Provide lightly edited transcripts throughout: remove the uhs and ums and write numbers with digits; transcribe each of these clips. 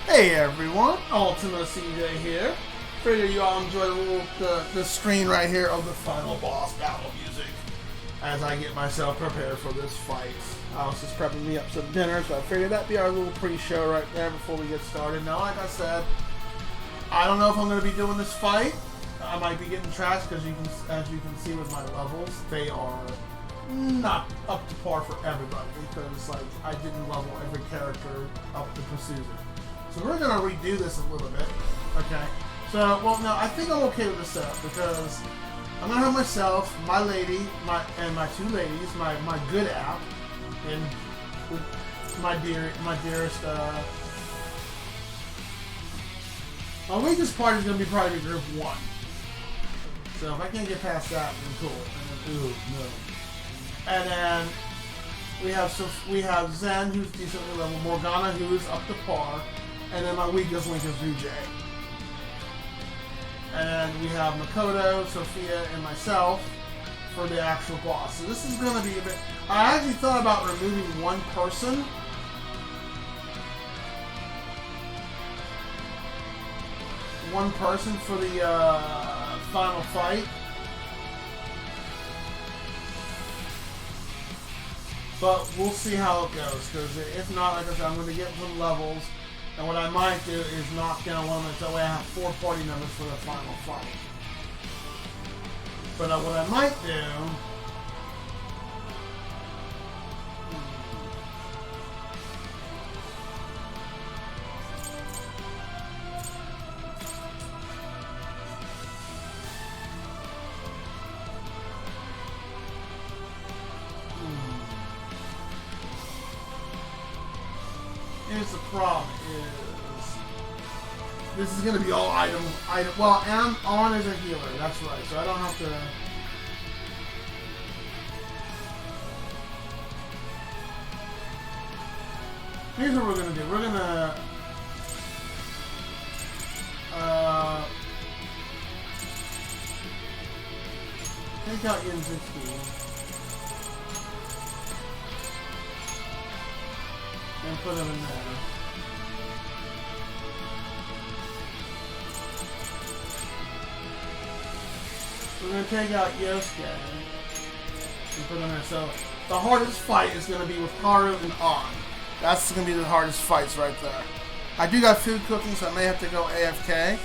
Hey everyone, ultimacj here. Figure you all enjoy the screen right here of the final boss battle music as I get myself prepared for this fight. I was just prepping me up some dinner, so I figured that'd be our little pre-show right there before we get started. Now, like I said, I don't know if I'm going to be doing this fight. I might be getting trashed because as you can see with my levels, they are not up to par for everybody because like I didn't level every character up to pursue it. So we're gonna redo this a little bit. Okay. So well no, I think I'm okay with this setup because I'm gonna have myself, my lady, my two ladies, my good app, and my dearest my weakest part is gonna be probably group 1. So if I can't get past that, then cool. And then, ooh, no. And then we have Zen, who's decently level, Morgana, who's up to par, and then my weakest link is Vijay. And then we have Makoto, Sophia, and myself for the actual boss. So this is going to be a bit... I actually thought about removing one person. One person for the final fight. But we'll see how it goes, because if not, like I said, I'm going to get some levels, and what I might do is knock down one of them, so I have 4 party members for the final fight. But what I might do... Here's the problem is this is going to be all item. Well, and I'm on as a healer. That's right. So I don't have to. Here's what we're going to do. We're going to take out Yin-60. And put them in there. We're going to take out Yosuke and put them in there. So the hardest fight is going to be with Haru and On. That's going to be the hardest fights right there. I do got food cooking, so I may have to go AFK.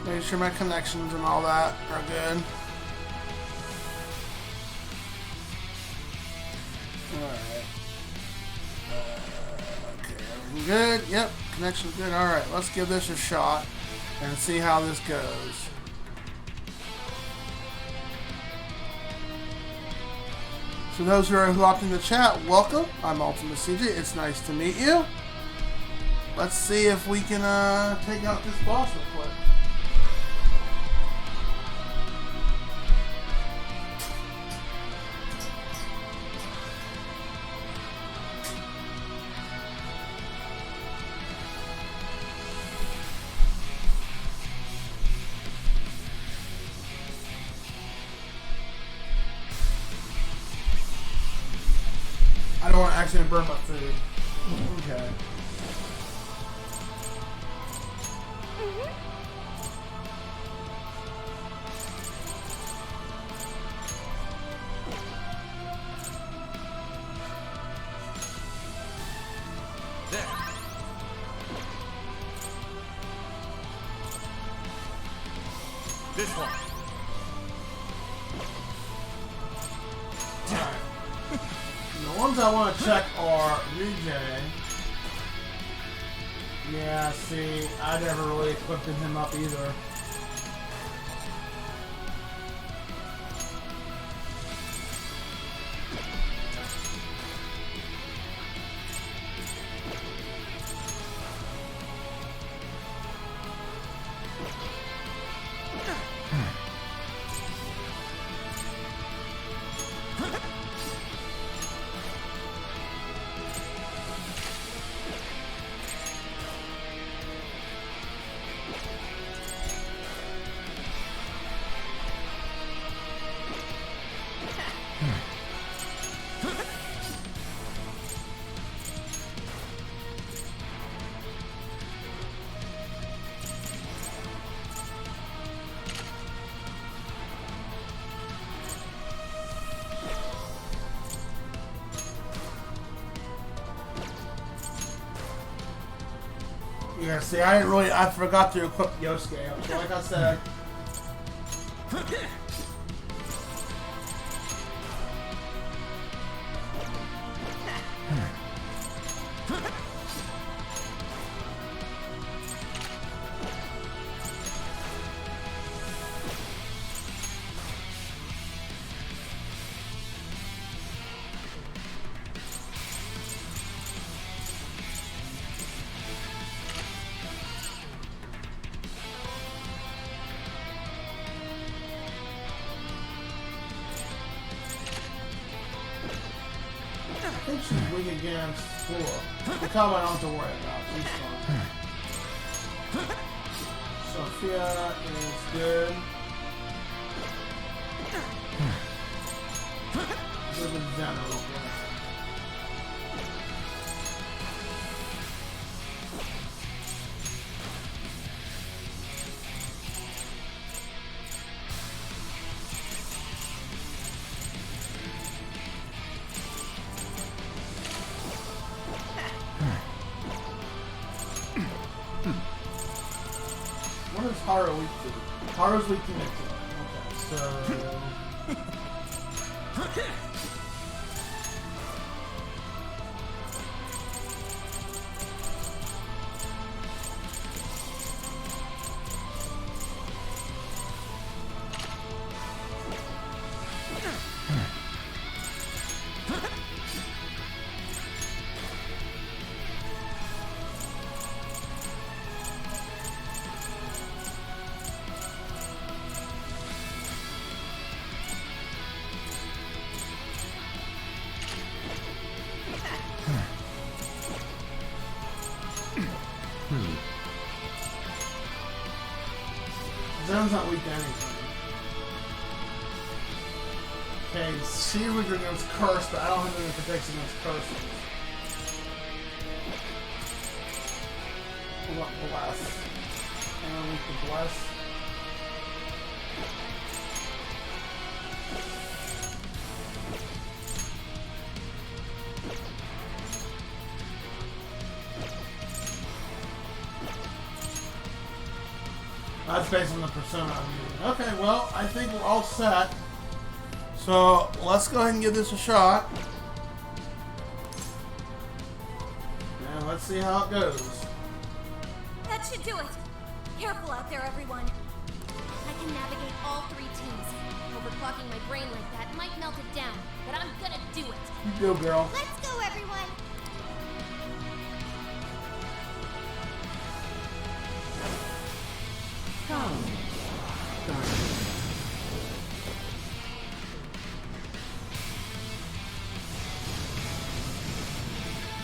Make sure my connections and all that are good. Alright. Okay, everything good? Yep, connection's good. Alright, let's give this a shot and see how this goes. So those who are locked in the chat, welcome. I'm ultimacj. It's nice to meet you. Let's see if we can take out this boss real quick. I don't want to accidentally burn my food. Okay. There. This one. The ones I want to check are Vijay. Yeah, see, I never really equipped him up either. Yeah, see, I forgot to equip Yosuke. So like I said, I think she's weak against 4. The combo I don't have to worry about. She's fine. Sophia is good. Good with Zen a little bit. What is Haru weak to? Haru's weak to Nick. Okay, so... Zen's not weak to anything. Okay, she weak against curse, but I don't have any protection against curses. What bless? And weak to bless. That's based on the persona I'm using. Okay, well, I think we're all set. So, let's go ahead and give this a shot. And let's see how it goes. That should do it. Careful out there, everyone. I can navigate all 3 teams. Overclocking my brain like that might melt it down, but I'm gonna do it. You go, girl. Let's go, everyone.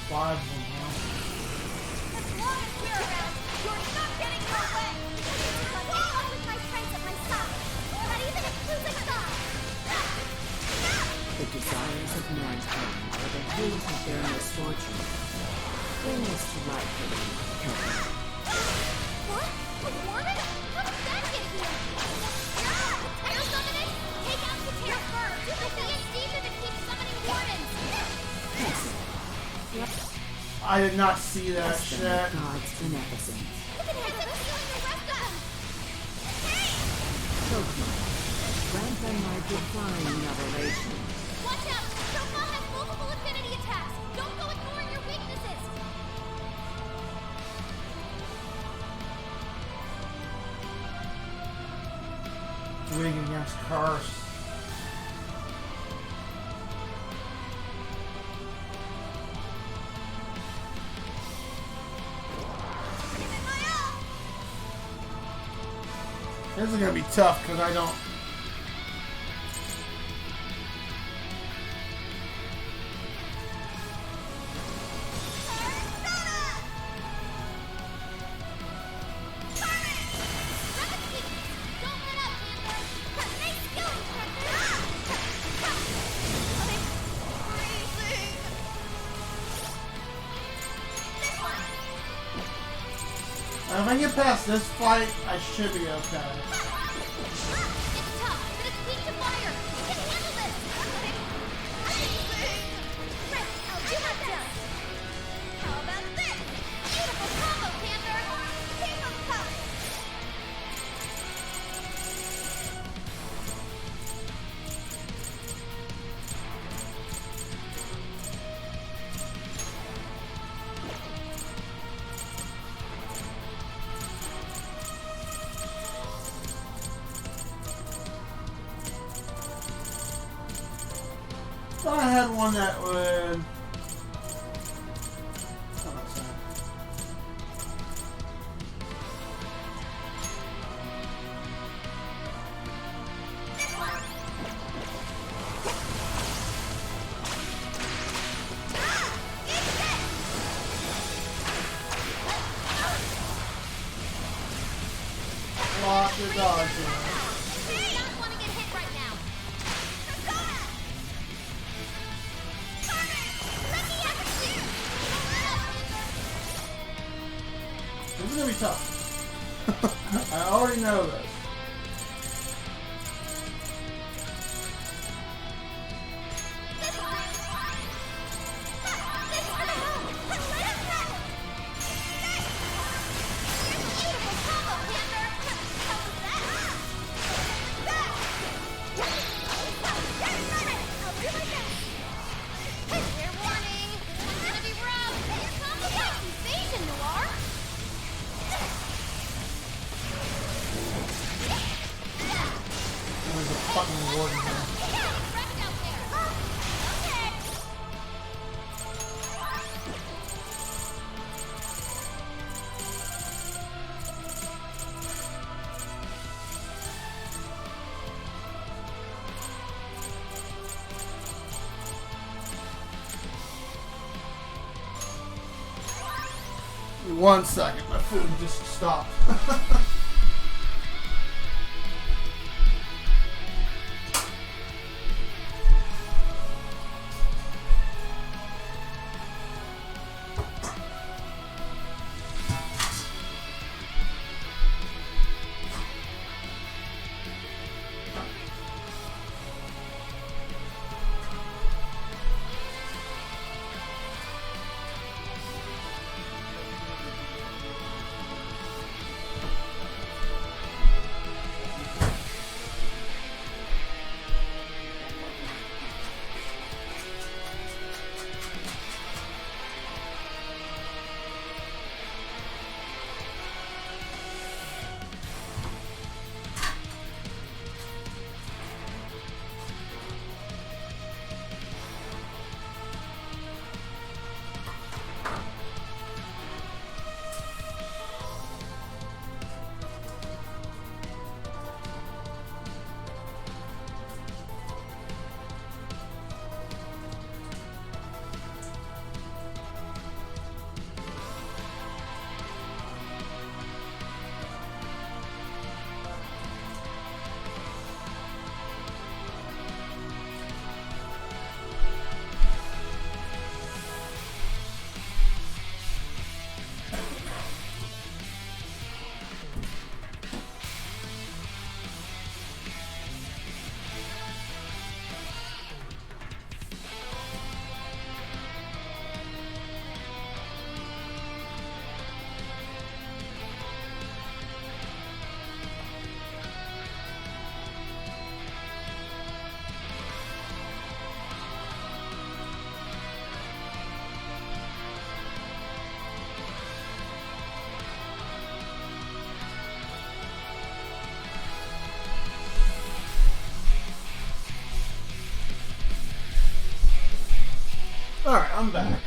Five of them, huh? As long as we're around, you're not getting in our way. Along with my friends at my side, not even if losing God. The desires of mankind are the root of their misfortune. Bring this to life for me, Kevin. What? A warning? How did that get here? Terror summoning? Take out the terror first. I think it's demon to keep summoning wardens. I did not see that shit. God's beneficence. You can have it killing the rest of them. Hey! Pokemon, grant them my divine revelation. Watch out! Pokemon has multiple affinity attacks. Don't go ignoring your weaknesses. Weak against curse. This is gonna be tough because I don't. Now, if I get past this fight, I should be okay. It's tough, but it's weak to fire. You can handle this. Right, I'll do my best. How about this? Beautiful combo, Panther. Keep 'em coming. Thought I had one that would. Oh, that's sad. Lock your dodge in. I don't want to get hit right now. This is gonna be tough. I already know this. There's a fucking warden here. One second, my food just stopped. Alright, I'm back.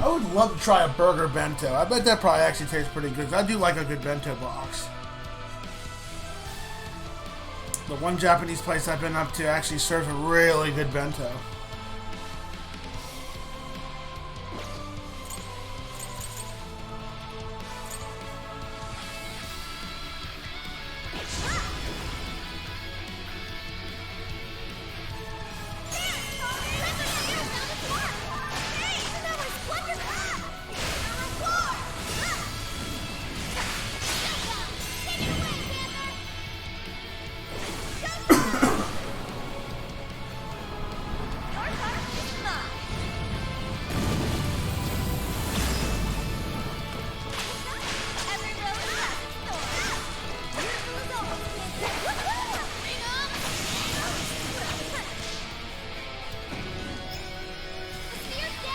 I would love to try a burger bento. I bet that probably actually tastes pretty good. I do like a good bento box. The one Japanese place I've been up to actually serves a really good bento.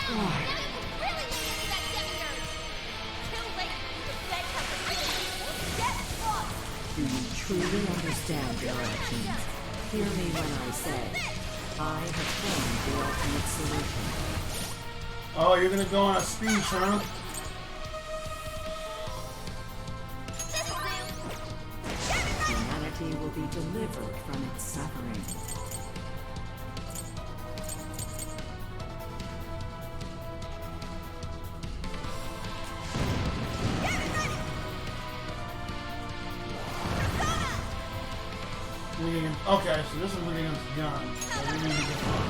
Really lean into that demiurge. Too late. The bed has a get lost. Do you truly understand your actions? Hear me when I say, I have found the ultimate solution. Oh, you're gonna go on a speech, huh? Humanity will be delivered from its suffering. Okay, so this is leading against the gun. So we need to get on.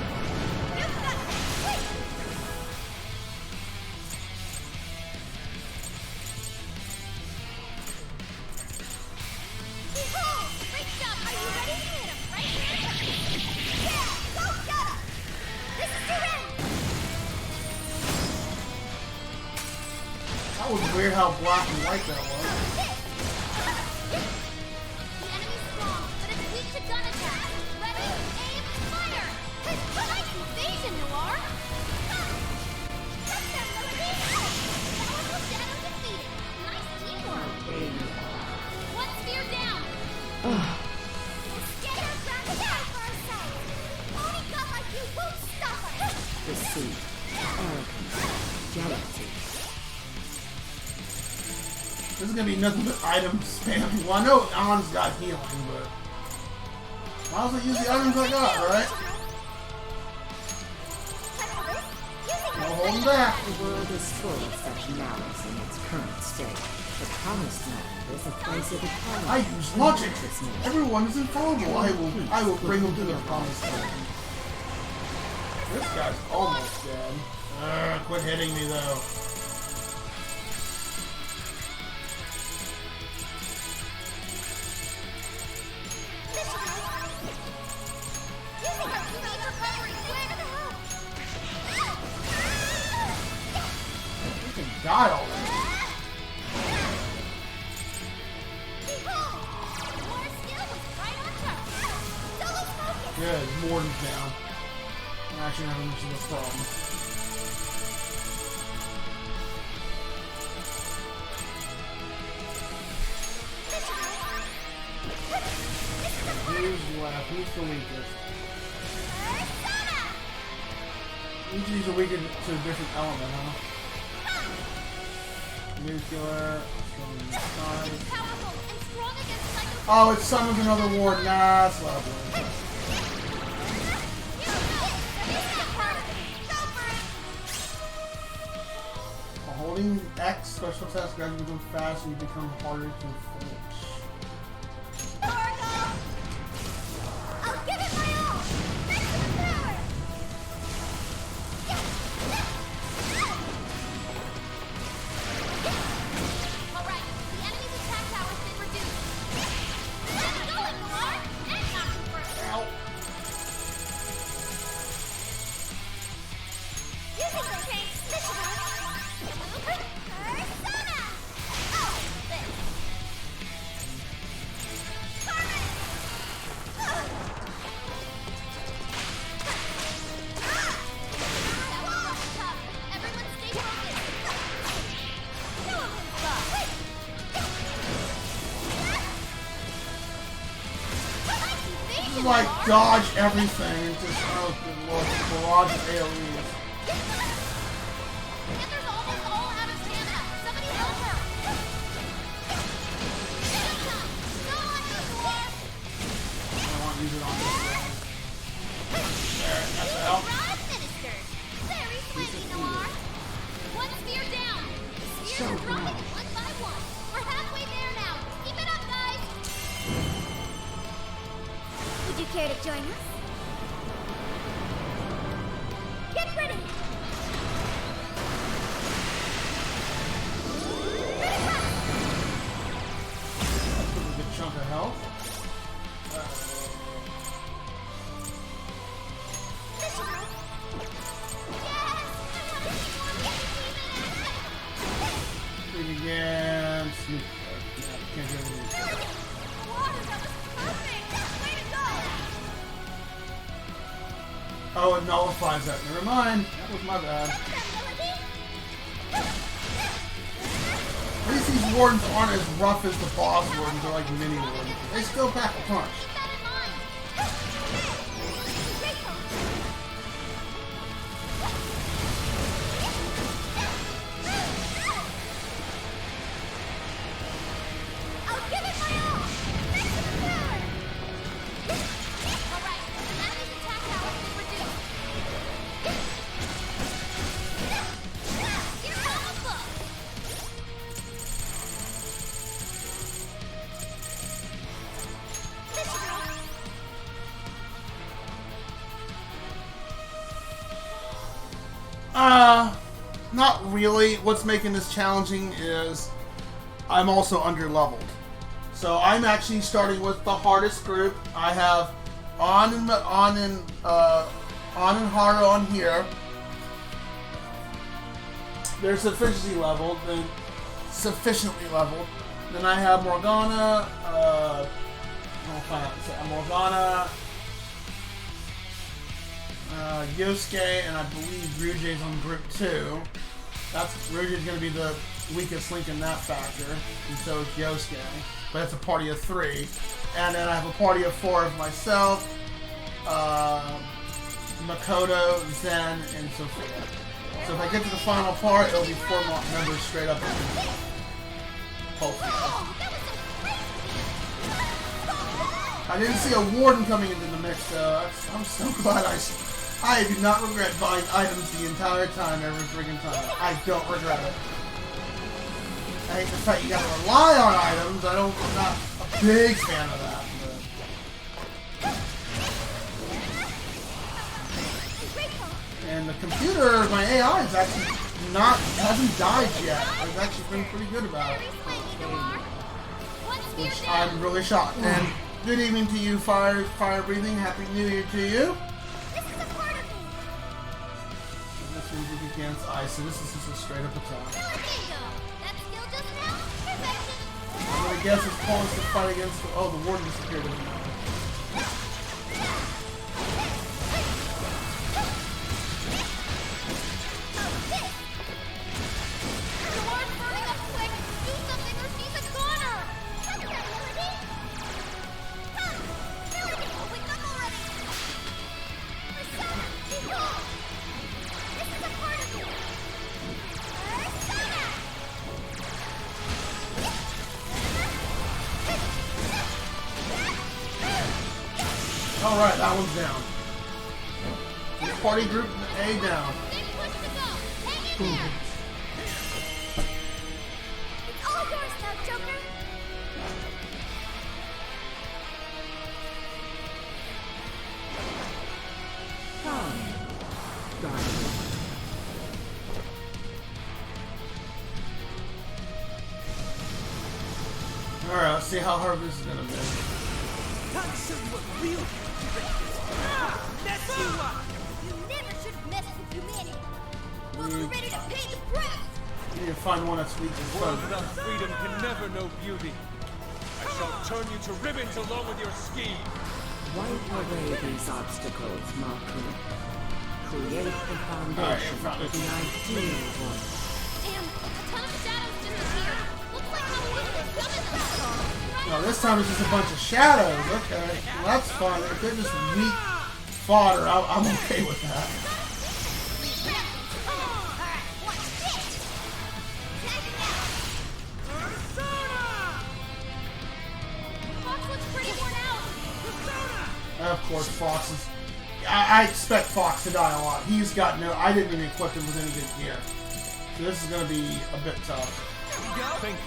Great job. Are you ready? Hit him right here. Yeah, go get him. This is your end. That was weird how black and white that was. The enemy's strong, but it's weak to gun attack. Ready, aim, fire! Nice invasion, Noir! Touch them, Melody! Powerful Shadow defeated. Nice teamwork. One spear down. Get her back down for a sec. Only gun like you won't stop us. Deceit, arrogance, jealousy. This is gonna be nothing but item spam. Well, I know Alan's got healing, but might as well use the items I got, right? No holding back. The world is full of such malice in its current state. The promised land is a place of equality. I use logic. Everyone is infallible. I will bring them to their promised land. This guy's almost dead. Quit hitting me though. You can die already. Good, Morden's down. I'm actually having much of a problem. Who's left? Who's the weakest? Each of these are weaker to a different element, huh? Nuclear, strong side. Oh, it summons another ward. Nah, that's lovely. While holding X, special attacks guys become fast and you become harder to finish. I'll give it my all! Maximum power! Alright, the enemy's attack power's been reduced. Let's go, Noir! And not first! Ow. Using the change Persona! Oh, this! This is like dodge everything and just barrage of AoEs. Panther's almost all out of stamina. Somebody help her. Go on, Noir. I don't want to use it on this guy. There, that's the help. Rod ministered. Very swanky, Noir. One spear down. The spears are dropping one by one. We're halfway there now. Keep it up, guys. Would you care to join us? Get ready. That's a good chunk of health. Big again. Snoop. Can't do anything. Oh, it nullifies that. Never mind. That was my bad. At least these wardens aren't as rough as the boss wardens. They're like mini wardens. They still pack a punch. Not really. What's making this challenging is I'm also under-leveled. So I'm actually starting with the hardest group. I have On and Haru on here. They're sufficiently leveled. Then I have Morgana. Morgana. Yosuke, and I believe Ryujei's on group 2. Ryujei's going to be the weakest link in that factor, and so is Yosuke. But it's a party of 3. And then I have a party of 4 of myself, Makoto, Zen, and Sophia. So if I get to the final part, it'll be 4 members straight up. Hopefully. I didn't see a warden coming into the mix, though. I'm so glad I do not regret buying items the entire time, every friggin' time. I don't regret it. I hate the fact you gotta rely on items. I'm not a big fan of that. But... And the computer, my AI is actually hasn't died yet. I've actually been pretty good about it. Which I'm really shocked. And good evening to you, Fire Breathing. Happy New Year to you. Against ice, so this is just a straight up attack. I'm gonna guess it's points to fight against the warden disappeared. Alright, that one's down. Party group A down. It's all yours now, Joker. Alright, let's see how hard this is gonna be. You never should have messed with humanity. Well, we're ready to pay the price. You need to find one that's weak and A world without freedom can never know beauty. I shall turn you to ribbons along with your ski. Wipe away these obstacles, Maku. Create the foundation for the ideal one. Damn, a ton of shadows just appeared. Looks like some people are coming through. No, this time it's just a bunch of shadows. Okay, well, that's fine. If they're just weak fodder, I'm okay with that. Of course, Fox is... I expect Fox to die a lot. He's got no... I didn't even equip him with any good gear. So this is going to be a bit tough. Thank you.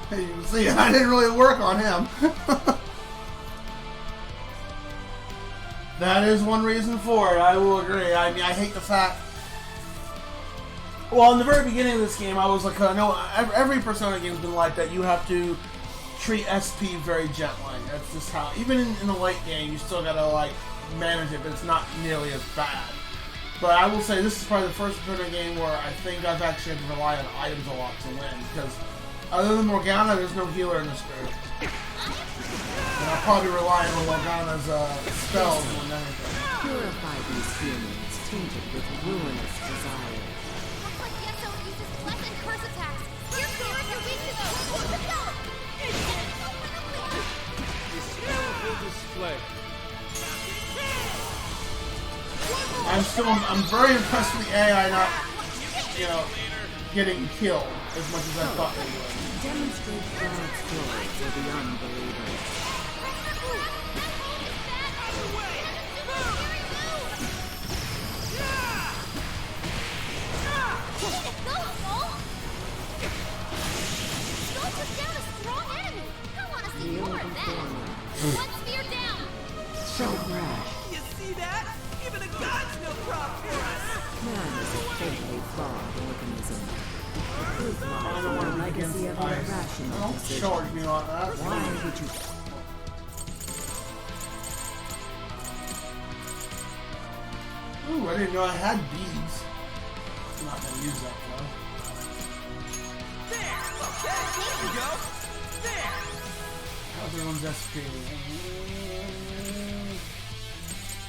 Hey, you can see, I didn't really work on him. That is one reason for it, I will agree. I mean, I hate the fact Well, in the very beginning of this game, I was like, I know every Persona game's been like that. You have to treat SP very gently. That's just how, even in the late game, you still gotta like manage it, but it's not nearly as bad. But I will say this is probably the first Persona game where I think I've actually had to rely on items a lot to win, because other than Morgana, there's no healer in this group. And I'll probably rely on Morgana's spells more than anything. Purify these humans tainted with ruinous desire. Looks like Yeso uses less than curse attacks. You're clear if you're weak to those. Let's go! Full display. I'm very impressed with the AI not, you know, getting killed as much as I thought they would. Demonstrate God's glory to the unbelievers. One spear down! So brash. You see that? Even the gods know crop us. Man is a fatally flawed organism. The proof I lies don't in want the to be against legacy of ice. irrational Don't decision. charge me like that. Why would you... Ooh, I didn't know I had beads. I'm not gonna use that though. There. Okay. There you go. There. How's everyone's SP?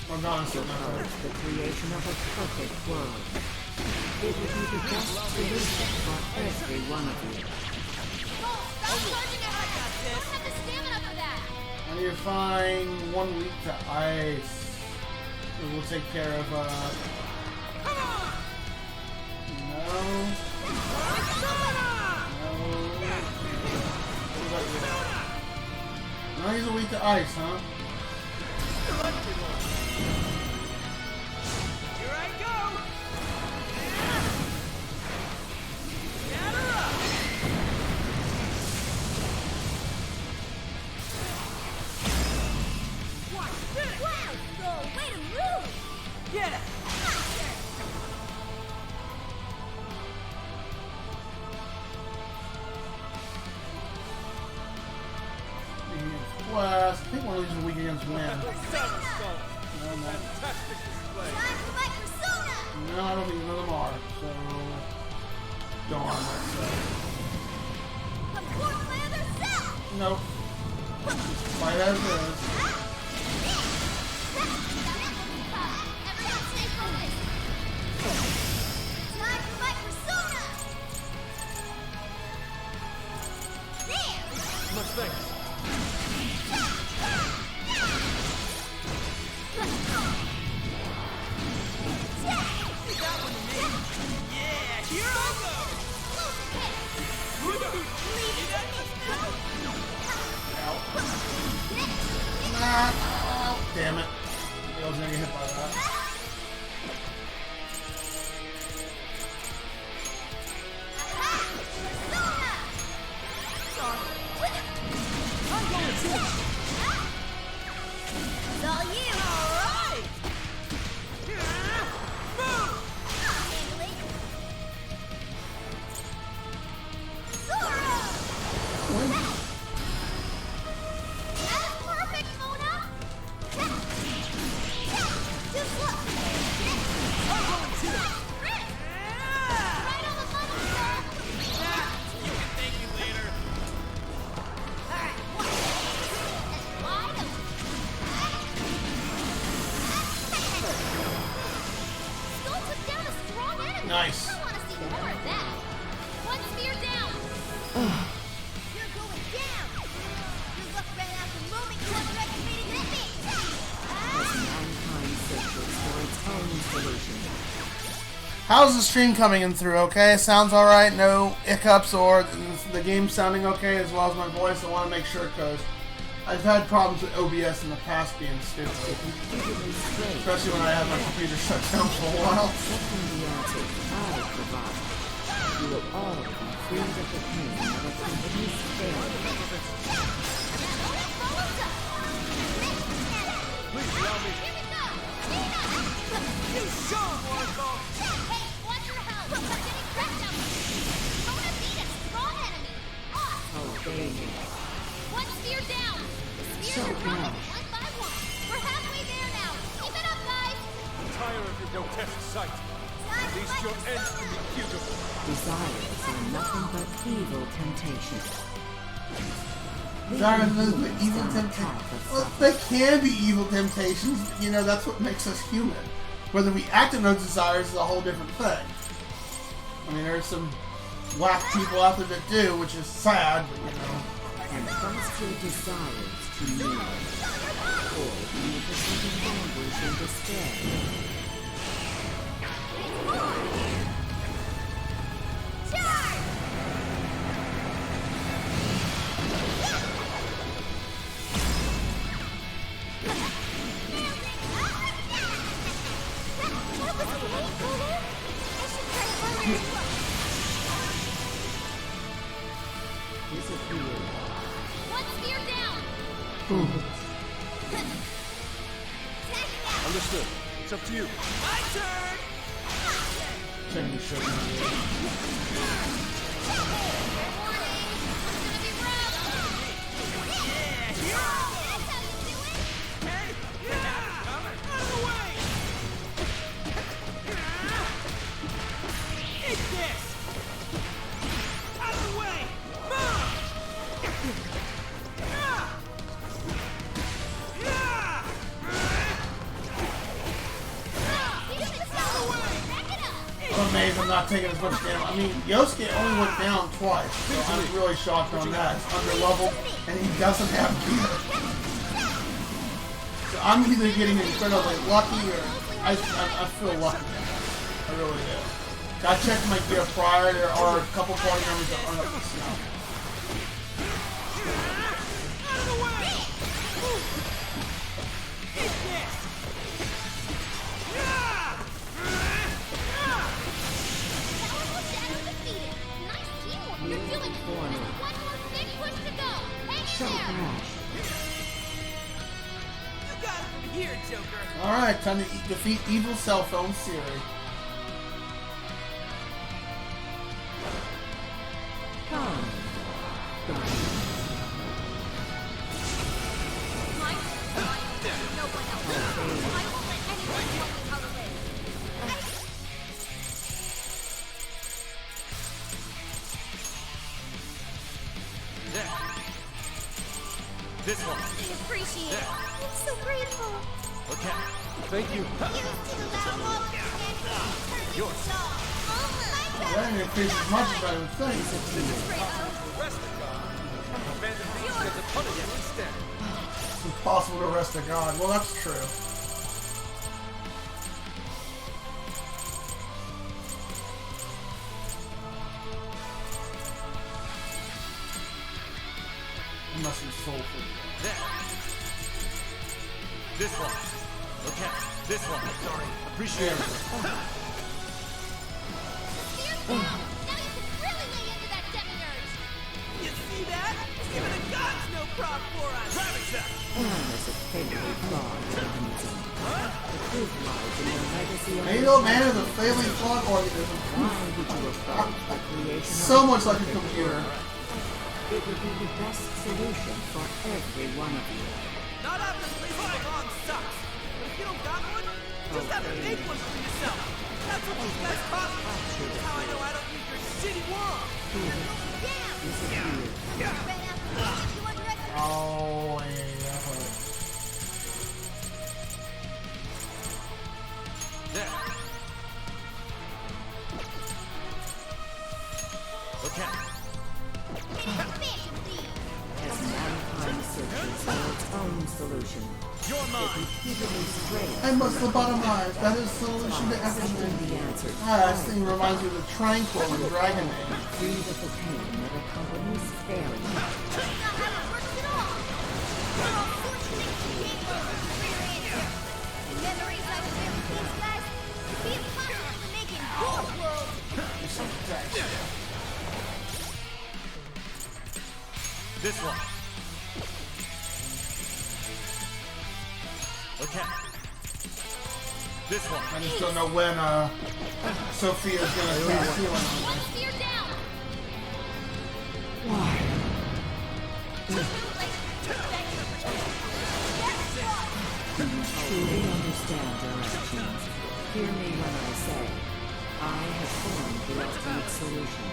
Morgana's still not right. The creation of a perfect world. It would be the best solution for every one of you. Stop charging at her! I don't have the stamina for that! I need to find 1 week to ice. We'll take care of, no. No, he's a week to ice, huh? Here I go. Get her up. Watch this. Wow! So, way to move! Get it. Quest. I think one of these is a week against win. Somersault. No, no. Fantastic display. Time for my persona! No, I don't think none of them are. So, darn, Come forth my other self! nope. Fight as is. Everyone stay focused! Time for my persona! There! Much thanks. You got one to me. Yeah, here I go. Ah, damn it. I was gonna get hit by that. It's all you! All right. Move. Handle it! Zoro! That's perfect, Mona! Just look! Right on the button, sir! You can thank me later. Alright, one. That's wide open. Skull took down a strong enemy! Nice. I want to see more of that! One spear down! You're going down! Your luck ran out the moment you underestimated me! As mankind searches for its own solution. How's the stream coming in through? Okay, sounds alright, no hiccups, or the game sounding okay as well as my voice. I want to make sure because I've had problems with OBS in the past being stupid, especially when I have my computer shut down for a while. Accepting the answer I provide, you will all be freed of the pain of a company's failure. Please allow me. Here we go! Nina! You show 'em, Waterfall. Hey, watch your health! I'm getting sight. At least your end can be beautiful. Desires are nothing but evil temptation. Desires are nothing but evil temptations. Well, they can be evil temptations, but you know, that's what makes us human. Whether we act on those desires is a whole different thing. I mean, there's some whack people out there that do, which is sad, but you know. And trust your desires to me, or you present anguish and despair. Disappear. One spear down. Understood. It's up to you. My turn! Check the show. Warning. It's gonna be rough. Yeah, here I go! That's how you do it. Hey! Yeah! Out of the way! Eat this! Out of the way! Move! I'm amazed I'm not taking as much damage. I mean, Yosuke only went down twice, so I'm really shocked on that. It's under level, and he doesn't have gear. So I'm either getting incredibly lucky, or I feel lucky. I really do. I checked my gear prior. There are a couple party members that aren't up to snuff. Out of the way! Eat this! You're doing it. One more big push to go. Hang So in there. crash. You got it from here, Joker! Alright, time to defeat Evil Cell Phone Siri. Come. Mike, no one else. I won't let anyone tell me how to live. There. This one. I appreciate it. I'm so grateful. Okay. Thank you. Yours. That didn't increase as much as I would think. Rest of God. Abandon these as a punishment instead. It's impossible to rest a god. Well, that's true. It must be soulful. There. This one. Okay. This one. Sorry. Appreciate it. Now you can really lay into that demi-urge. You see that? Even the gods no prop for us! Cravin check. Man is a fatally flawed organism. The truth lies in your legacy of Nato man is a failing flawed organism. why would you approach the creation So of much like a computer. It would be the best solution for every one of you. Not after the place along sucks. But if you don't got one, just have to make one for yourself. That's what these guys taught me. That's how I know I don't use your shitty world. Disappear. Oh, yeah, that hurt. There. Okay. As mankind searches for its own solution, You're it mine. repeatedly strays I must lobotomize. That is the solution to accepting everything. the answers. Ah, this thing reminds me of the Tranquil in Dragon Age. Free of the pain that accompanies failure. This one. Okay. This one. I just don't know when Sophia's gonna start feeling on One this. spear down. Why? Do you truly understand your actions? Hear me when I say have formed the ultimate solution.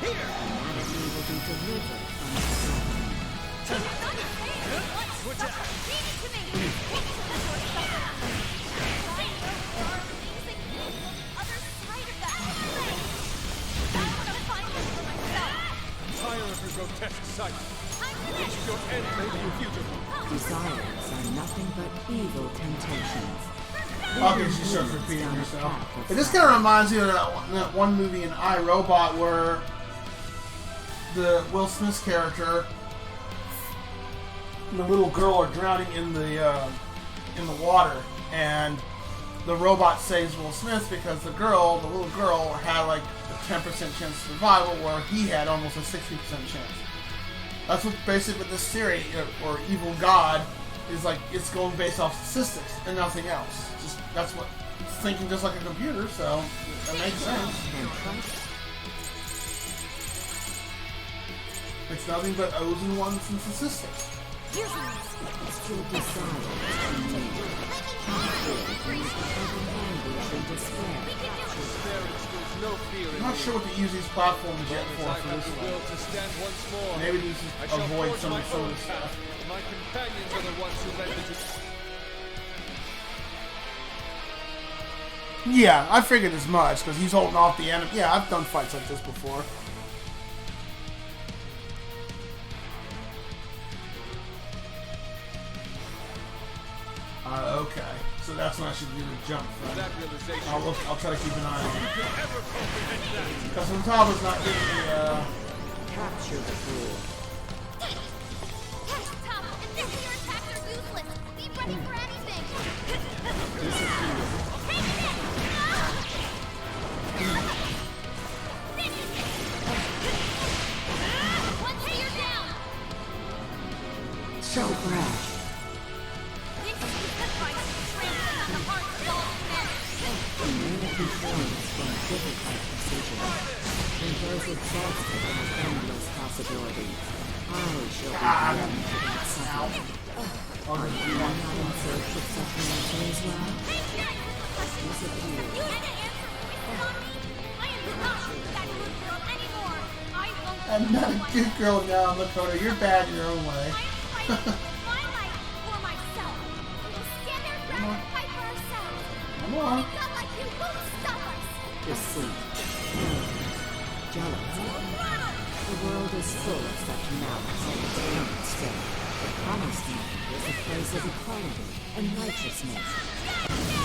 Humanity will be delivered from its suffering. Switch out. Read it to me. Other side of that place. I want to find it for myself. Tire of your grotesque sight. I'm Reach your end may be futile. Desires are nothing but evil temptations. Okay, she starts repeating herself. But this kind of reminds me of that one movie in iRobot where the Will Smith's character and the little girl are drowning in the water, and the robot saves Will Smith because the little girl, had like a 10% chance of survival, where he had almost a 60% chance. That's what basically with this theory, or evil God, is like. It's going based off statistics and nothing else. Just that's what it's thinking, just like a computer. So that makes sense. It's nothing but O's and ones and statistics. Here's an Still desire to be despair. There instills no fear in I'm not me. sure what to use these platforms yet As for I have this the one. will to stand once more. Maybe these I just shall avoid forge some my of own this path. stuff. My companions are the ones who led me to. Yeah, I figured as much because he's holding off the enemy. Yeah, I've done fights like this before. Okay, so that's when I should do the jump. Right? That realization. I'll try to keep an eye on it. If you ever comprehend that, Because on top is not giving me. Capture the fool. Tom, and this your attacks are useless. Be ready for anything. Disappear. Take this! Finish it! Once you're down! So brash. This is the fight trampling on the hearts of all humanity. Humanity forms from difficult decisions. And those exhausted by endless possibilities. I shall be born to that suffering. Are you not in search of such an answer as well? Disappear. You had to answer quick on me. I am not that good girl anymore. I won't. I'm not a good girl now, Lakota. You're bad in your own way. I'm fighting my life for myself. We will stand there forever and fight for ourselves. Come on. A god like you won't stop us. Deceit. Jealousy. The world is full of such malice and determined strength. The promised land is a place of equality and righteousness.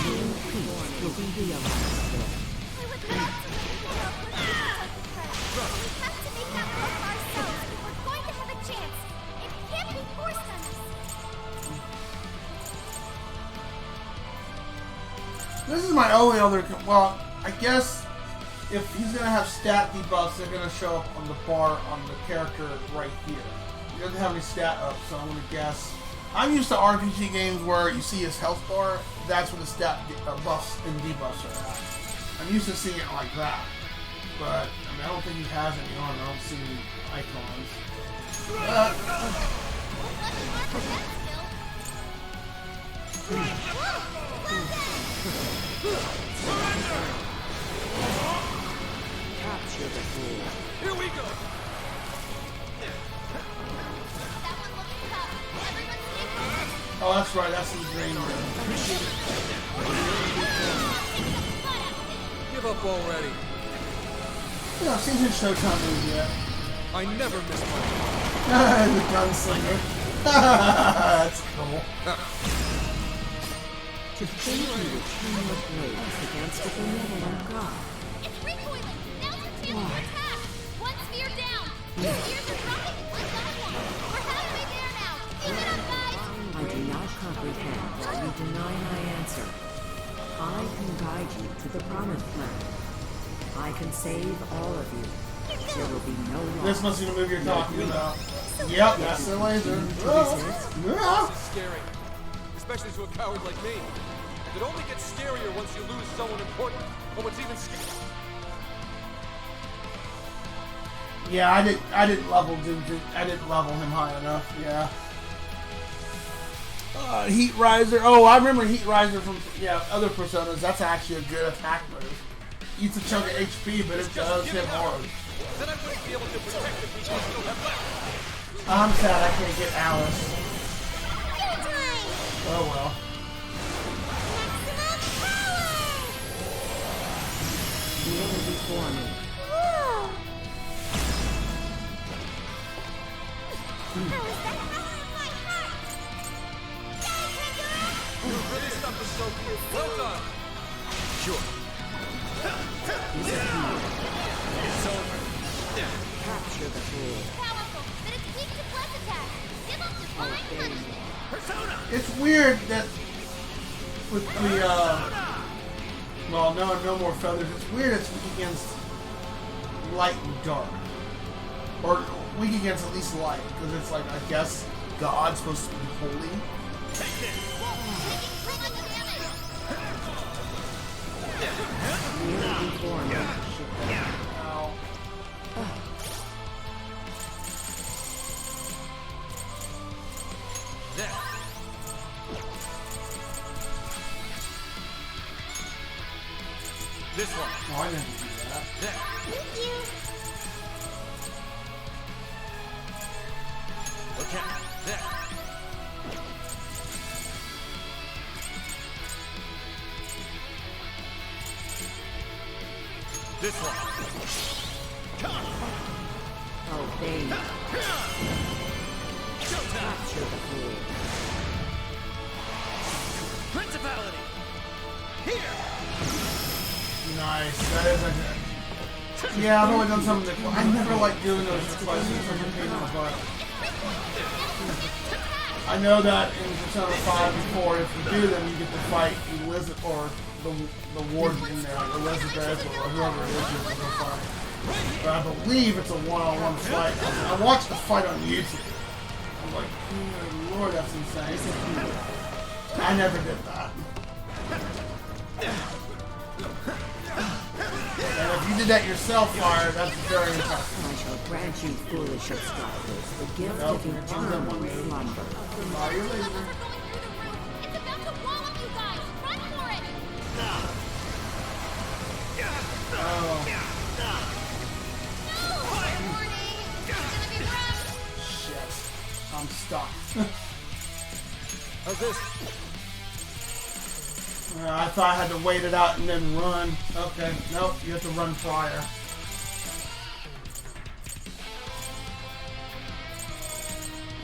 True peace will be realized there. I would love to make the world look like the press. We have to make that work for ourselves if we're going to have a chance. It can't be forced on us. This is my only other. Well, I guess if he's gonna have stat debuffs, they're gonna show up on the bar on the character right here. He doesn't have any stat up, so I'm gonna guess. I'm used to RPG games where you see his health bar. That's where the stat buffs and debuffs are at. I'm used to seeing it like that, but I mean, I don't think he has any on. I don't see any icons. Won't let you mark for that Capture the fool. here we go. That one looks tough. Everyone stay focused. Oh, that's right. That's the green room. Give up already. You know, I've seen his Showtime movie yet. I never miss my. The gunslinger. That's cool. To think you would turn your blades against a benevolent god. It's recoiling. Now's your chance to attack. One spear down. Two spears are dropping. Another one. We're halfway there now. Keep it up, guys. I do not comprehend why you deny my answer. I can guide you to the promised land. I can save all of you. There will be no This loss. must be the movie you're talking about. Yep, that's the laser. Yeah. Scary. Especially to a coward like me. It only gets scarier once you lose someone important. Or what's even scarier. Yeah, I didn't level him high enough. Yeah. Heat Riser. Oh, I remember Heat Riser from other Personas. That's actually a good attack move. eats a chunk of HP, but it does hit hard. Then I wouldn't be able to protect the people I still have left. I'm sad I can't get Alice. Your time! Oh well. Maximum power! Kneel before me. Whoa! How is that power of my heart? Yay, Pandora! You really stumped us so good. Well done. Sure. Disappear. It's over. Capture the fool. Powerful, but it's weak to bless attacks. Give up divine punishment. Persona! It's weird that with the well, no more feathers. It's weird it's weak against light and dark, or weak against at least light, because it's like I guess God's supposed to be holy. Take this! Kneel before me. Ow. There. This one. No, I didn't do that. There. Thank you. Okay. There. This one. Obey me. Capture the fool. Principality! Here! Nice. That is a good. Yeah, I've only done some of the. I never like doing those requests. It's such a pain in the butt. I know that in Persona 5 before, if you do them, you get to fight Elizabeth or the warden in there, like Elizabeth or whoever it is you're going to fight. But I believe it's a one-on-one fight. I watched the fight on YouTube. I'm like, oh, Lord, that's insane. I never did that. And if you did that yourself, Fire, that's very impressive. I shall grant you foolish obstructors the gift Nope, of eternal slumber. Fire laser. We're going through the roof. It's about to wallop you guys. Run for it. Oh. No! Warning! It's gonna be rough. Shit. I'm stuck. How's this? I thought I had to wait it out and then run. Okay, nope, you have to run prior.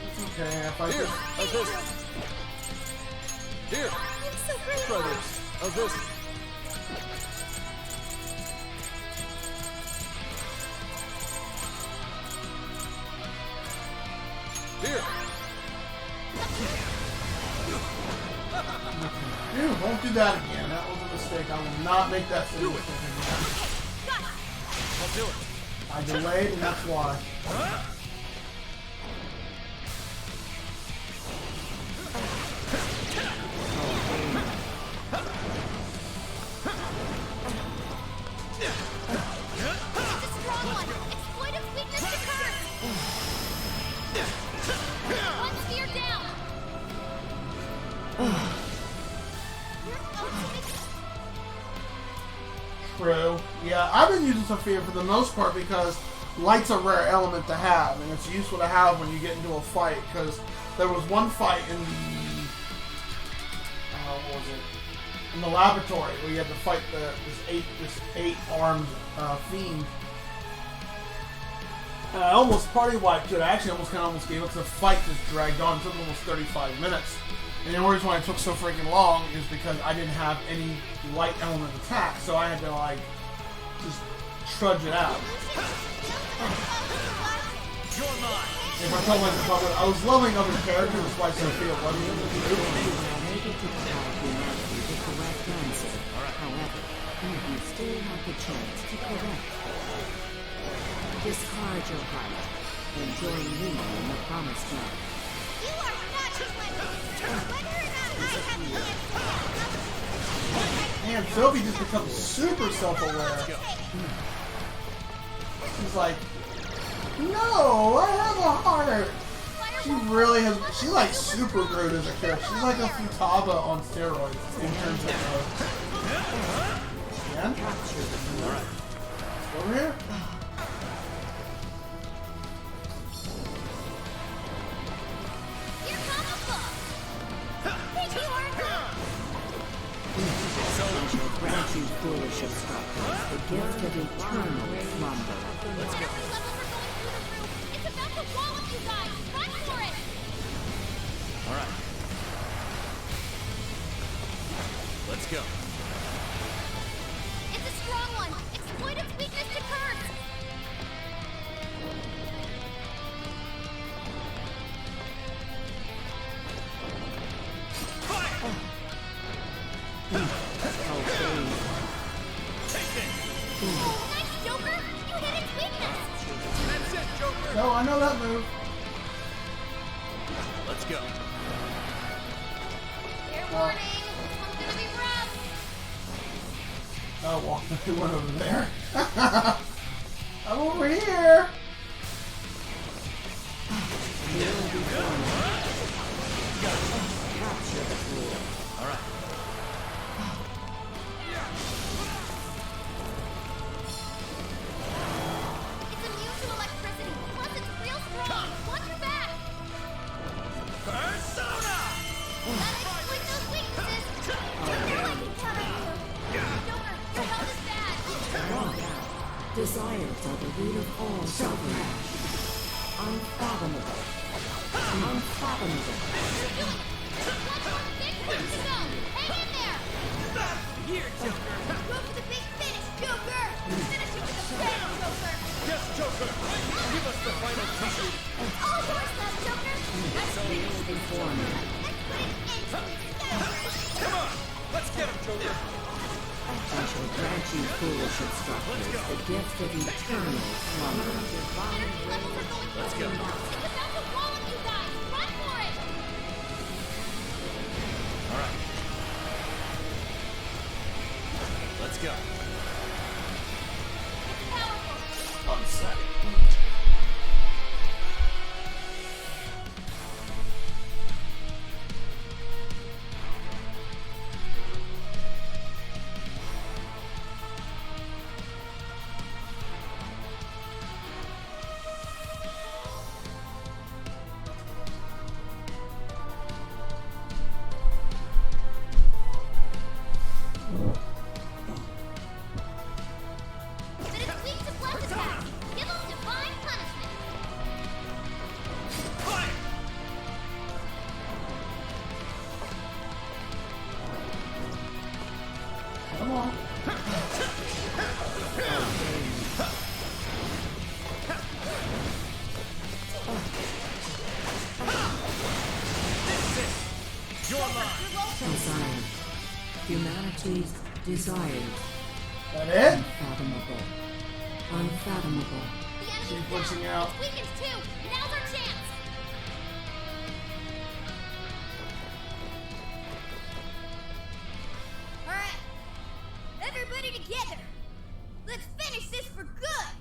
It's okay, if I Here. just... How's this? Here. I'm so grateful. Try this. How's this? Here. Dude, won't do that again. That was a mistake. I will not make that same mistake again. I'll do it. I delayed, and that's why. It's a strong one. Exploit its weakness to curse. One spear down. Your ultimate. True. Yeah, I've been using Sophia for the most part because light's a rare element to have, and it's useful to have when you get into a fight. Because there was one fight in the what was it? In the laboratory where you had to fight this eight-armed fiend. And I almost party wiped it. I actually almost gave it because the fight just dragged on. It took almost 35 minutes. And the only reason why it took so freaking long is because I didn't have any light element attack, so I had to like just trudge it out. You're mine! If I told myself I was loving other characters, that's why Sophia wasn't in the group. Make it to provide humanity the correct answer. However, you still have the chance to correct. Discard your heart and join me in the promised land. You are not just my whether or not I have the Man, Sophie just becomes super self-aware. She's like, no, I have a heart. She really has. She like super Groot as a character. She's like a Futaba on steroids in terms of. Yeah, man. Capture the moon. All right. Over here. Here comes the boss. Thank you, Arthur. I shall grant you foolish obstructors the gift of eternal slumber. Let's go. Energy levels are going through the roof. It's about to wallop you guys. Run for it. All right. Let's go. It's a strong one. Exploit its weakness to curse. Oh, nice, Joker. You hit its weakness. That's it, Joker. No, I know that move. Let's go. Fair warning. This one's gonna be rough. Oh, well, it went over there. I'm over here. Capture the fool. All right. It's immune to electricity. Plus, it's real strong. Watch your back. Persona! Gotta exploit those weaknesses. You know I can count on you. Joker, your health is bad. Desires are the root of all suffering. Unfathomable. Unfathomable. You're doing it. One more big push to go. Hang in there. Here, Joker. Go for the big finish, Joker. Finish it with a bang, Joker. Yes, Joker. Give us the final touches. All yours, left, Joker. Let's put it into Come on. Let's get him, Joker. I shall grant you foolish obstructors the gift of eternal slumber. energy levels are going Let's through go. the roof. It's about to wallop you guys. Run for it. All right. Let's go. It's powerful. One second. But it's weak to bless attacks. Give them divine punishment. Come on. Your line. Desire. Humanity's desires. That it? Unfathomable. Unfathomable. The enemy's Keep down. pushing out. It's weakened too. Now's our chance. All right. Everybody together. Let's finish this for good.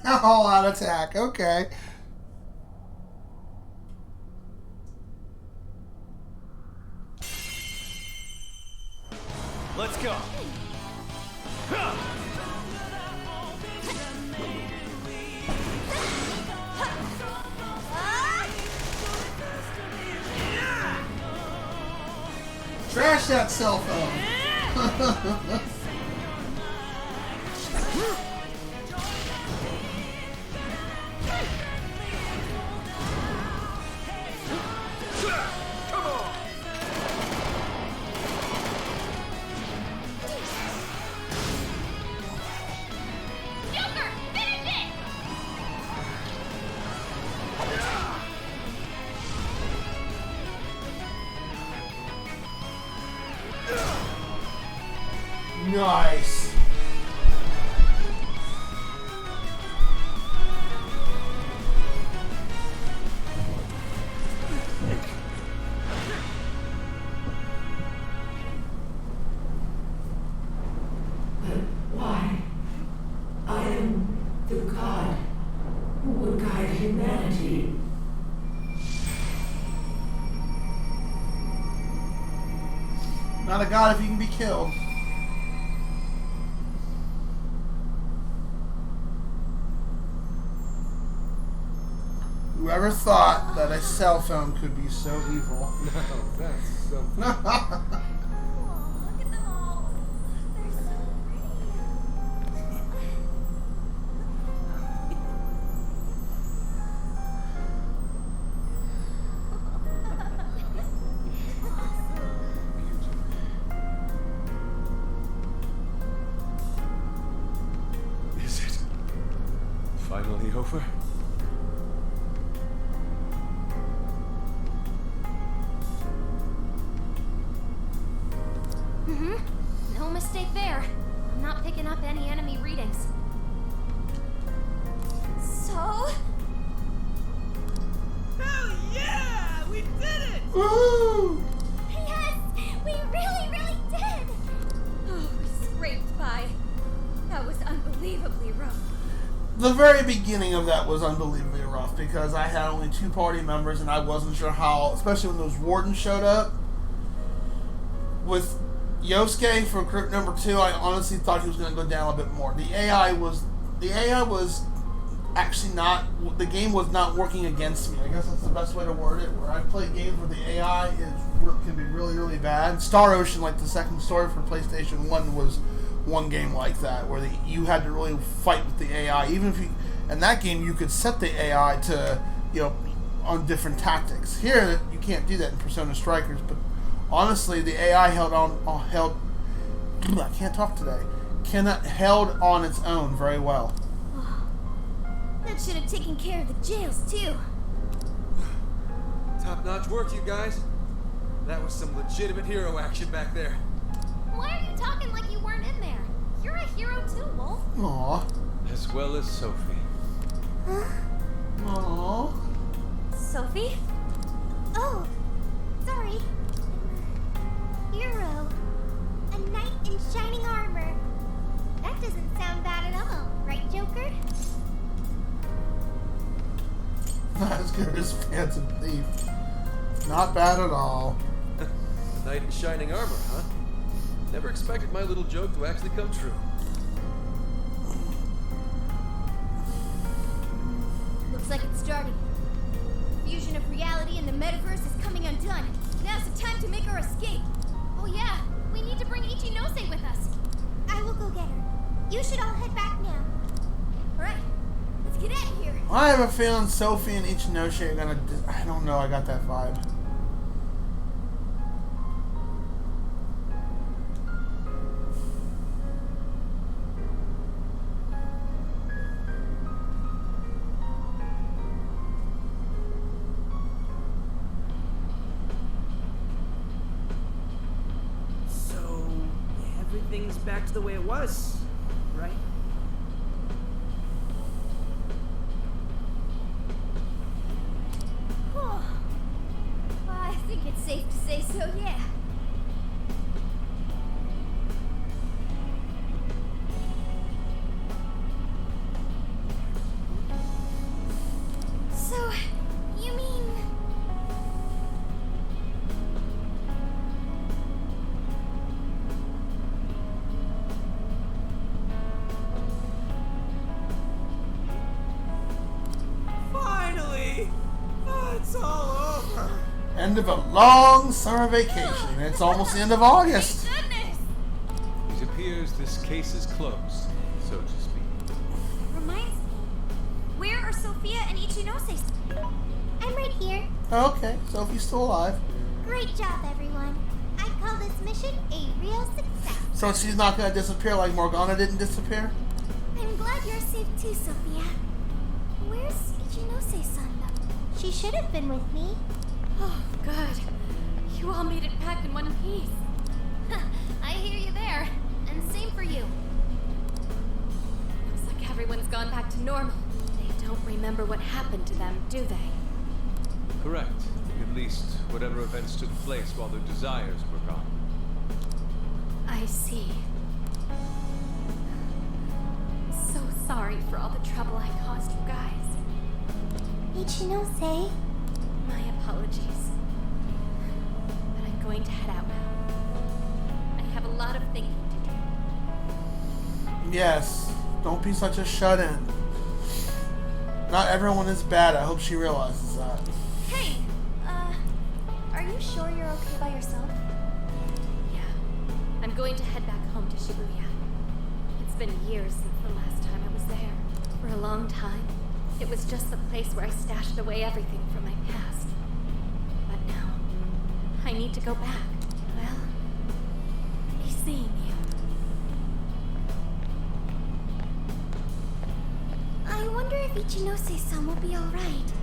All out attack. Okay. Let's go. Trash that cell phone. Come on. Joker, finish it. Nice. But why? I am the God who will guide humanity. Not a god if you can be killed. Whoever thought that a cell phone could be so evil? No, that's something. Aw, look at them all. They're so Is it finally over? No mistake there. I'm not picking up any enemy readings. So? Hell yeah! We did it! Woo! Yes! We really, really did! Oh, we scraped by. That was unbelievably rough. The very beginning of that was unbelievably rough because I had only 2 party members and I wasn't sure how, especially when those wardens showed up. With Yosuke for group number 2, I honestly thought he was going to go down a bit more. The AI was actually not, the game was not working against me. I guess that's the best way to word it. Where I play games where the AI can be really, really bad. Star Ocean, like the second story for PlayStation 1, was one game like that, where you had to really fight with the AI. Even if in that game, you could set the AI to, on different tactics. Here, you can't do that in Persona Strikers, but honestly, the AI held I can't talk today. Held on its own very well. That should have taken care of the jails, too. Top-notch work, you guys. That was some legitimate hero action back there. Why are you talking like you weren't in there? You're a hero, too, Wolf. Aww. As well as Sophie. Aww. Sophie? Oh, sorry. Hero. A knight in shining armor. That doesn't sound bad at all, right, Joker? Not as good as Phantom Thief. Not bad at all. Knight in shining armor, huh? Never expected my little joke to actually come true. Looks like it's starting. Fusion of reality and the metaverse is coming undone. Now's the time to make our escape. Oh yeah, we need to bring Ichinose with us. I will go get her. You should all head back now. Alright, let's get out of here. I have a feeling Sophie and Ichinose are gonna. I don't know. I got that vibe. So, everything's back to the way it was, right? Well, I think it's safe to say so, yeah. So, you mean... Finally! Oh, it's all over! End of a long summer vacation. It's almost the end of August. Goodness! It appears this case is closed, so to speak. Reminds me, where are Sophia and Ichinose? I'm right here. Okay, Sophie's still alive. Great job, everyone. I call this mission a real success. So she's not gonna disappear like Morgana didn't disappear? I'm glad you're safe too, Sophia. Where's Ichinose-san, though? She should have been with me. Oh, good. You all made it back in one piece. I hear you there. And same for you. Looks like everyone's gone back to normal. They don't remember what happened to them, do they? Correct. At least whatever events took place while their desires were gone. I see. So sorry for all the trouble I caused you guys. Ichinose? My apologies. But I'm going to head out now. I have a lot of thinking to do. Yes. Don't be such a shut-in. Not everyone is bad. I hope she realizes that. Hey, are you sure you're okay by yourself? Yeah. I'm going to head back home to Shibuya. It's been years since the last time I was there. For a long time, it was just the place where I stashed away everything from my past. But now, I need to go back. Well, be seeing you. I wonder if Ichinose-san will be alright.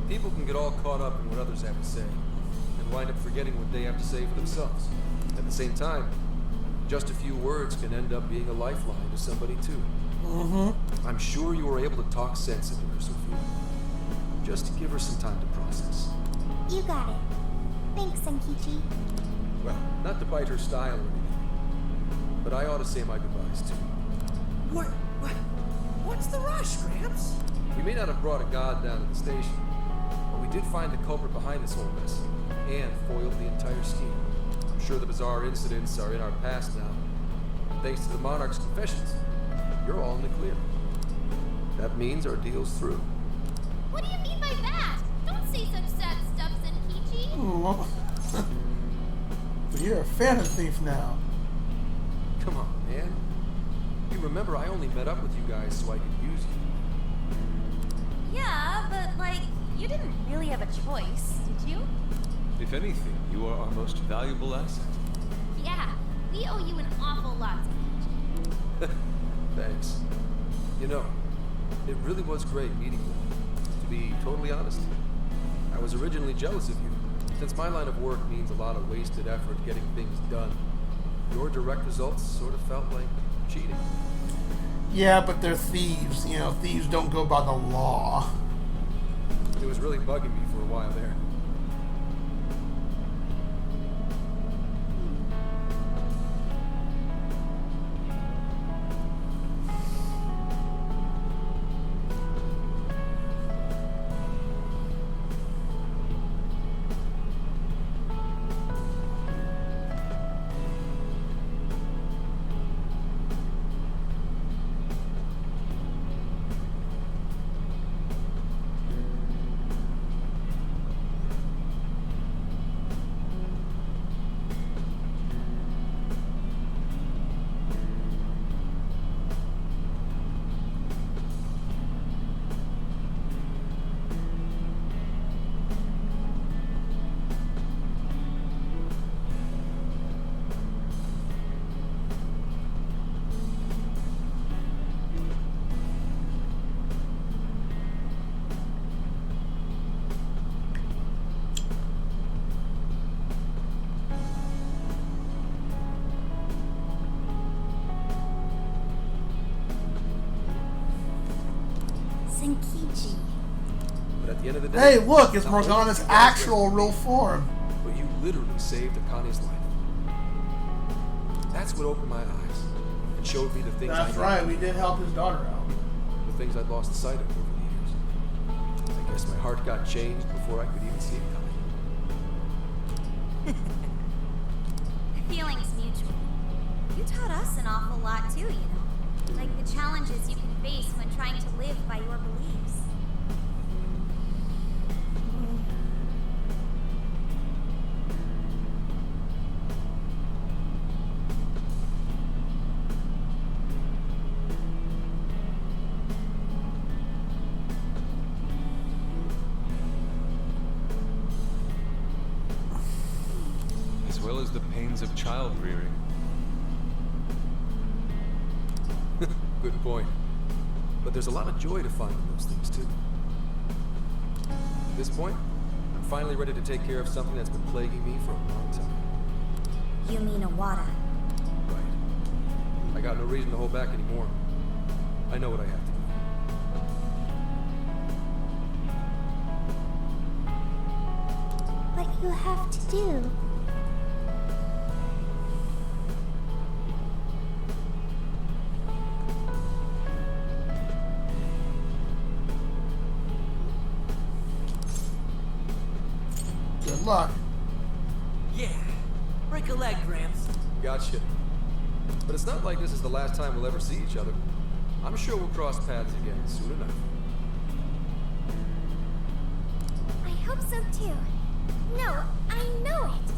People can get all caught up in what others have to say, and wind up forgetting what they have to say for themselves. At the same time, just a few words can end up being a lifeline to somebody too. I'm sure you were able to talk sense into her, Sophia. Just to give her some time to process. You got it. Thanks, Senkichi. Well, not to bite her style or anything, but I ought to say my goodbyes too. What's the rush, Gramps? We may not have brought a god down to the station, but we did find the culprit behind this whole mess, and foiled the entire scheme. I'm sure the bizarre incidents are in our past now. And thanks to the Monarch's confessions, you're all in the clear. That means our deal's through. What do you mean by that? Don't say such sad stuff, Senkichi. But you're a Phantom Thief now. Come on, man. You remember I only met up with you guys so I could use you. Yeah, but like, you didn't really have a choice, did you? If anything, you are our most valuable asset. Yeah, we owe you an awful lot, Senkichi. Thanks. You know, it really was great meeting you. To be totally honest, I was originally jealous of you, since my line of work means a lot of wasted effort getting things done. Your direct results sort of felt like cheating. Yeah, but they're thieves. You know, thieves don't go by the law. It was really bugging me for a while there. Senkichi. But at the end of the day... Hey, look, it's not only Morgana's did you guys actual rescue real me, form. but you literally saved Akane's life. That's what opened my eyes and showed me the things I That's knew, right, we did help his daughter out. the things I'd lost sight of over the years. I guess my heart got changed before I could even see it coming. The feeling's mutual. You taught us an awful lot too, you know. Like the challenges you can face when trying to live by your beliefs. As well as the pains of child rearing. Good point. But there's a lot of joy to find in those things too. At this point, I'm finally ready to take care of something that's been plaguing me for a long time. You mean Awada? Right. I got no reason to hold back anymore. I know what I have to do. What you have to do? Good luck. Yeah. Break a leg, Gramps. Gotcha. But it's not like this is the last time we'll ever see each other. I'm sure we'll cross paths again soon enough. I hope so too. No, I know it.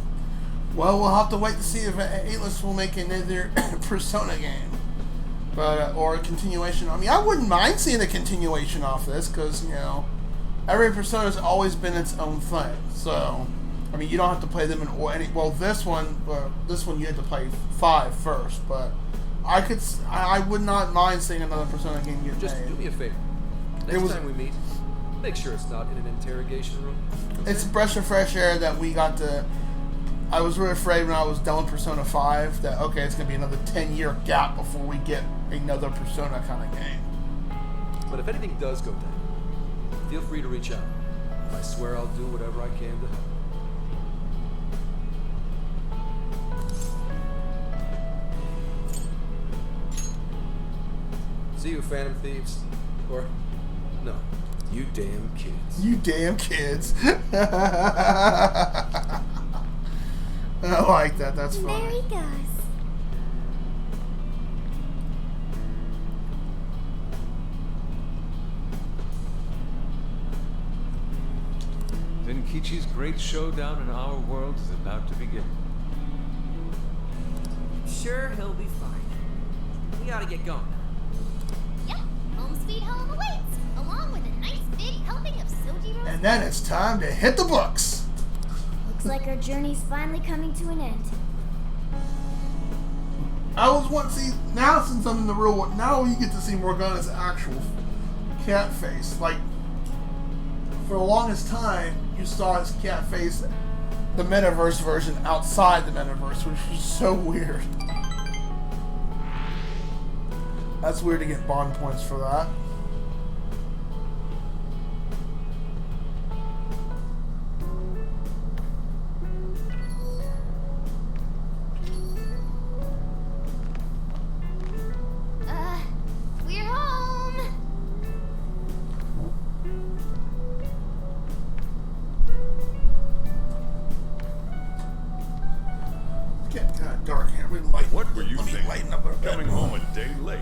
Well, we'll have to wait to see if Atlus will make another Persona game. But, or a continuation. I mean, I wouldn't mind seeing a continuation off this, because, you know, every Persona's always been its own thing. So, I mean, you don't have to play them in any. Well, this one you had to play 5 first, but I would not mind seeing another Persona game get Just made. do me a favor. Next time we meet, make sure it's not in an interrogation room. Okay? It's a breath of fresh air that we got to. I was really afraid when I was done with Persona 5 that, okay, it's going to be another 10-year gap before we get another Persona kind of game. But if anything does go down, feel free to reach out. I swear I'll do whatever I can to help. See you, Phantom Thieves. Or, no, you damn kids. You damn kids. I like that. That's funny. There he goes. Zenkichi's great showdown in our world is about to begin. Sure, he'll be fine. We ought to get going. Yep, home sweet home awaits, along with a nice big helping of Sojiro. And then it's time to hit the books. Looks like our journey's finally coming to an end. I was want to see now since I'm in the real world. Now you get to see Morgana's actual cat face. Like for the longest time, you saw his cat face, the metaverse version outside the metaverse, which was so weird. That's weird to get bond points for that. We're home. It's getting kind of dark here. What were you Let me thinking? lighten up a bit. Coming home a day late.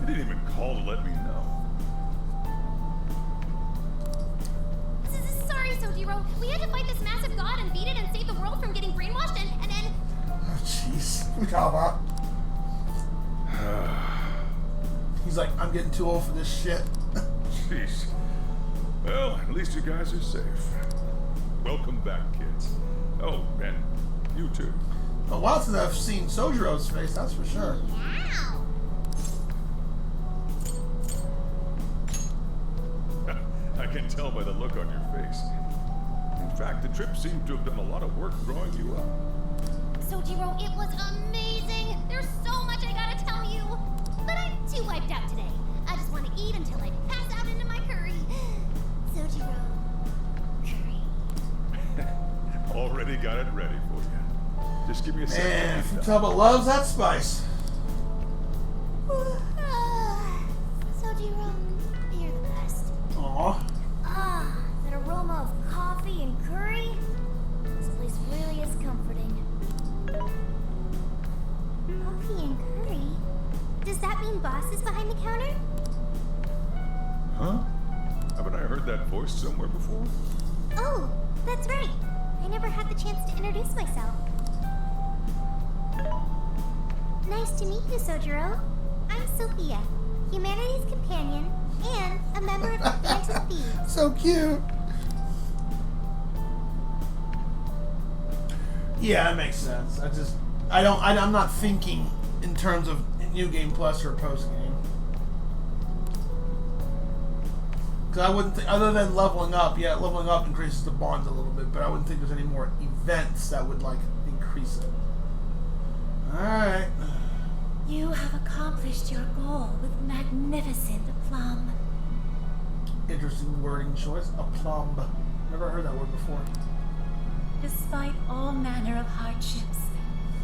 You didn't even call to let me know. Sorry, Sojiro. We had to fight this massive god and beat it and save the world from getting brainwashed and then... Oh, jeez. We got that. He's like, I'm getting too old for this shit. Jeez. Well, at least you guys are safe. Welcome back, kids. Oh, and you too. A while since I've seen Sojiro's face, that's for sure. Wow. I can tell by the look on your face. In fact, the trip seemed to have done a lot of work growing you up. Sojiro, it was amazing. There's so much I gotta tell you. But I'm too wiped out today. I just want to eat until I pass out into my curry. Sojiro, curry. Already got it ready for you. Just give me a second. Man, Futaba loves that spice. Sojiro, you're the best. Aw. Ah, that aroma of coffee and curry. This place really is comforting. Coffee and curry? Does that mean Boss is behind the counter? Huh? Haven't I heard that voice somewhere before? Oh, that's right. I never had the chance to introduce myself. Nice to meet you, Sojiro. I'm Sophia, humanity's companion and a member of the Phantom Thieves. So cute. Yeah, that makes sense. I'm not thinking in terms of New Game Plus or post game. Because I wouldn't think, other than leveling up, yeah, leveling up increases the bonds a little bit, but I wouldn't think there's any more events that would, like, increase it. Alright. You have accomplished your goal with magnificent aplomb. Interesting wording choice. Aplomb. Never heard that word before. Despite all manner of hardships,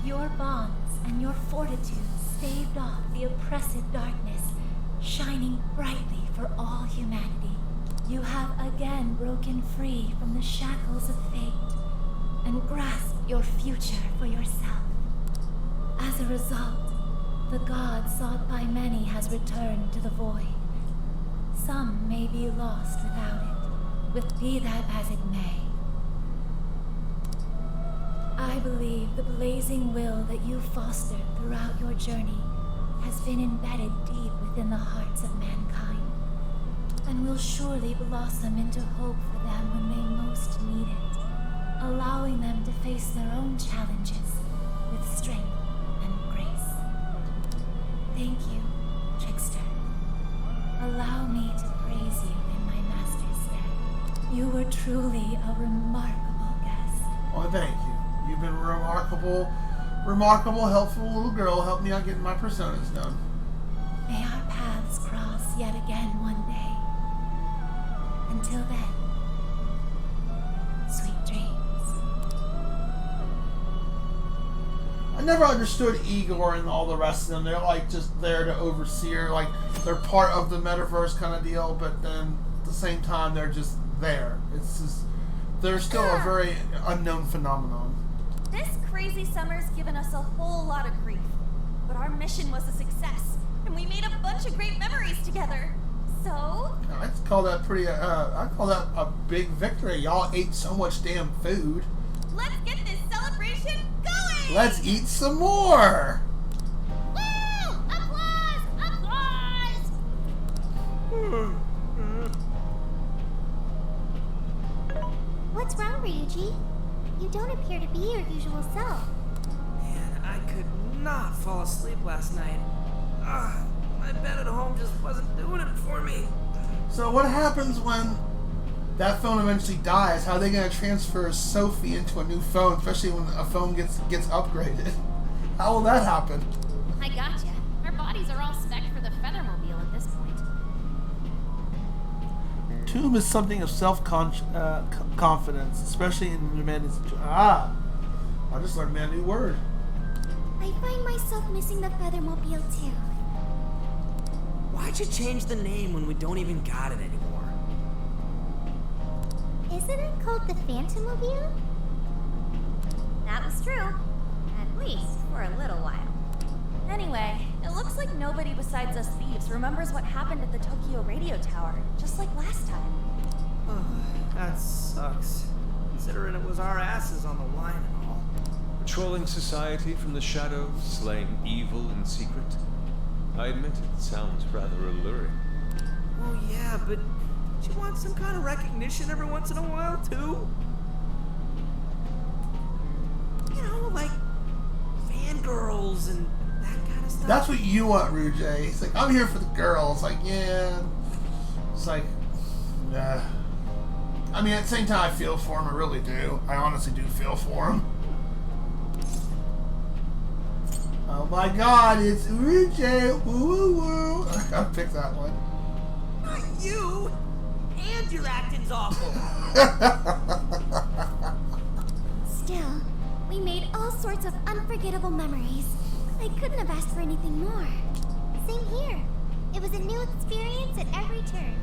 your bonds and your fortitude staved off the oppressive darkness, shining brightly for all humanity. You have again broken free from the shackles of fate and grasped your future for yourself. As a result, The god sought by many has returned to the void. Some may be lost without it, with be that as it may. I believe the blazing will that you fostered throughout your journey has been embedded deep within the hearts of mankind, and will surely blossom into hope for them when they most need it, allowing them to face their own challenges with strength and grace. Thank you, Trickster. Allow me to praise you in my master's stead. You were truly a remarkable guest. Well, thank you. You've been a remarkable, helpful little girl. Help me out getting my personas done. May our paths cross yet again one day. Until then, sweet dreams. I never understood Igor and all the rest of them. They're like just there to oversee her, like they're part of the metaverse kind of deal, but then at the same time they're just there. It's just they're still a very unknown phenomenon. This crazy summer's given us a whole lot of grief, but our mission was a success, and we made a bunch of great memories together. So I call that I call that a big victory. Y'all ate so much damn food. let's get this celebration going! Let's eat some more. Woo! Applause! Applause! What's wrong, Ryuji? You don't appear to be your usual self. Man, I could not fall asleep last night. My bed at home just wasn't doing it for me. So what happens when that phone eventually dies? How are they going to transfer Sophie into a new phone, especially when a phone gets upgraded? How will that happen? I gotcha. Our bodies are all spec'd for the Feathermobile at this point. Tomb is something of self-confidence, especially in demanding situations. I just learned a new word. I find myself missing the Feathermobile too. Why'd you change the name when we don't even got it anymore? Isn't it called the Phantomobile? That was true. At least for a little while. Anyway, it looks like nobody besides us thieves remembers what happened at the Tokyo radio tower, just like last time. That sucks. Considering it was our asses on the line and all. Patrolling society from the shadows, slaying evil in secret. I admit it sounds rather alluring. Well, yeah, but don't you want some kind of recognition every once in a while, too? You know, like fangirls and that kind of stuff. That's what you want, Ryujay. He's like, I'm here for the girls. Like, yeah. It's like, nah. I mean, at the same time, I feel for him. I really do. I honestly do feel for him. Oh my god, it's Ryujay. Woo woo woo. I gotta pick that one. Not you! And your acting's awful! Still, we made all sorts of unforgettable memories. I couldn't have asked for anything more. Same here. It was a new experience at every turn.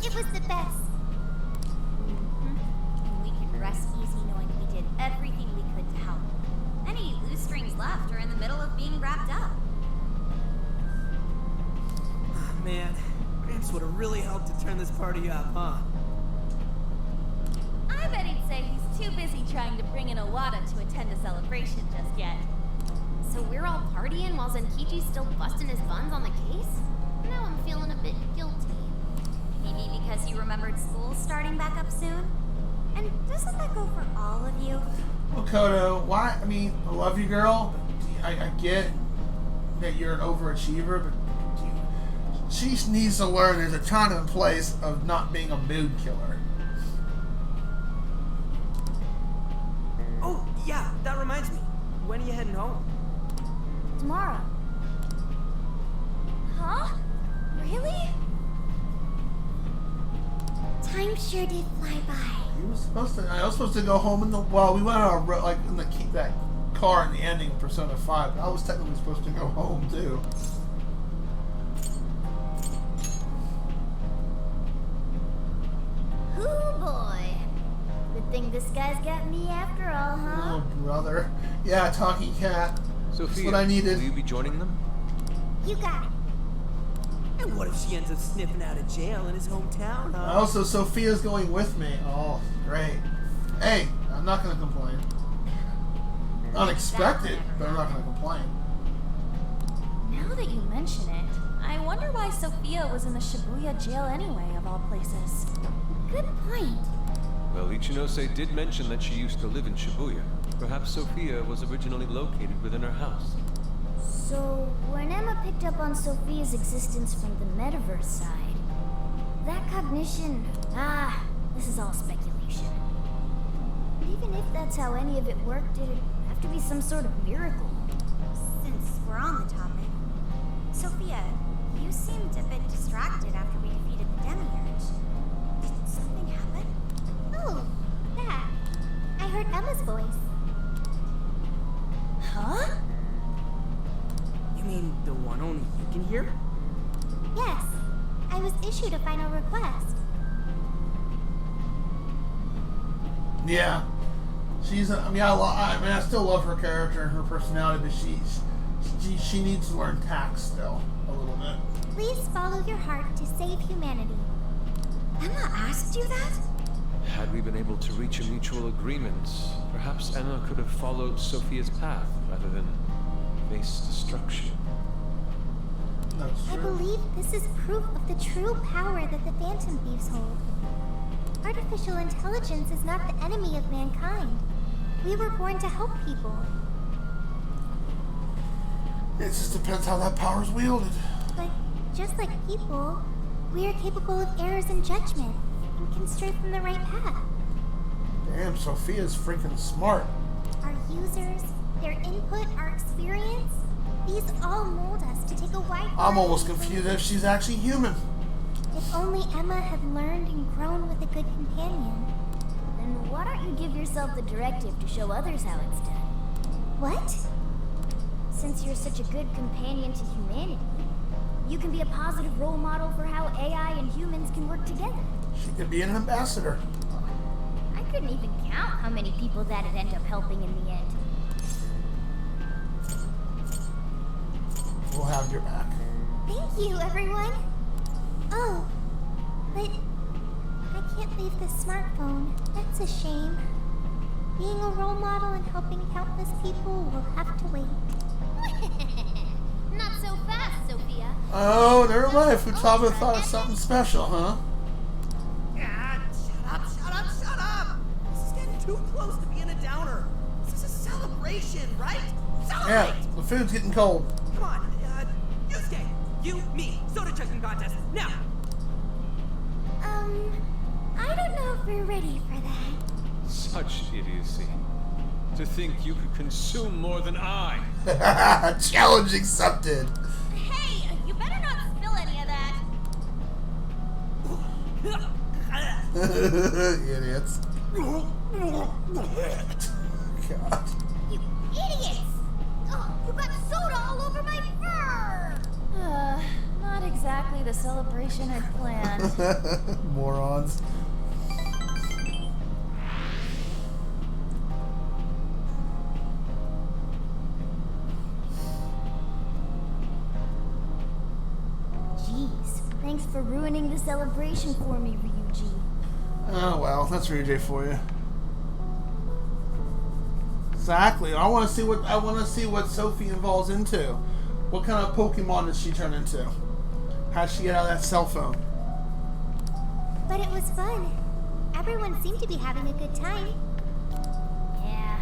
It was the best. And we could rest easy knowing we did everything we could to help. Any loose strings left are in the middle of being wrapped up. Man, Gramps would have really helped to turn this party up, huh? I bet he'd say he's too busy trying to bring in Owada to attend a celebration just yet. So we're all partying while Zenkichi's still busting his buns on the case? Now I'm feeling a bit guilty. Maybe because you remembered school starting back up soon? And doesn't that go for all of you? Well, Kodo, why? I mean, I love you, girl. I get that you're an overachiever, but she needs to learn there's a time and place of not being a mood killer. Oh, yeah, that reminds me. When are you heading home? Tomorrow. Huh? Really? Time sure did fly by. I was supposed to go home in the. Well, we went on a like in that car in the ending of Persona 5. I was technically supposed to go home too. Hoo boy. Good thing this guy's got me after all, huh? Oh brother, yeah, talking cat. Sophia, That's what I needed. will you be joining them? You got it. And what if she ends up sniffing out of jail in his hometown, huh? Oh, so Sophia's going with me. Oh, great. Hey, I'm not going to complain. Unexpected, but I'm not going to complain. Now that you mention it, I wonder why Sophia was in the Shibuya jail anyway, of all places. Good point. Well, Ichinose did mention that she used to live in Shibuya. Perhaps Sophia was originally located within her house. So, when Emma picked up on Sophia's existence from the metaverse side, that cognition... this is all speculation. But even if that's how any of it worked, it'd have to be some sort of miracle. Since we're on the topic, Sophia, you seemed a bit distracted after we defeated the Demiurge. Did something happen? Oh, that. I heard Emma's voice. Huh? You mean the one only you can hear? Yes, I was issued a final request. Yeah. I still love her character and her personality, but she needs to learn tact still a little bit. Please follow your heart to save humanity. Emma asked you that? Had we been able to reach a mutual agreement, perhaps Emma could have followed Sophia's path rather than face destruction. That's I true. believe this is proof of the true power that the Phantom Thieves hold. Artificial intelligence is not the enemy of mankind. We were born to help people. It just depends how that power's wielded. But just like people, we are capable of errors in judgment and can stray from the right path. Damn, Sophia's freaking smart. Our users, their input, our experience, these all mold us to take a wide I'm almost variety of confused ways. if she's actually human. If only Emma had learned and grown with a good companion. Then why don't you give yourself the directive to show others how it's done? What? Since you're such a good companion to humanity, you can be a positive role model for how AI and humans can work together. She could be an ambassador. I couldn't even count how many people that'd end up helping in the end. We'll have your back. Thank you, everyone. Oh, but I can't leave this smartphone. That's a shame. Being a role model and helping countless people will have to wait. Not so fast, Sophia. Oh, never mind. Futaba thought of something special, huh? Shut up! This is getting too close to being a downer. This is a celebration, right? Celebrate! Yeah, the food's getting cold. Come on, Yusuke, you, me, soda chugging contest, now! I don't know if we're ready for that. Such idiocy. To think you could consume more than I. Challenge accepted. Hey, you better not spill any of that. Idiots. God. You idiots! Oh, you got soda all over my fur! Not exactly the celebration I'd planned. Morons. Jeez, thanks for ruining the celebration for me, Ryuji. Oh well, that's Ryuji for you. Exactly. I want to see what Sophie evolves into. What kind of Pokemon does she turn into? How'd she get out of that cell phone? But it was fun. Everyone seemed to be having a good time. Yeah,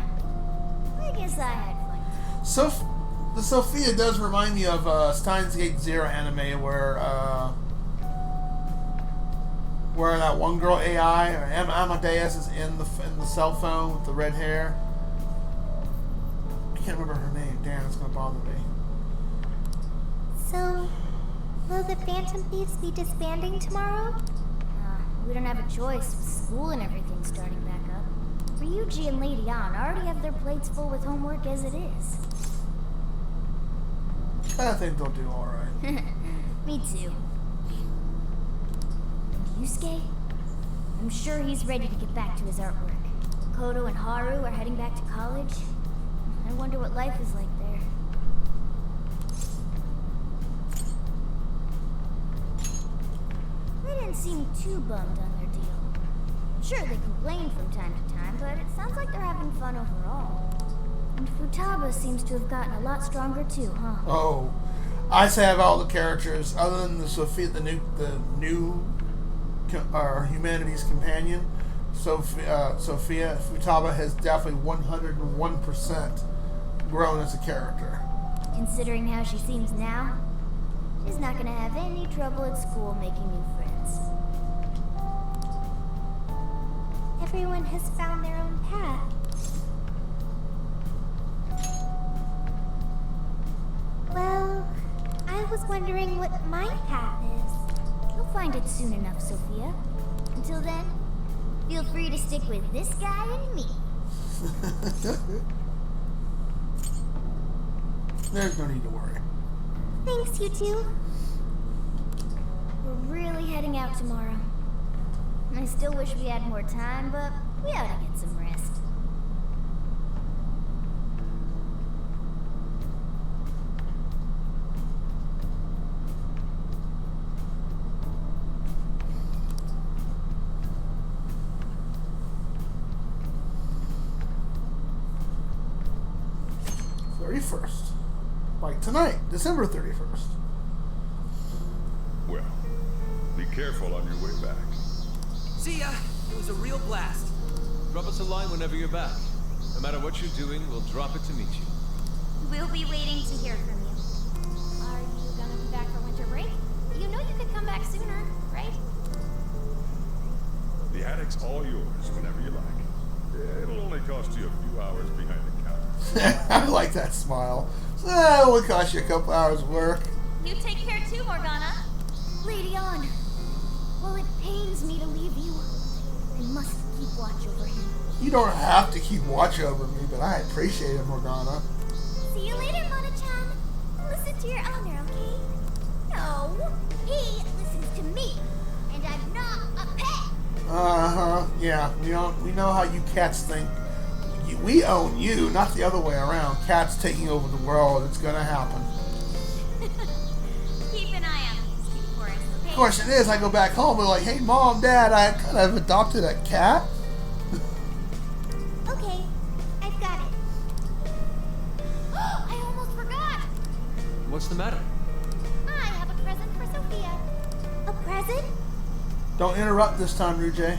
I guess I had fun. The Sophia does remind me of Steins Gate Zero anime where that one girl AI or Amadeus is in the cell phone with the red hair. I can't remember her name. Damn, it's gonna bother me. So, will the Phantom Thieves be disbanding tomorrow? We don't have a choice with school and everything starting back up. Ryuji and Lady Ann already have their plates full with homework as it is. I think they'll do alright. Me too. And Yusuke? I'm sure he's ready to get back to his artwork. Koto and Haru are heading back to college. I wonder what life is like there. seem too bummed on their deal. Sure, they complain from time to time, but it sounds like they're having fun overall. And Futaba seems to have gotten a lot stronger too, huh? Oh, I say have all the characters other than the Sophia, the new humanities companion. Sophia Futaba has definitely 101% grown as a character. Considering how she seems now, she's not gonna have any trouble at school making new friends. Everyone has found their own path. Well, I was wondering what my path is. You'll find it soon enough, Sophia. Until then, feel free to stick with this guy and me. There's no need to worry. Thanks, you two. We're really heading out tomorrow. I still wish we had more time, but we ought to get some rest. Like tonight, December 31st. Well, be careful on your way back. See ya. It was a real blast. Drop us a line whenever you're back. No matter what you're doing, we'll drop it to meet you. We'll be waiting to hear from you. Are you gonna be back for winter break? You know you could come back sooner, right? The attic's all yours whenever you like. It'll only cost you a few hours behind the counter. I like that smile. It will cost you a couple hours of work. You take care too, Morgana. Lady On, while it pains me to leave you, I must keep watch over him. You don't have to keep watch over me, but I appreciate it, Morgana. See you later, Mona-chan. Listen to your owner, okay? No, he listens to me, and I'm not a pet. Uh-huh, yeah. We know how you cats think. We own you, not the other way around. Cats taking over the world. It's gonna happen. Keep an eye on these two for us, okay? Of course it is. I go back home and like, hey, Mom, Dad, I kind of adopted a cat. Okay, I've got it. I almost forgot. What's the matter? I have a present for Sophia. A present? Don't interrupt this time, Rujay.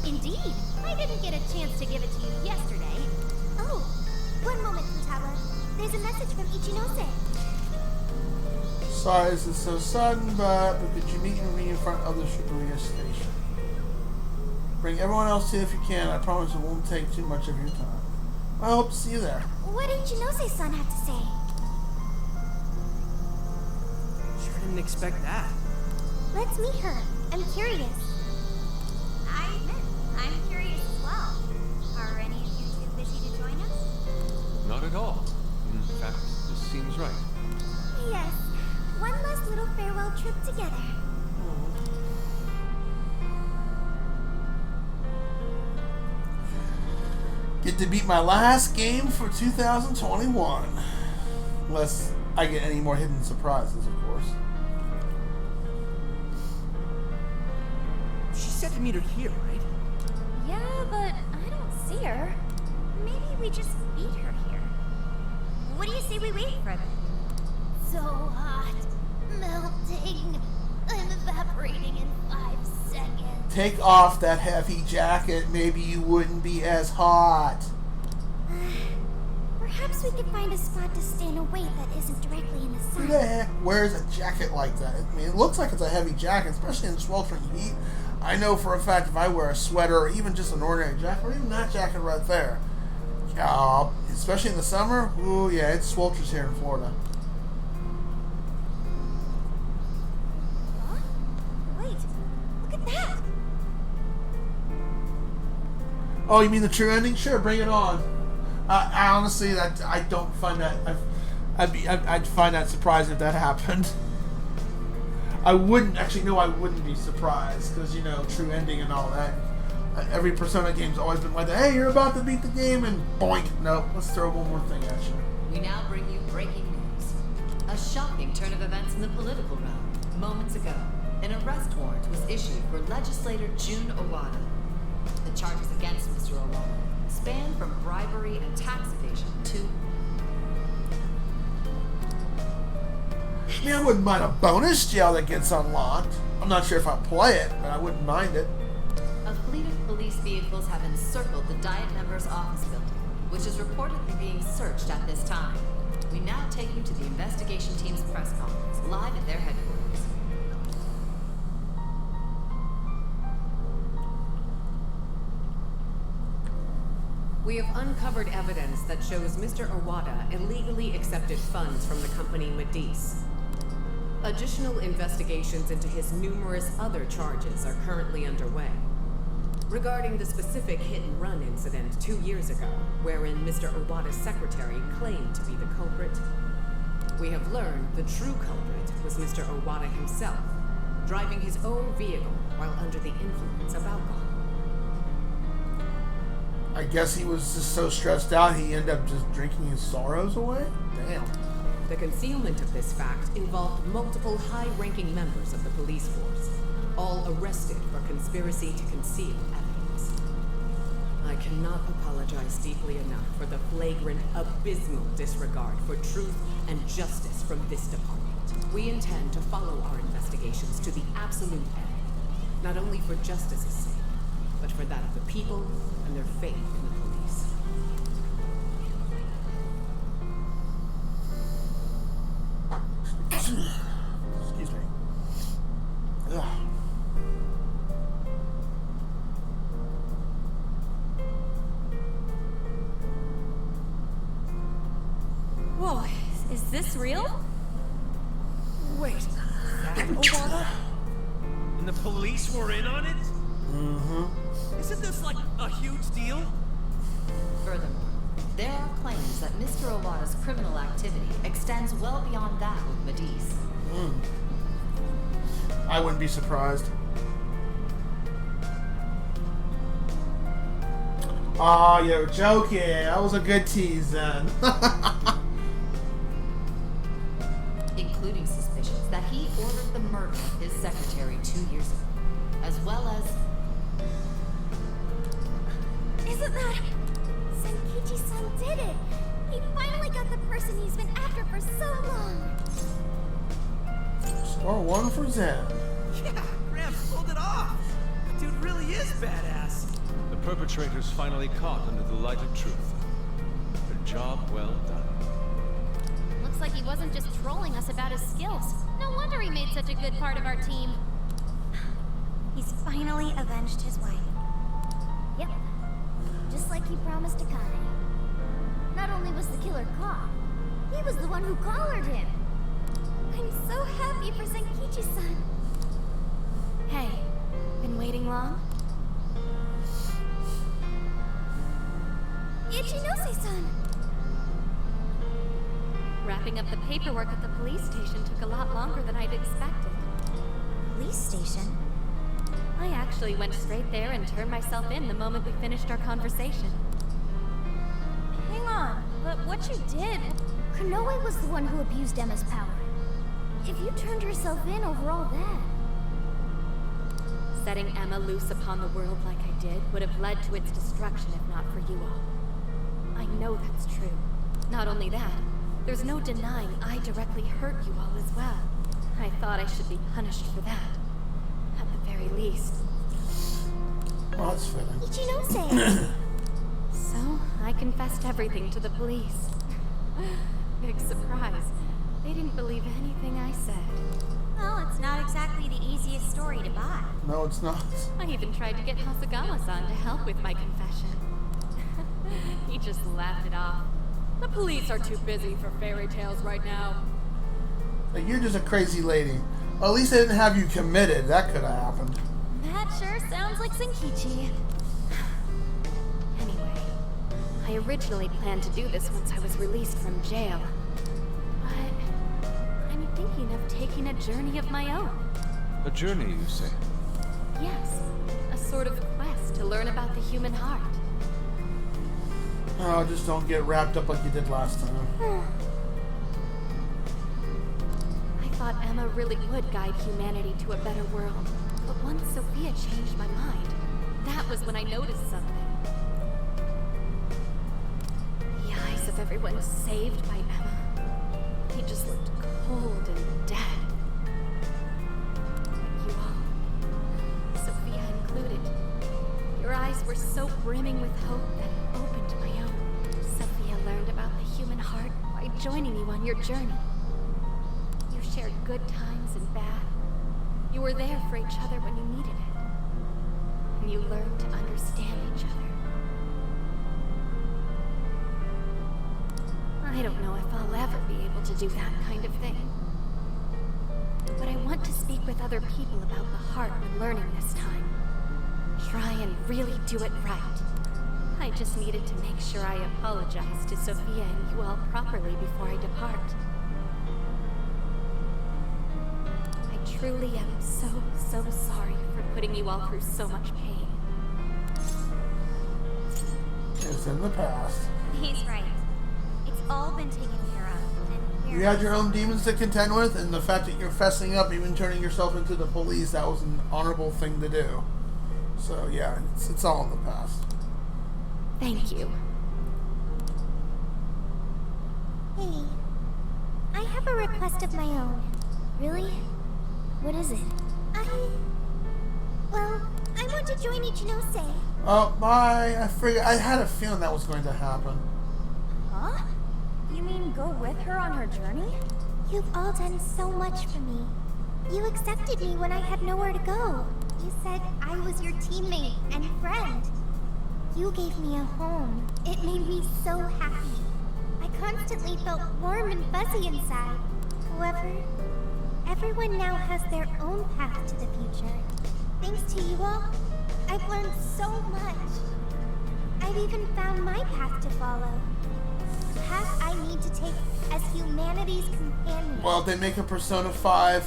Indeed. I didn't get a chance to give it to you yesterday. Oh, one moment, Futaba. There's a message from Ichinose. Sorry this is so sudden, but could you meet me in front of the Shibuya station? Bring everyone else here if you can. I promise it won't take too much of your time. I hope to see you there. What did Ichinose-san have to say? Sure didn't expect that. Let's meet her. I'm curious. I admit, I'm curious as well. Are any of you too busy to join us? Not at all. In fact, this seems right. Yes. One last little farewell trip together. Get to beat my last game for 2021. Unless I get any more hidden surprises, of course. She said to meet her here, right? Yeah, but I don't see her. Maybe we just meet her here. What do you say we wait for them? So hot. Melting. I'm evaporating in 5 seconds. Take off that heavy jacket. Maybe you wouldn't be as hot. Perhaps we could find a spot to stay in a weight that isn't directly in the Who sun. the heck wears a jacket like that? I mean, it looks like it's a heavy jacket, especially in sweltering heat. I know for a fact if I wear a sweater or even just an ordinary jacket, or even that jacket right there, especially in the summer, ooh yeah, it swelters here in Florida. Huh? Wait, look at that. Oh, you mean the true ending? Sure, bring it on. I honestly, I don't find that. I'd find that surprising if that happened. I wouldn't I wouldn't be surprised because true ending and all that. Every Persona game's always been like that. Hey, you're about to beat the game, and boink. No, let's throw one more thing at you. We now bring you breaking news. A shocking turn of events in the political realm. Moments ago, an arrest warrant was issued for legislator June Owada. The charges against Mr. Owada span from bribery and tax evasion to... I mean, I wouldn't mind a bonus jail that gets unlocked. I'm not sure if I'll play it, but I wouldn't mind it. A fleet of police vehicles have encircled the Diet members' office building, which is reportedly being searched at this time. We now take you to the investigation team's press conference, live at their headquarters. We have uncovered evidence that shows Mr. Owada illegally accepted funds from the company Medice. Additional investigations into his numerous other charges are currently underway. Regarding the specific hit-and-run incident 2 years ago, wherein Mr. Owada's secretary claimed to be the culprit, we have learned the true culprit was Mr. Owada himself, driving his own vehicle while under the influence of alcohol. I guess he was just so stressed out he ended up just drinking his sorrows away? Damn. The concealment of this fact involved multiple high-ranking members of the police force, all arrested for conspiracy to conceal evidence. I cannot apologize deeply enough for the flagrant, abysmal disregard for truth and justice from this department. We intend to follow our investigations to the absolute end, not only for justice's sake, but for that of the people and their faith in the police. Excuse me. Ugh. Whoa, is this real? Wait, that Owada? And the police were in on it? Mm-hmm. Isn't this like a huge deal? Furthermore, there are claims that Mr. Owada's criminal activity extends well beyond that with Medice. I wouldn't be surprised. Oh, you're joking. That was a good tease then. Including suspicions that he ordered the murder of his secretary 2 years ago, as well as... Isn't that... Senkichi-san did it! He finally got the person he's been after for so long! Score one for Zen. Yeah, Gramps pulled it off! Dude really is badass! The perpetrators finally caught under the light of truth. A job well done. Looks like he wasn't just trolling us about his skills. No wonder he made such a good part of our team. He's finally avenged his wife. Yep. Just like he promised Akane. Not only was the killer caught, he was the one who collared him. I'm so happy for Senkichi-san. Hey, been waiting long? Ichinose-san! Wrapping up the paperwork at the police station took a lot longer than I'd expected. Police station? I actually went straight there and turned myself in the moment we finished our conversation. Hang on, but what you did... Konoe was the one who abused Emma's power. If you turned yourself in over all that... Setting Emma loose upon the world like I did would have led to its destruction if not for you all. I know that's true. Not only that, there's no denying I directly hurt you all as well. I thought I should be punished for that. At the very least. Well, that's fitting. Ichinose! So, I confessed everything to the police. Big surprise. They didn't believe anything I said. Well, it's not exactly the easiest story to buy. No, it's not. I even tried to get Hasagama-san to help with my confession. He just laughed it off. The police are too busy for fairy tales right now. Like, you're just a crazy lady. Well, at least they didn't have you committed. That could have happened. That sure sounds like Senkichi. Anyway, I originally planned to do this once I was released from jail. But I'm thinking of taking a journey of my own. A journey, you say? Yes, a sort of quest to learn about the human heart. Oh, just don't get wrapped up like you did last time. thought Emma really would guide humanity to a better world. But once Sophia changed my mind, that was when I noticed something. The eyes of everyone saved by Emma, they just looked cold and dead. But you all, Sophia included, your eyes were so brimming with hope that it opened my own. Sophia learned about the human heart by joining you on your journey. You shared good times and bad. You were there for each other when you needed it. And you learned to understand each other. I don't know if I'll ever be able to do that kind of thing. But I want to speak with other people about the heart when learning this time. Try and really do it right. I just needed to make sure I apologize to Sophia and you all properly before I depart. I truly am so sorry for putting you all through so much pain. It's in the past. He's right. It's all been taken care of. And You had your own demons to contend with, and the fact that you're fessing up, even turning yourself into the police, that was an honorable thing to do. So yeah, it's all in the past. Thank you. Hey, I have a request of my own. Really? What is it? Well, I want to join Ichinose. Oh, bye. I had a feeling that was going to happen. Huh? You mean go with her on her journey? You've all done so much for me. You accepted me when I had nowhere to go. You said I was your teammate and friend. You gave me a home. It made me so happy. I constantly felt warm and fuzzy inside. However, everyone now has their own path to the future. Thanks to you all, I've learned so much. I've even found my path to follow. The path I need to take as humanity's companion. Well, if they make a Persona 5-3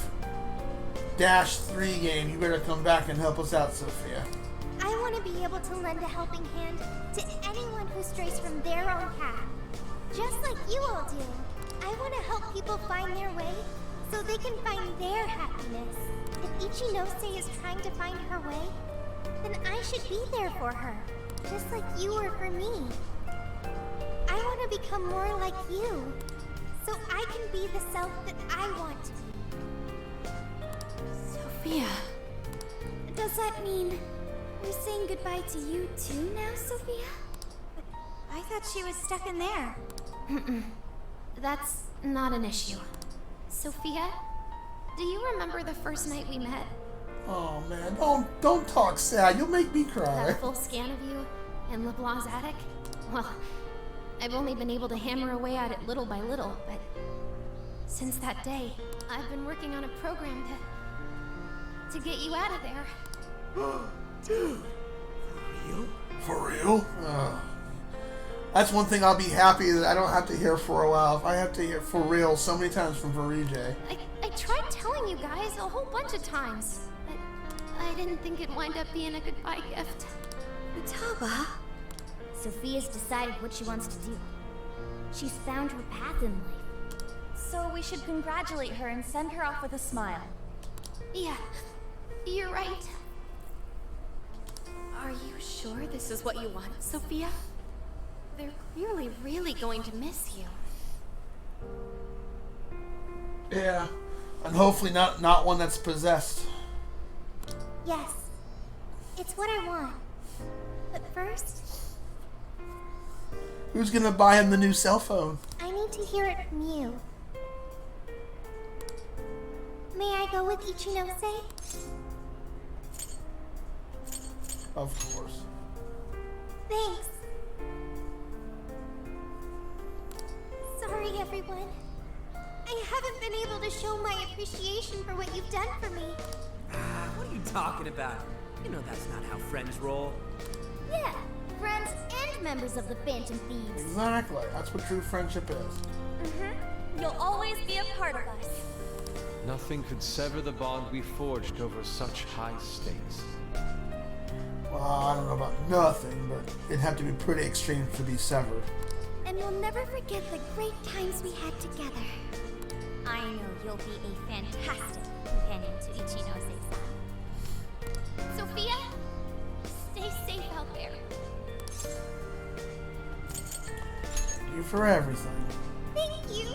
game, you better come back and help us out, Sophia. I want to be able to lend a helping hand to anyone who strays from their own path. Just like you all do. I want to help people find their way so they can find their happiness. If Ichinose is trying to find her way, then I should be there for her, just like you were for me. I want to become more like you, so I can be the self that I want to be. Sophia. Does that mean we're saying goodbye to you too now, Sophia? But I thought she was stuck in there. That's not an issue. Sophia, do you remember the first night we met? Oh man, don't talk sad. You'll make me cry. That full scan of you in LeBlanc's attic? Well, I've only been able to hammer away at it little by little, but since that day, I've been working on a program to get you out of there. Dude, for real? That's one thing I'll be happy that I don't have to hear for a while. If I have to hear for real so many times from Varije. I tried telling you guys a whole bunch of times, but I didn't think it'd wind up being a goodbye gift. Utaba? Sophia's decided what she wants to do. She's found her path in life. So we should congratulate her and send her off with a smile. Yeah, you're right. Are you sure this is what you want, Sophia? They're clearly really going to miss you. Yeah, and hopefully not one that's possessed. Yes, it's what I want. But first, who's gonna buy him the new cell phone? I need to hear it from you. May I go with Ichinose? Of course. Thanks. Sorry, everyone. I haven't been able to show my appreciation for what you've done for me. What are you talking about? You know that's not how friends roll. Yeah, friends and members of the Phantom Thieves. Exactly. That's what true friendship is. You'll always be a part of us. Nothing could sever the bond we forged over such high stakes. Well, I don't know about nothing, but it'd have to be pretty extreme to be severed. And we'll never forget the great times we had together. I know you'll be a fantastic companion to Ichinose-san. Sophia, stay safe out there. Thank you for everything. Thank you.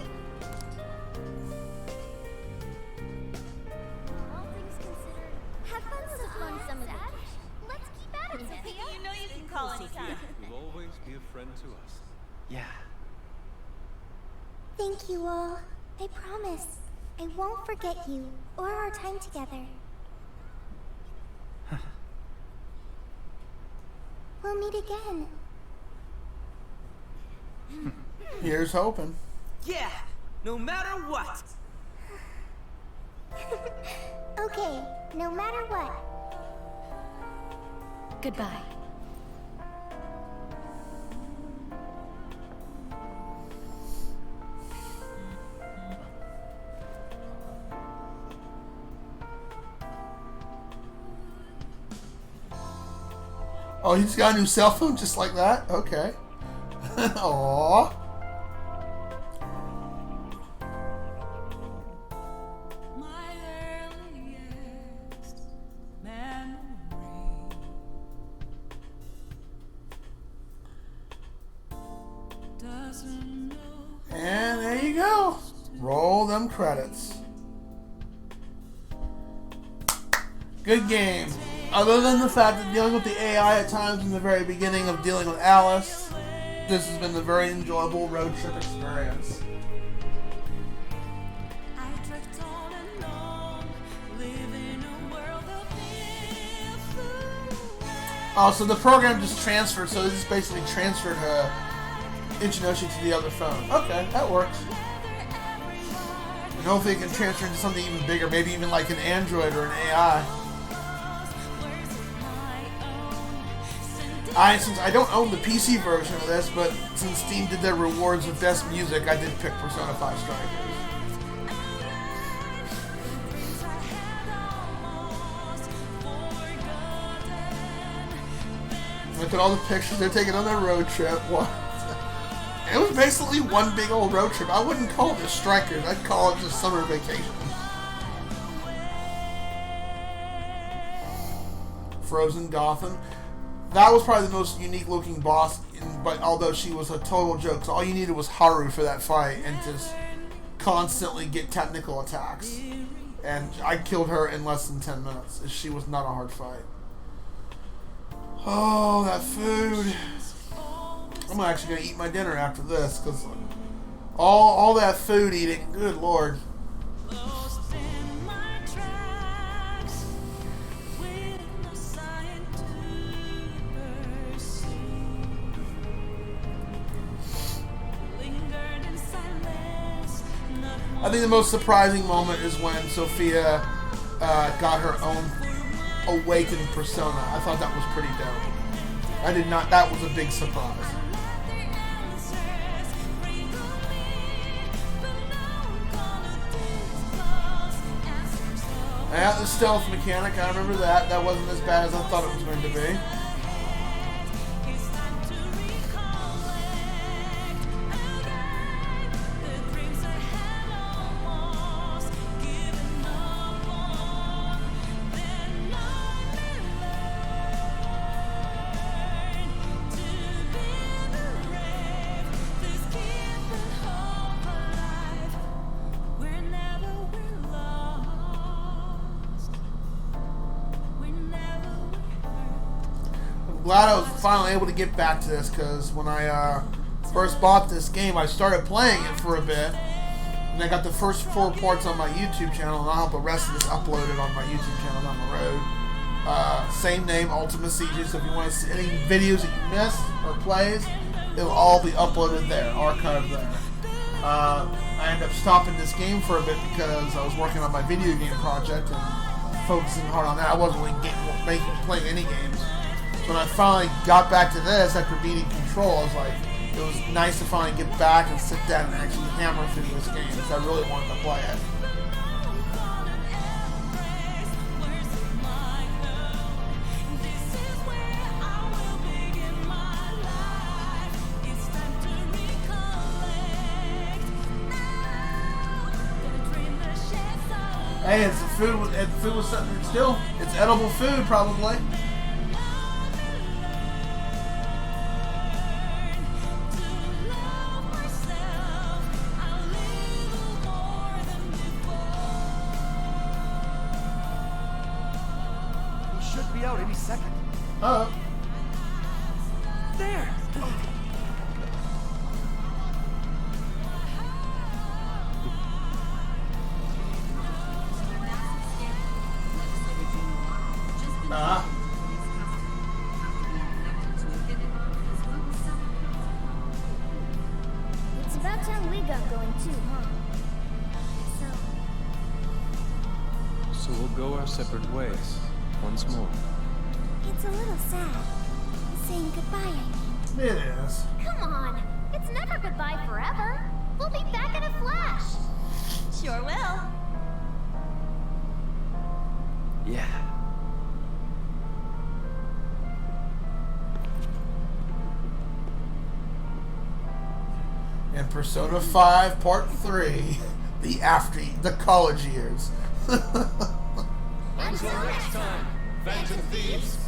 All things considered, have fun so fun some of that. Let's keep at it, Sophia. You know you can call anytime. You'll always be a friend to us. Yeah. Thank you all. I promise. I won't forget you or our time together. We'll meet again. Here's hoping. Yeah, no matter what. Okay, no matter what. Goodbye. Oh, he's got a new cell phone just like that? Okay. Aww. And there you go. Roll them credits. Good game. Other than the fact that dealing with the AI at times in the very beginning of dealing with Alice, this has been a very enjoyable road trip experience. Also, the program just transferred, so this basically transferred Ichinoshi to the other phone. Okay, that works. And hopefully it can transfer into something even bigger, maybe even like an Android or an AI. Since I don't own the PC version of this, but since Steam did their rewards of best music, I did pick Persona 5 Strikers. Look at all the pictures they're taking on their road trip. What? It was basically one big old road trip. I wouldn't call it Strikers. I'd call it just summer vacation. Frozen Gotham. That was probably the most unique looking boss, but although she was a total joke, so all you needed was Haru for that fight and just constantly get technical attacks. And I killed her in less than 10 minutes. She was not a hard fight. Oh, that food. I'm actually going to eat my dinner after this, because all that food eating, good lord. I think the most surprising moment is when Sophia got her own awakened persona. I thought that was pretty dope. I did not, that was a big surprise. Yeah, the stealth mechanic, I remember that. That wasn't as bad as I thought it was going to be. Glad I was finally able to get back to this, because when I first bought this game, I started playing it for a bit, and I got the first 4 parts on my YouTube channel, and I'll have the rest of this uploaded on my YouTube channel down the road. Same name, ultimacj, so if you want to see any videos that you missed or plays, it'll all be uploaded there, archived there. I ended up stopping this game for a bit because I was working on my video game project and focusing hard on that. I wasn't really playing any games. When I finally got back to this after beating Control, I was like, it was nice to finally get back and sit down and actually hammer through this game, because I really wanted to play it. Hey, it's food. Food was something still. It's edible food, probably. He should be out any second. Oh. There! It's about time we got going too, huh? So we'll go our separate ways once more. It's a little sad. Saying goodbye, I mean. It is. Come on. It's never goodbye forever. We'll be back in a flash. Sure will. Yeah. And Persona 5 Part 3, the college years. Until next time, Phantom Thieves.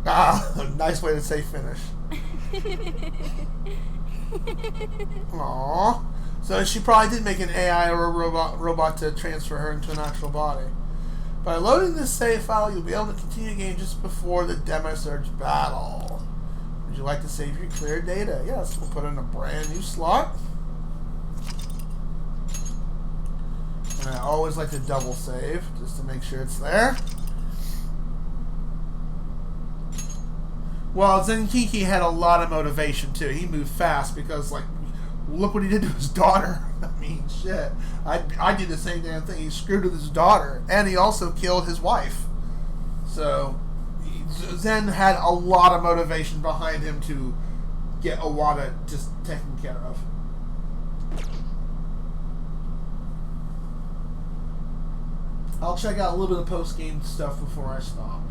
Ah, nice way to say finish. Aww. So she probably did make an AI or a robot to transfer her into an actual body. By loading this save file, you'll be able to continue the game just before the Demo Surge battle. Would you like to save your cleared data? Yes, we'll put in a brand new slot. And I always like to double save, just to make sure it's there. Well, Zenkiki had a lot of motivation, too. He moved fast because, like, look what he did to his daughter. I mean, shit. I did the same damn thing. He screwed with his daughter, and he also killed his wife. So, Zen had a lot of motivation behind him to get Owada just taken care of. I'll check out a little bit of post-game stuff before I stop.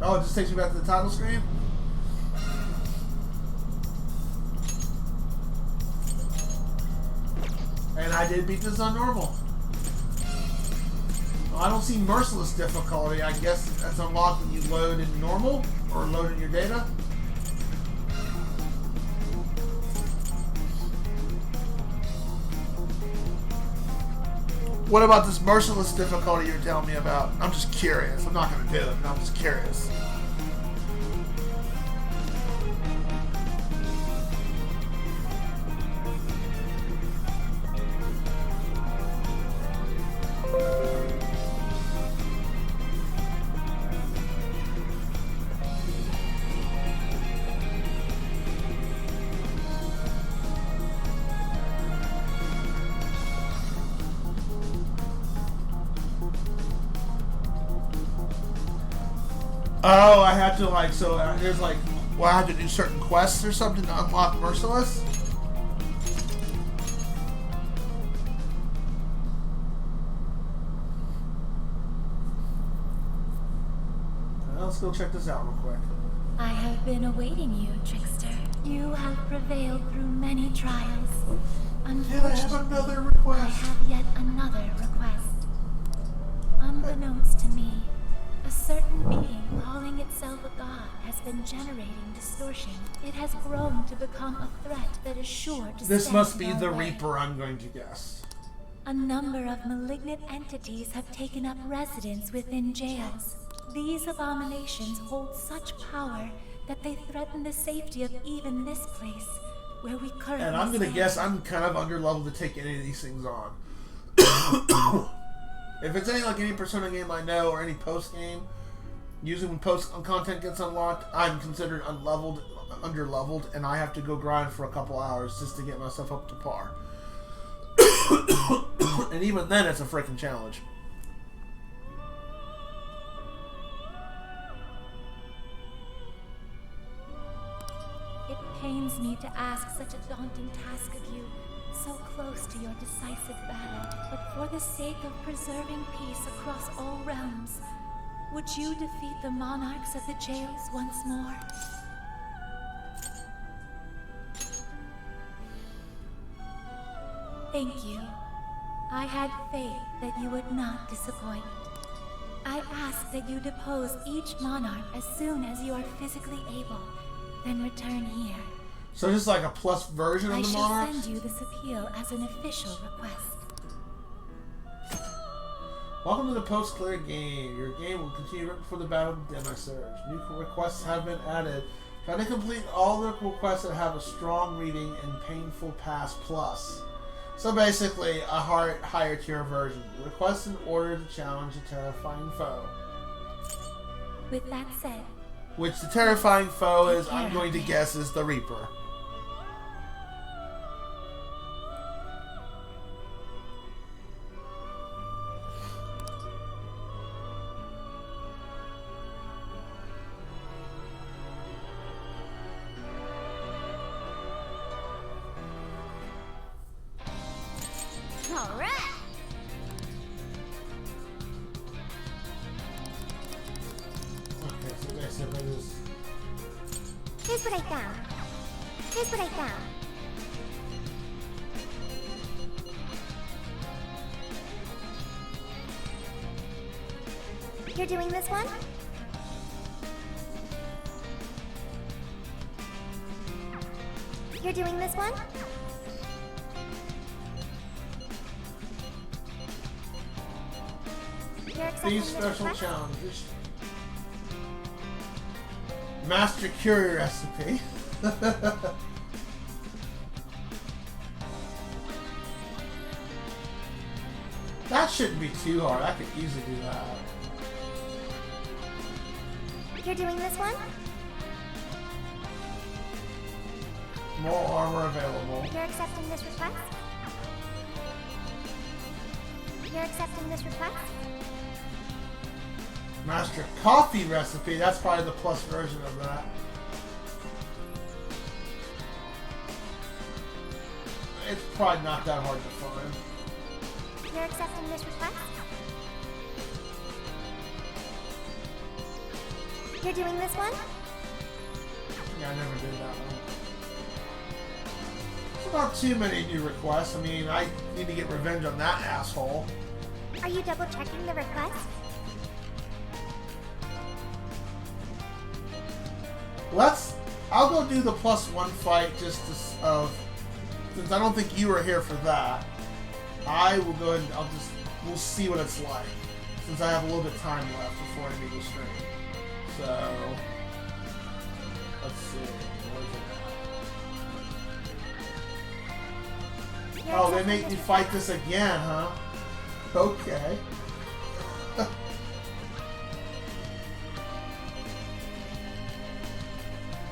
Oh, it just takes me back to the title screen? And I did beat this on normal. Well, I don't see merciless difficulty. I guess that's unlocked when you load in normal or load in your data. What about this merciless difficulty you're telling me about? I'm just curious. I'm not going to do it, but I'm just curious. Oh, I have to like, so there's like, well, I have to do certain quests or something to unlock Merciless? Well, let's go check this out real quick. I have been awaiting you, Trickster. You have prevailed through many trials. Can I have another request? I have yet another request. Unbeknownst to me, a certain being calling itself a god has been generating distortion. It has grown to become a threat that is sure to This stand must be in our the way. Reaper, I'm going to guess. A number of malignant entities have taken up residence within jails. These abominations hold such power that they threaten the safety of even this place, where we currently And I'm going to stand. guess I'm kind of under level to take any of these things on. If it's any like any Persona game I know or any post game, usually when post content gets unlocked, I'm considered unleveled, under-leveled, and I have to go grind for a couple hours just to get myself up to par. And even then, it's a freaking challenge. It pains me to ask such a daunting task of you, so close to your decisive battle. But for the sake of preserving peace across all realms, would you defeat the monarchs of the jails once more? Thank you. I had faith that you would not disappoint. I ask that you depose each monarch as soon as you are physically able, then return here. So just like a plus version of I the shall monarchs? send you this appeal as an official request. Welcome to the post-clear game. Your game will continue right before the battle of Demi-Surge. New requests have been added. Try to complete all the requests that have a strong reading and painful pass plus. So basically, a higher tier version. Request in order to challenge a terrifying foe. With that said, Which the terrifying foe is, I'm going to guess, is the Reaper. All right. Okay, so basically this. Here's what I found. Here's what I found. You're doing this one? You're doing this one? You're accepting These this special request? challenges. Master Curry recipe. That shouldn't be too hard. I could easily do that. You're doing this one? More armor available. You're accepting this request? You're accepting this request? Master Coffee recipe. That's probably the plus version of that. It's probably not that hard to find. You're accepting this request? You're doing this one? Yeah, I never did that one. It's not too many new requests. I mean, I need to get revenge on that asshole. Are you double checking the request? I'll go do the +1 fight just to, since I don't think you were here for that. I will go ahead and we'll see what it's like, since I have a little bit of time left before I need to stream. So, let's see. Where's it at? Oh, they make me fight this again, huh? Okay.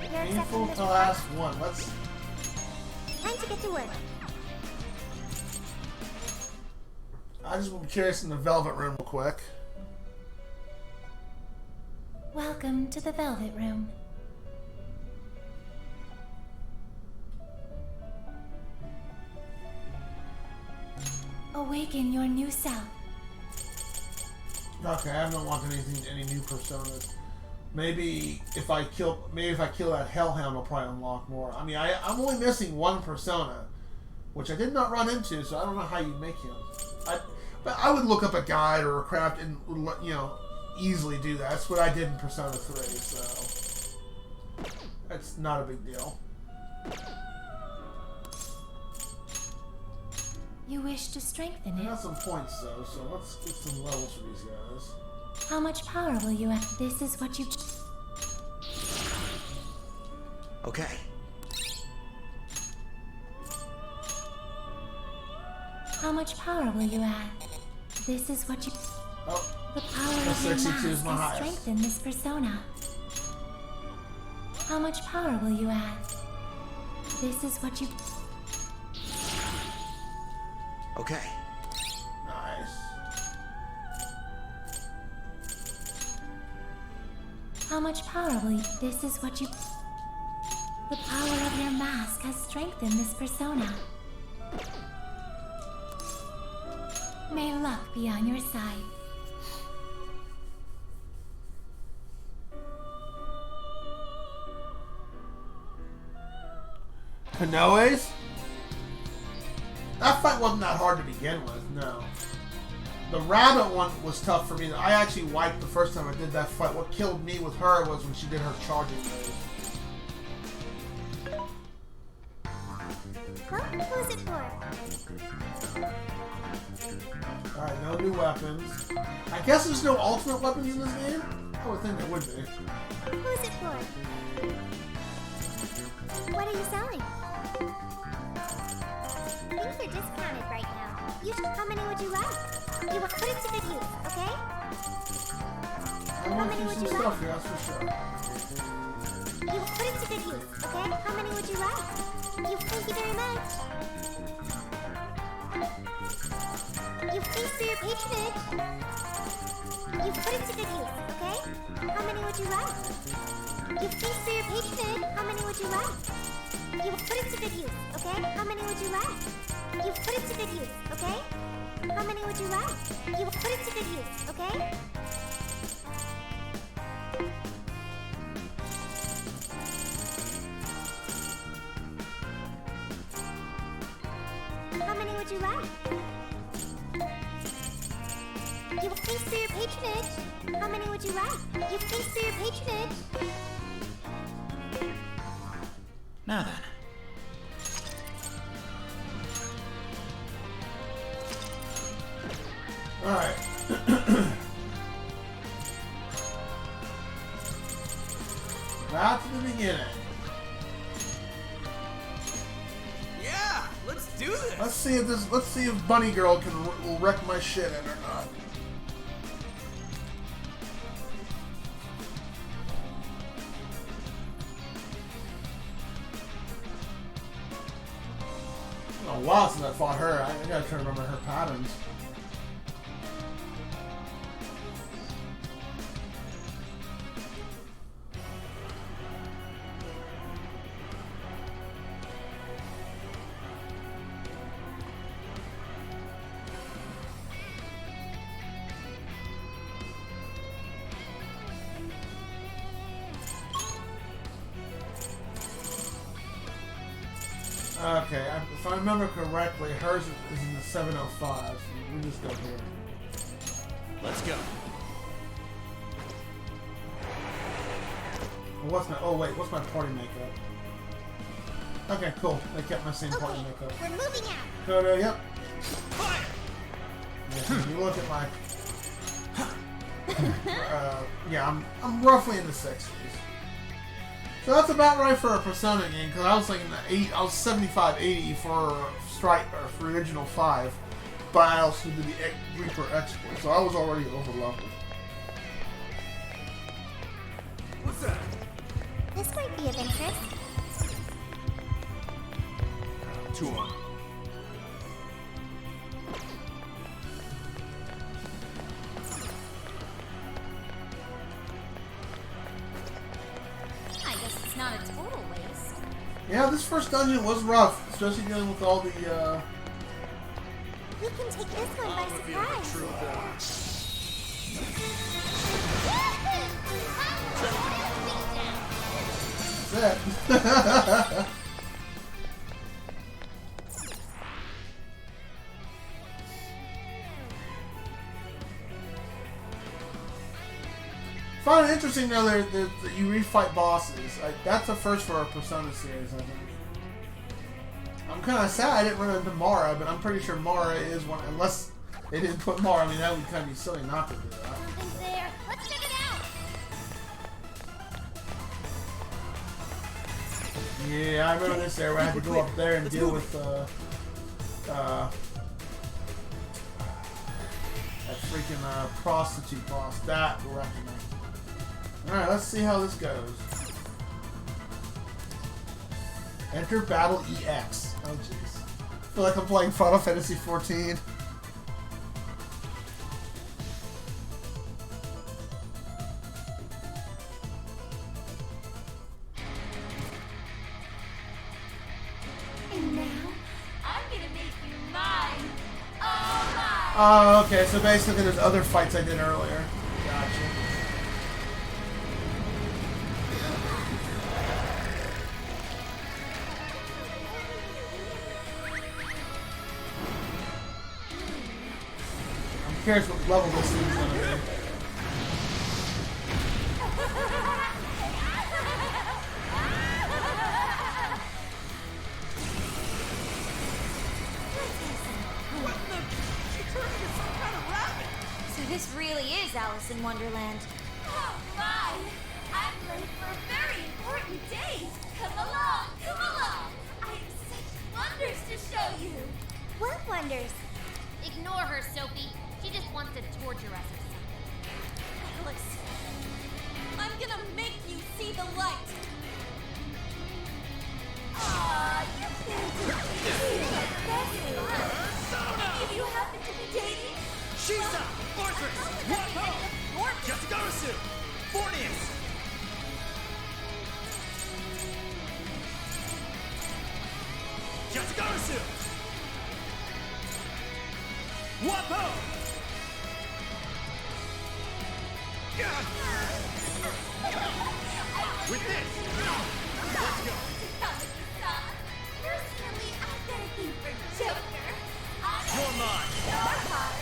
Painful class 1. Let's. Time to get to work. I just will be curious in the Velvet Room real quick. welcome to the Velvet Room. Awaken your new self. Okay, I haven't wanted any new personas. Maybe if I kill that Hellhound, I'll probably unlock more. I mean, I'm only missing one persona, which I did not run into, so I don't know how you make him. But I would look up a guide or a craft and, easily do that. That's what I did in Persona 3, so that's not a big deal. You wish to strengthen I it. got some points though, so let's get some levels for these guys. How much power will you have? This is what you... Okay. How much power will you add? This is what you... Oh, the power of your 62 is mask my has highest. strengthened this persona. How much power will you add? This is what you... Okay. Nice. How much power will you... This is what you... The power of your mask has strengthened this persona. May luck be on your side. Kanoes? That fight wasn't that hard to begin with, no. The rabbit one was tough for me. I actually wiped the first time I did that fight. What killed me with her was when she did her charging move. Well, who's it for? Alright, no new weapons. I guess there's no ultimate weapons in this game? I would think there would be. Who's it for? What are you selling? Things are discounted right now. How many would you like? You will put it to good use, okay? How many would you like? Stuff here, that's for sure. You will put it to good use, okay? How many would you like? Thank you very much. Thanks for your patronage. You put it to good use, okay? How many would you like? Thanks for your patronage. How many would you like? You will put it to good use, okay? How many would you like? You put it to good use, okay? How many would you like? You will put it to good use, okay? How many would you like? You thanks for your patronage. How many would you like? You thanks for your patronage. Now then. Alright. Back to the beginning. Yeah, let's do this. Let's see if Bunny Girl will wreck my shit in or not. It's been a while since I fought her. I gotta try to remember her patterns. Okay, if I remember correctly, hers is in the 705. We just go here. Let's go. What's my party makeup? Okay, cool. They kept my same party makeup. We're moving out. Kodo, yep. Fire! Yeah, you look at my. Yeah, I'm roughly in the 60s. So that's about right for a Persona game, because I was thinking I was 75, 80 for Strike or for original 5, but I also did the Reaper export, so I was already over leveled. What's that? This might be of interest. 2 on. I guess it's not a total waste. Yeah, this first dungeon was rough, especially dealing with all the, We can take this one by surprise. That's it. Found it interesting though that you refight bosses. That's a first for our Persona series, I think. I'm kind of sad I didn't run into Mara, but I'm pretty sure Mara is one. Unless they didn't put Mara, I mean that would kind of be silly not to do that. Something's there. Let's check it out. Yeah, I remember this area where I had to go up there and deal with that freaking prostitute boss. That wrecked me. Alright, let's see how this goes. Enter Battle EX. Oh jeez. I feel like I'm playing Final Fantasy XIV. And now, I'm gonna make you mine. All mine. Oh, okay, so basically there's other fights I did earlier. Gotcha. cares what level this thing's gonna be. So this really is Alice in Wonderland. Oh my! I'm late for a very important date. Come along, come along. I have such wonders to show you. What wonders? Ignore her, Sophie. She just wants to torture us or something. Alice, I'm gonna make you see the light. Aw, you can't do it. That's fun. If you happen to be dating... Shisa! Fortress! Wapo! Yatagarasu! Fornius! Yatagarasu! Wapo! With this! Let's go! Personally, I've got a thing for Joker. You're mine! You're hot.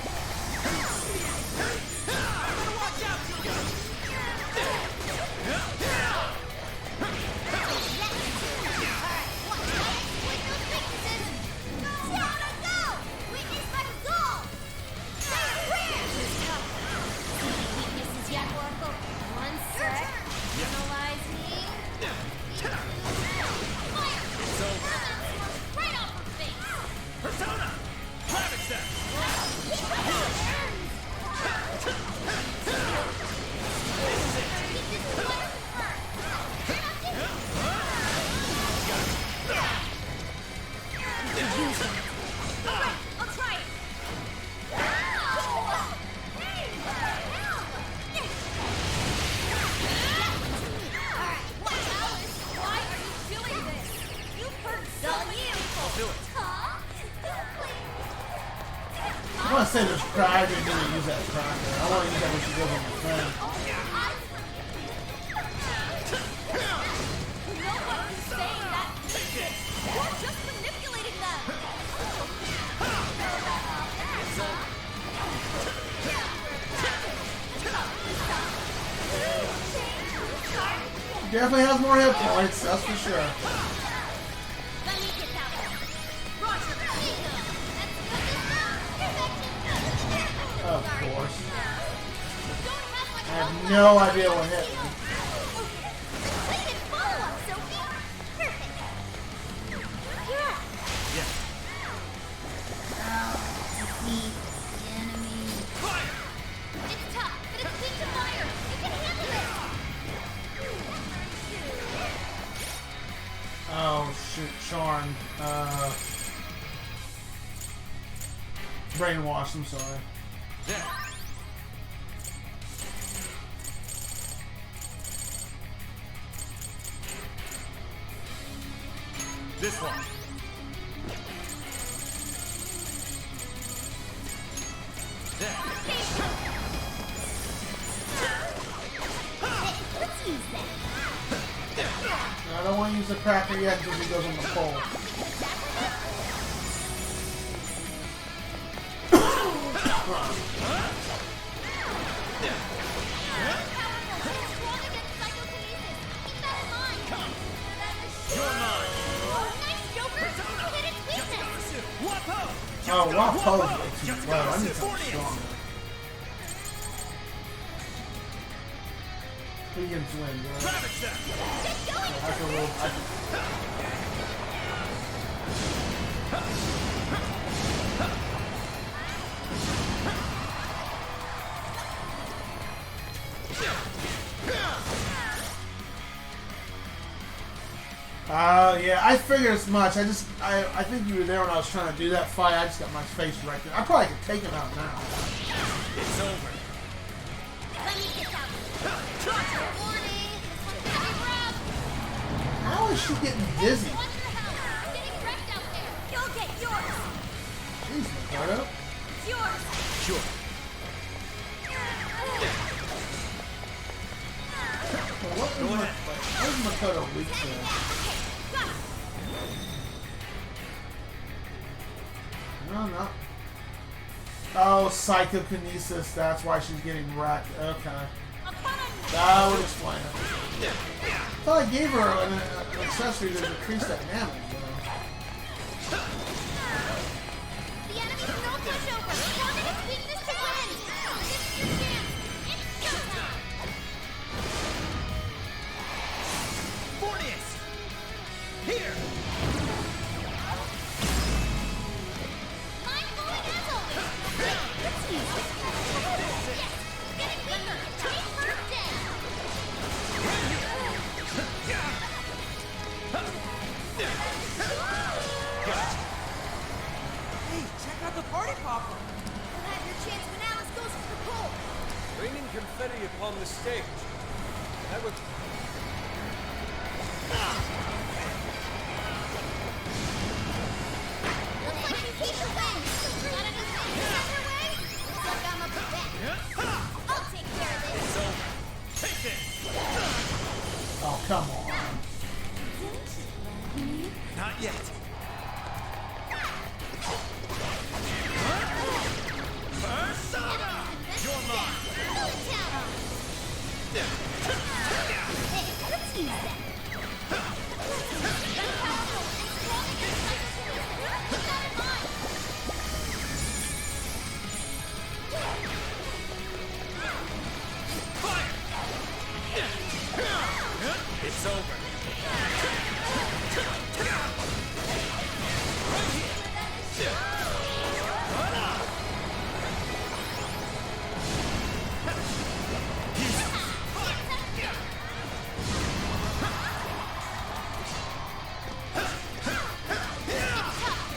Watch out, Julia! It's over. Persona! Cravin I'll try it. Why are you doing this? You've heard so many people. do it. I want to say there's pride in me to use that tracker. I want to use that when she goes on the thing. No one is saying that means it. You're just manipulating them. Definitely has more hit points, that's for sure. Let me get that one. Roger. Of course. I have no idea what hit me. We can follow up, Sophie. Perfect. You're up. Yeah. Defeat the enemy. Fire! It's tough, but it's weak to fire. You can handle it. Oh shoot, Charm. Brainwash, I'm sorry. Yeah. This one. Let's use that. I don't want to use the cracker yet until he goes on the pole. Oh, Wapo is too low. I need something stronger. He can swing, bro. I can roll. Yeah, I figured as much. I think you were there when I was trying to do that fight. I just got my face right there. I probably could take him out now. It's over. Let me get that one. Warning, this one's gonna be rough. How is she getting dizzy? Wonder how. I'm getting wrecked out there. You'll get yours. Jeez, Ricardo. It's yours. Sure. What is Makoto weak to? No, no. Oh, psychokinesis. That's why she's getting wrecked. Okay. That would explain it. I thought I gave her an accessory to decrease that damage, though. The enemy's no pushover. Target its weakness to win. This is your chance. It's showtime. Fornius! Here! Mind blowing as always. Let's use it. Yes, getting weaker. Change birthday. Hey, check out the party popper! You'll have your chance when Alice goes for the pole. Raining confetti upon the stage. That would... Looks like she's beat the win. Got any things on her way? Looks like I'm up to bat. I'll take care of this. Take this! Oh, come on. Not yet. Persona! You're mine! Hey, let's use that. Keep that in mind. It's over.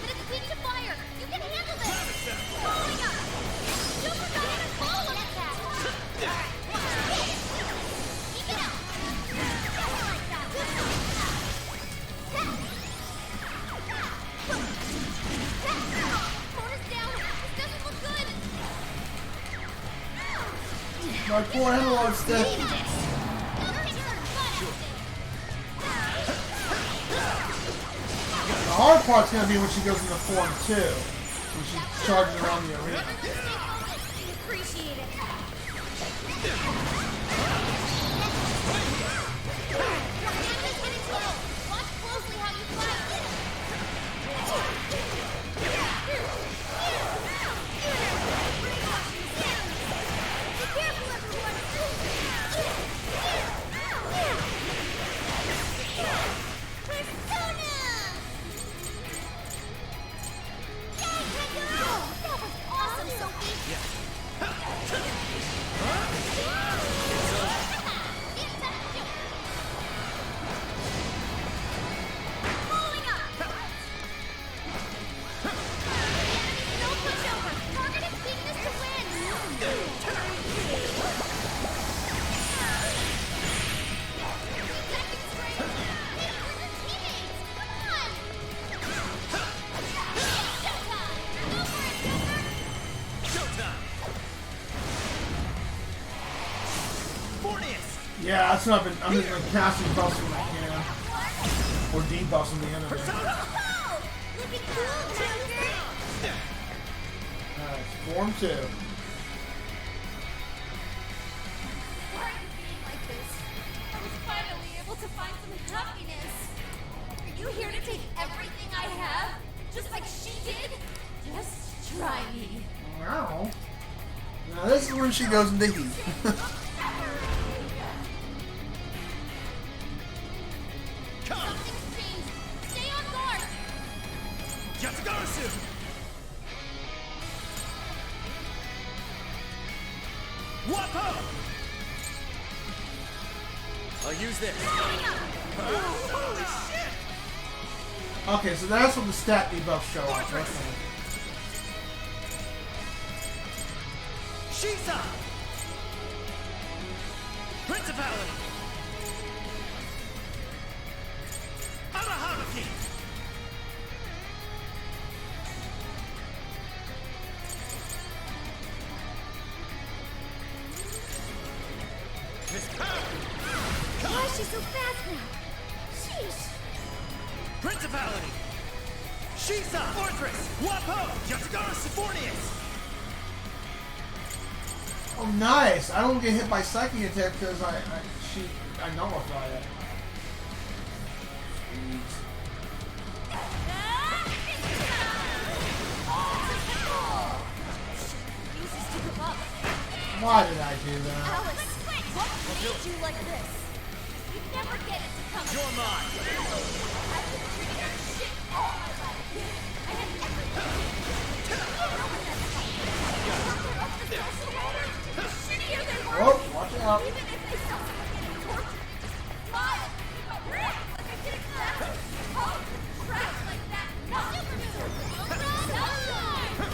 But it's weak to fire. You can handle this. Following up. Super got even follow up attack. Keep it up. Just like that. Corner's down. This doesn't look good. My poor analog stick. Don't kick her butt. The hard part's gonna be when she goes into form 2. When she charges around the arena. Appreciate it. Watch closely how you fight. Be careful, everyone. Persona! Yay, Kangaroo! That was awesome, Sophie! Following up! No pushover! Target its weakness to win! Second straight! Hey, we're your teammates! Come on! Showtime! Go for it, Joker! Showtime! Fornius! Yeah, that's what I'm just gonna casting buffs when I can. Or debuffs on the enemy. Persona! Oh! Looking cool, Joker! Alright, form 2. Why are you being like this? I was finally able to find some happiness. Are you here to take everything I have? Just like she did? Just try me. Wow. Now this is when she goes into heat. Something's changed. Stay on guard. Yatagarasu! Wapo! I'll use this. Holy shit! Okay, so that's when the stat debuffs show up. Okay. Shisa! Principality! Araharuki! Miss Power! Why is she so fast now? Sheesh. Principality! Shisa! Fortress! Wapo! Yatagara Fornius! Oh, nice! I don't get hit by psychic attack because I nullify it. Why did I do that? Alice, what made you like this? You never get it to come. You're mine. I've been treating her shit all my life. I had everything. You know what that's like. They're up the social ladder. The shittier they were. Oh, watch out. Even if they felt like getting tortured. Smile. Keep my breath like I did in class. Oh, trash like that. No. No.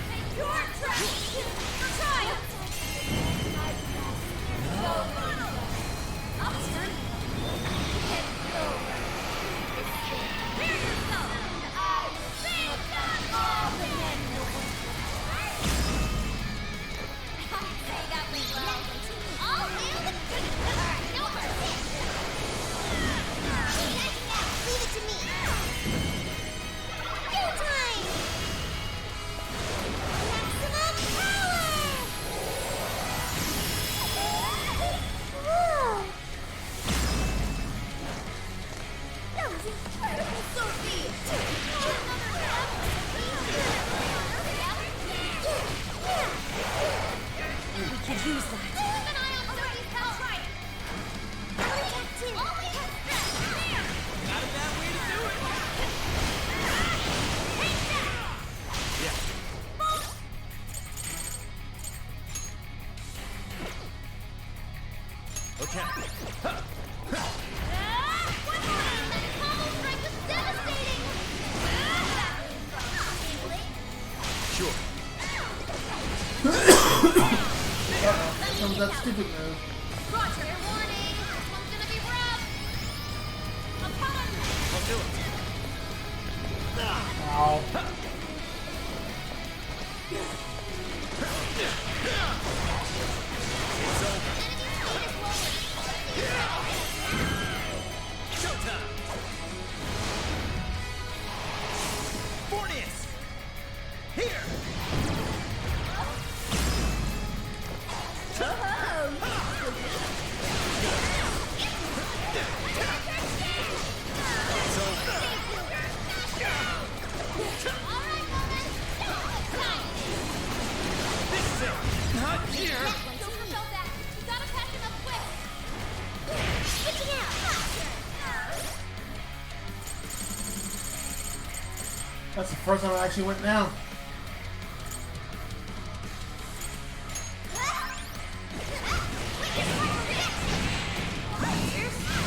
And you're trash. Child. I'll turn. Get over. Here you go. I think that all the men know what I say that way well. I'll nail the good. Alright, no mercy. Leave it to me. Go time. Maximum power. Whoa! That was incredible, Sophie! Another lap? Yeah. We could use that. Keep an eye on Sophie's health. Try it. Attack two. Always stress. There. Not a bad way to do it. Take that. Yeah. Okay. One more. That combo strike was devastating. Sure. Here comes that stupid move. Roger, warning. This one's gonna be rough. I'm coming. I'll do it. Ow. Showtime. Fornius. Here. This is it. Not here. Don't propel back. You gotta pass him up quick. Switching out. That's the first time I actually went down.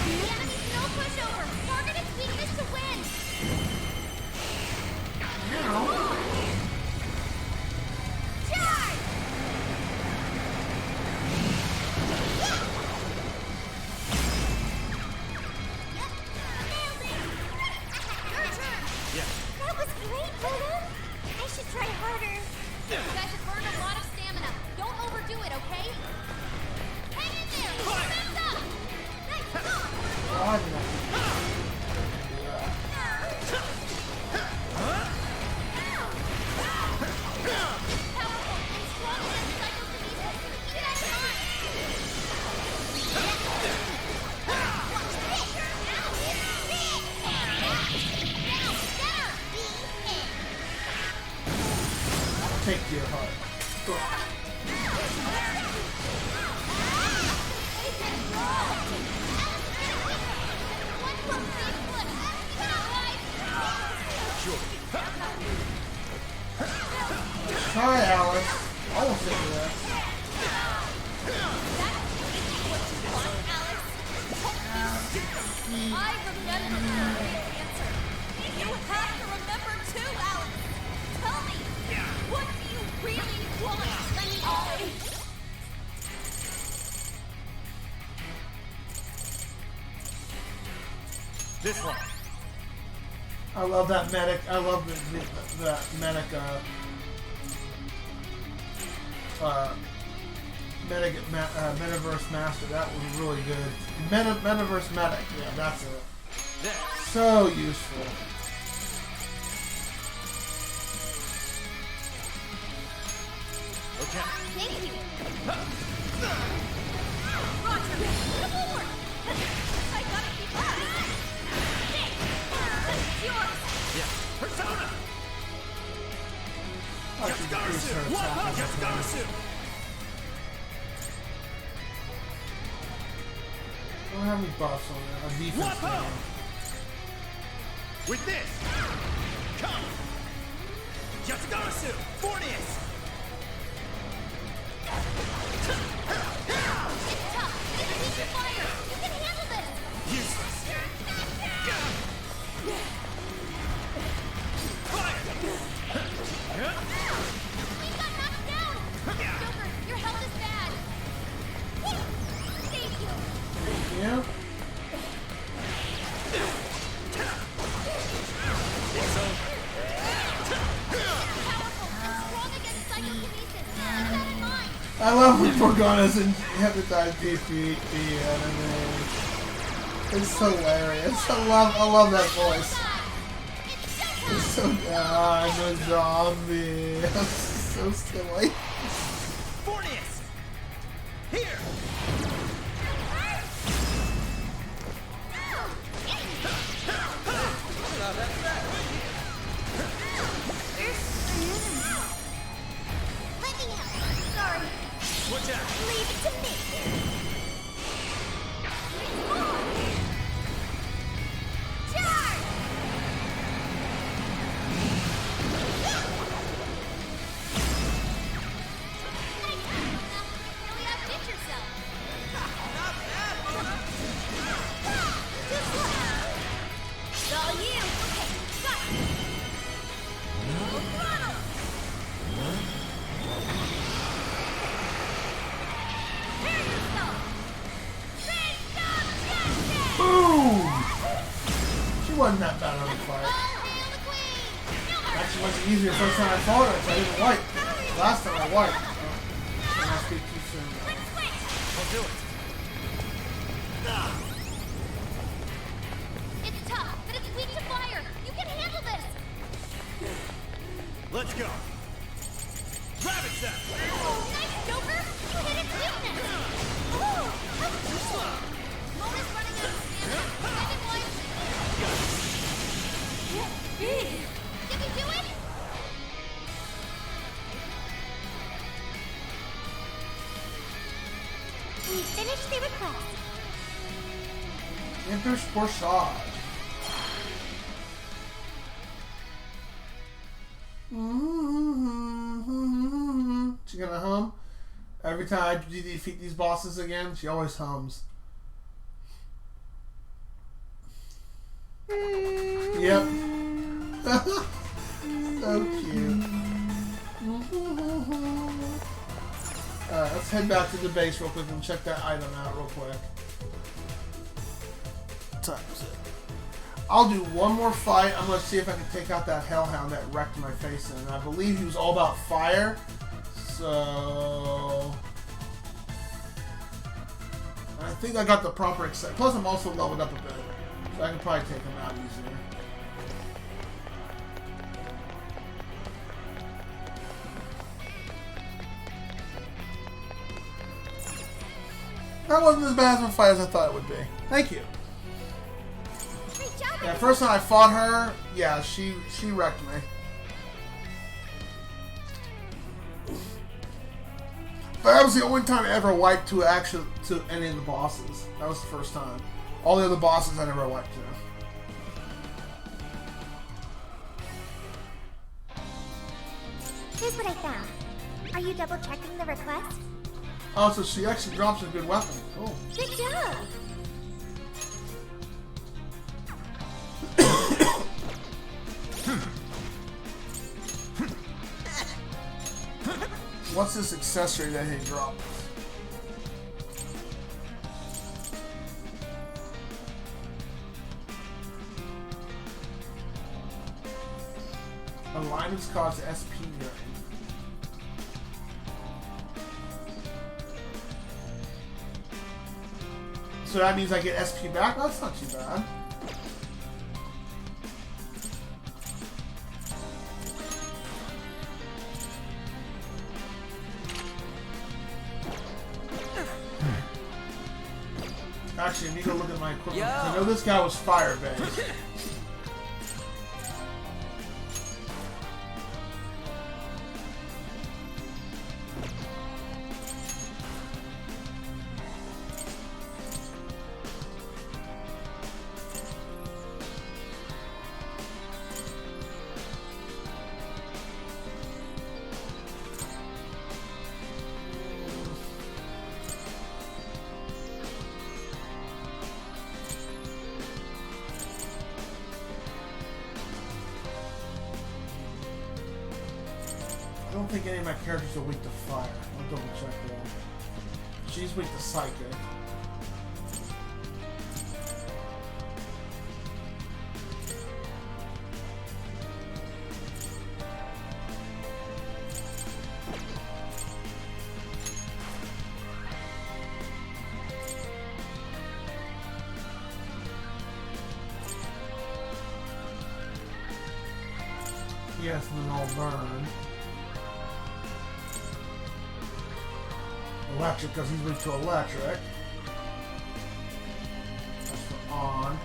The enemy's no pushover. Target its weakness to win. Charge! Yep, nailed it. Your turn. Yeah. That was great, Bruno. I should try harder. You guys have burned a lot of stamina. Don't overdo it, okay? Hang in there. Stand up. Nice going. Why did I do that? Powerful and strong as psychokinesis. Keep that in mind. Watch this. Take to your heart. Sorry, Alice. Almost did that. I remember the answer. You have to remember too, Alice. Tell me, what do you really want? This one. I love that medic. I love the medic. Metaverse Master. That was really good. Metaverse Medic. Yeah, that's it. So useful. Okay. Thank you. I don't have any buffs on it. A defense now. With this, come! Yatagarasu! Fornius! It's tough. It's weak to fire. You can handle this. Useless! We got knocked down. Joker, your health is bad. Thank you. Yeah. I love when Morgana's in Hypnotize defeat the enemy. It's hilarious. I love that voice. It's so I'm a zombie. That's so silly. Fornius! Here! Let me out. Sorry. Watch out! Leave it to me. Charge! Really outdid yourself. Not bad, Mona! It's all you. Okay, got it. Full throttle. Prepare yourself. Big dumb jet. Boom! She wasn't that bad on the fight. All hail the queen. Actually, much easier first time I fought her, so I didn't wipe. Last time I wiped. I must speak too soon. I'll do it. It's tough, but it's weak to fire. You can handle this. Let's go. Rabbit set! Nice, Joker. You hit its weakness. Ooh, that's too slow. Mona's running out of stamina. Second one. Did we do it? We finished the request. Enters Borsage. She gonna hum? Every time I defeat these bosses again, she always hums. Yep. So cute. Alright, let's head back to the base real quick and check that item out real quick. Time's it. I'll do one more fight. I'm going to see if I can take out that hellhound that wrecked my face in. I believe he was all about fire. So I think I got the proper accept. Plus I'm also leveled up a bit. So I can probably take him out easier. That wasn't as bad of a fight as I thought it would be. Thank you. Yeah, first time I fought her, yeah, she wrecked me. But that was the only time I ever wiped to any of the bosses. That was the first time. All the other bosses I never wiped to. Here's what I found. Are you double checking the request? Oh, so she actually drops a good weapon. Cool. Good job. What's this accessory that he dropped? Alignments cause SP drain. So that means I get SP back? That's not too bad. actually, I need to look at my equipment. I know this guy was fire-based. I don't think any of my characters are weak to fire. I'll double check that. She's weak to psychic. Yes, and then I'll burn. Electric, because he's weak to electric. That's for on.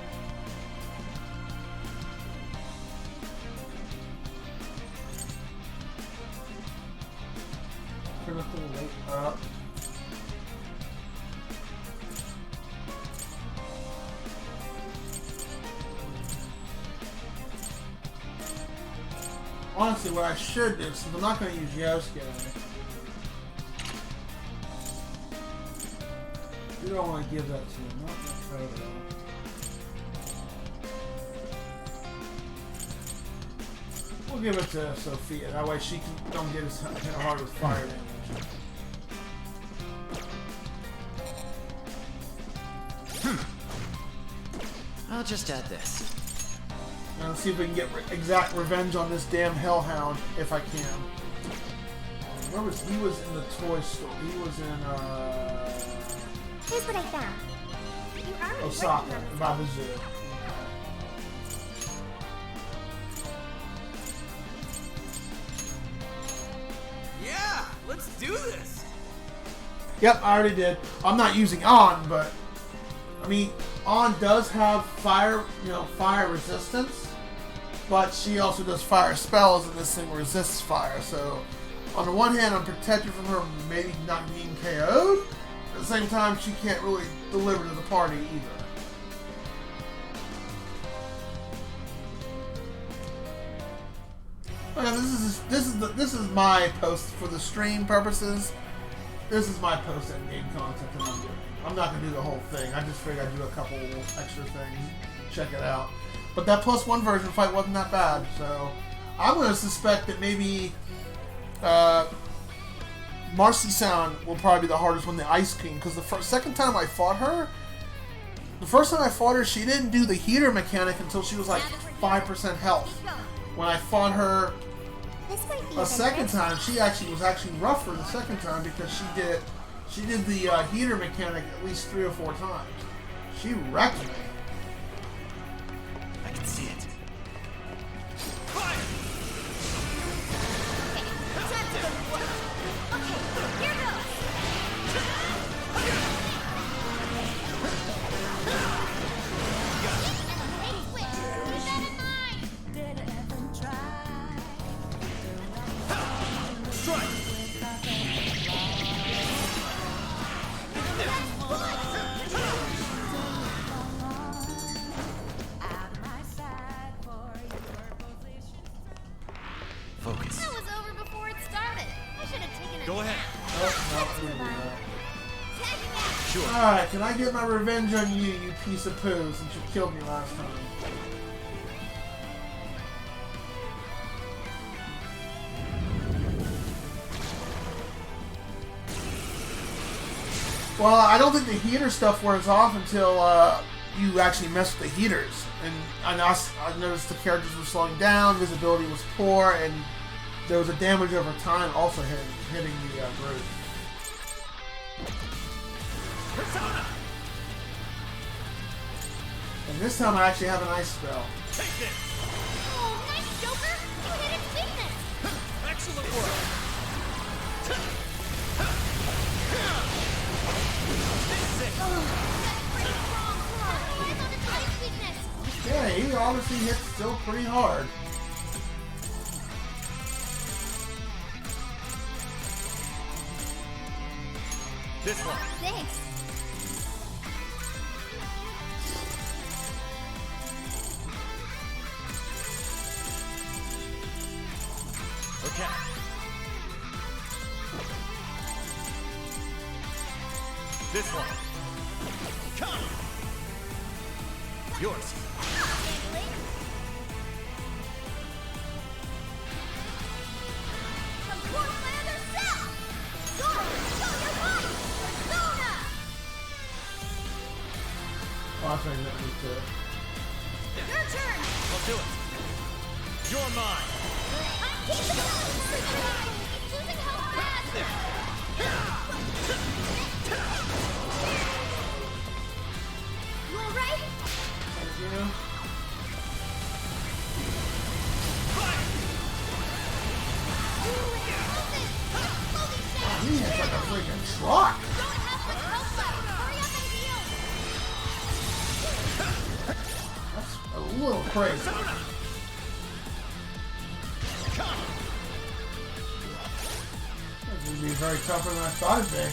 Critical wake up. Honestly, what I should do, since I'm not going to use Yosuke, you don't want to give that to him. Not the photo. We'll give it to Sophia. That way she don't get as hit hard with fire damage. I'll just add this. Now let's see if we can get exact revenge on this damn hellhound, if I can. Where was he? Was in the toy store. He was in Here's what I found. You already Osaka, working on this. by the zoo. Yeah, let's do this. Yep, I already did. I'm not using On, but I mean, On does have fire, fire resistance, but she also does fire spells, and this thing resists fire. So, on the one hand, I'm protected from her maybe not being KO'd. At the same time, she can't really deliver to the party either. Okay, this is my post for the stream purposes. This is my post-end game content that I'm doing. I'm not gonna do the whole thing. I just figured I'd do a couple extra things. Check it out. But that +1 version fight wasn't that bad, so I'm gonna suspect that maybe Marcy Sound will probably be the hardest one, the Ice Queen, because the second time I fought her, she didn't do the heater mechanic until she was like 5% health. When I fought her a second time, she was actually rougher the second time because she did the heater mechanic at least 3 or 4 times. She wrecked me. I can see it. Fire! Focus. That was over before it started. I should have taken it. Go ahead. Sure. Alright, can I get my revenge on you, you piece of poo, since you killed me last time? Well, I don't think the heater stuff wears off until you actually mess with the heaters. And I noticed the characters were slowing down, visibility was poor, and there was a damage over time also hitting the group. Persona! And this time I actually have an ice spell. Take this! Oh, nice, Joker! You hit its weakness! Excellent work! This is it! That's pretty strong! 60 hits still pretty hard. This one. Thanks. Okay. This one. Come. Yours. Your turn. I'll do it. You're mine. Choosing how fast. You alright? Thank you. He hits like a freaking truck. That's a little crazy. This would be very tougher than I thought it'd be.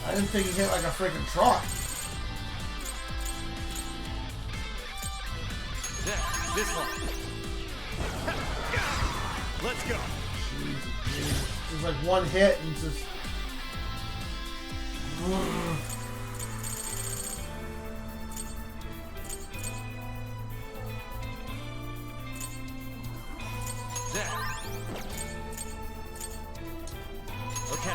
I didn't think he hit like a freaking truck. This one. Let's go. Jesus. There's like one hit and it's just... Okay.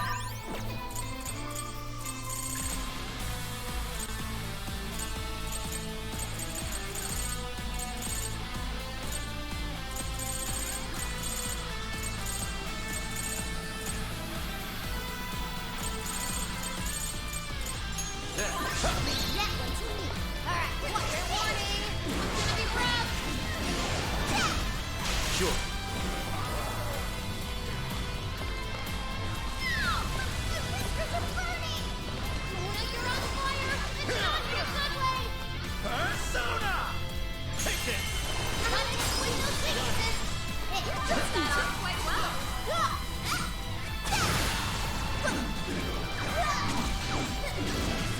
Sure. Persona! Take this!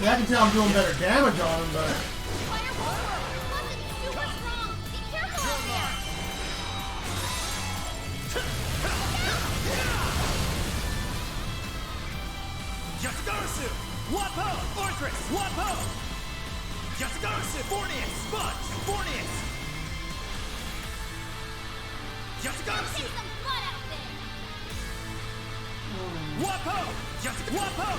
Yeah, I can tell I'm doing better damage on him, but... Yatsugarusu! Wapo! Orthrus! Wapo! Yatsugarusu! Fornius! Sponge! Fornius! Yatsugarusu! Wapo! Wapo!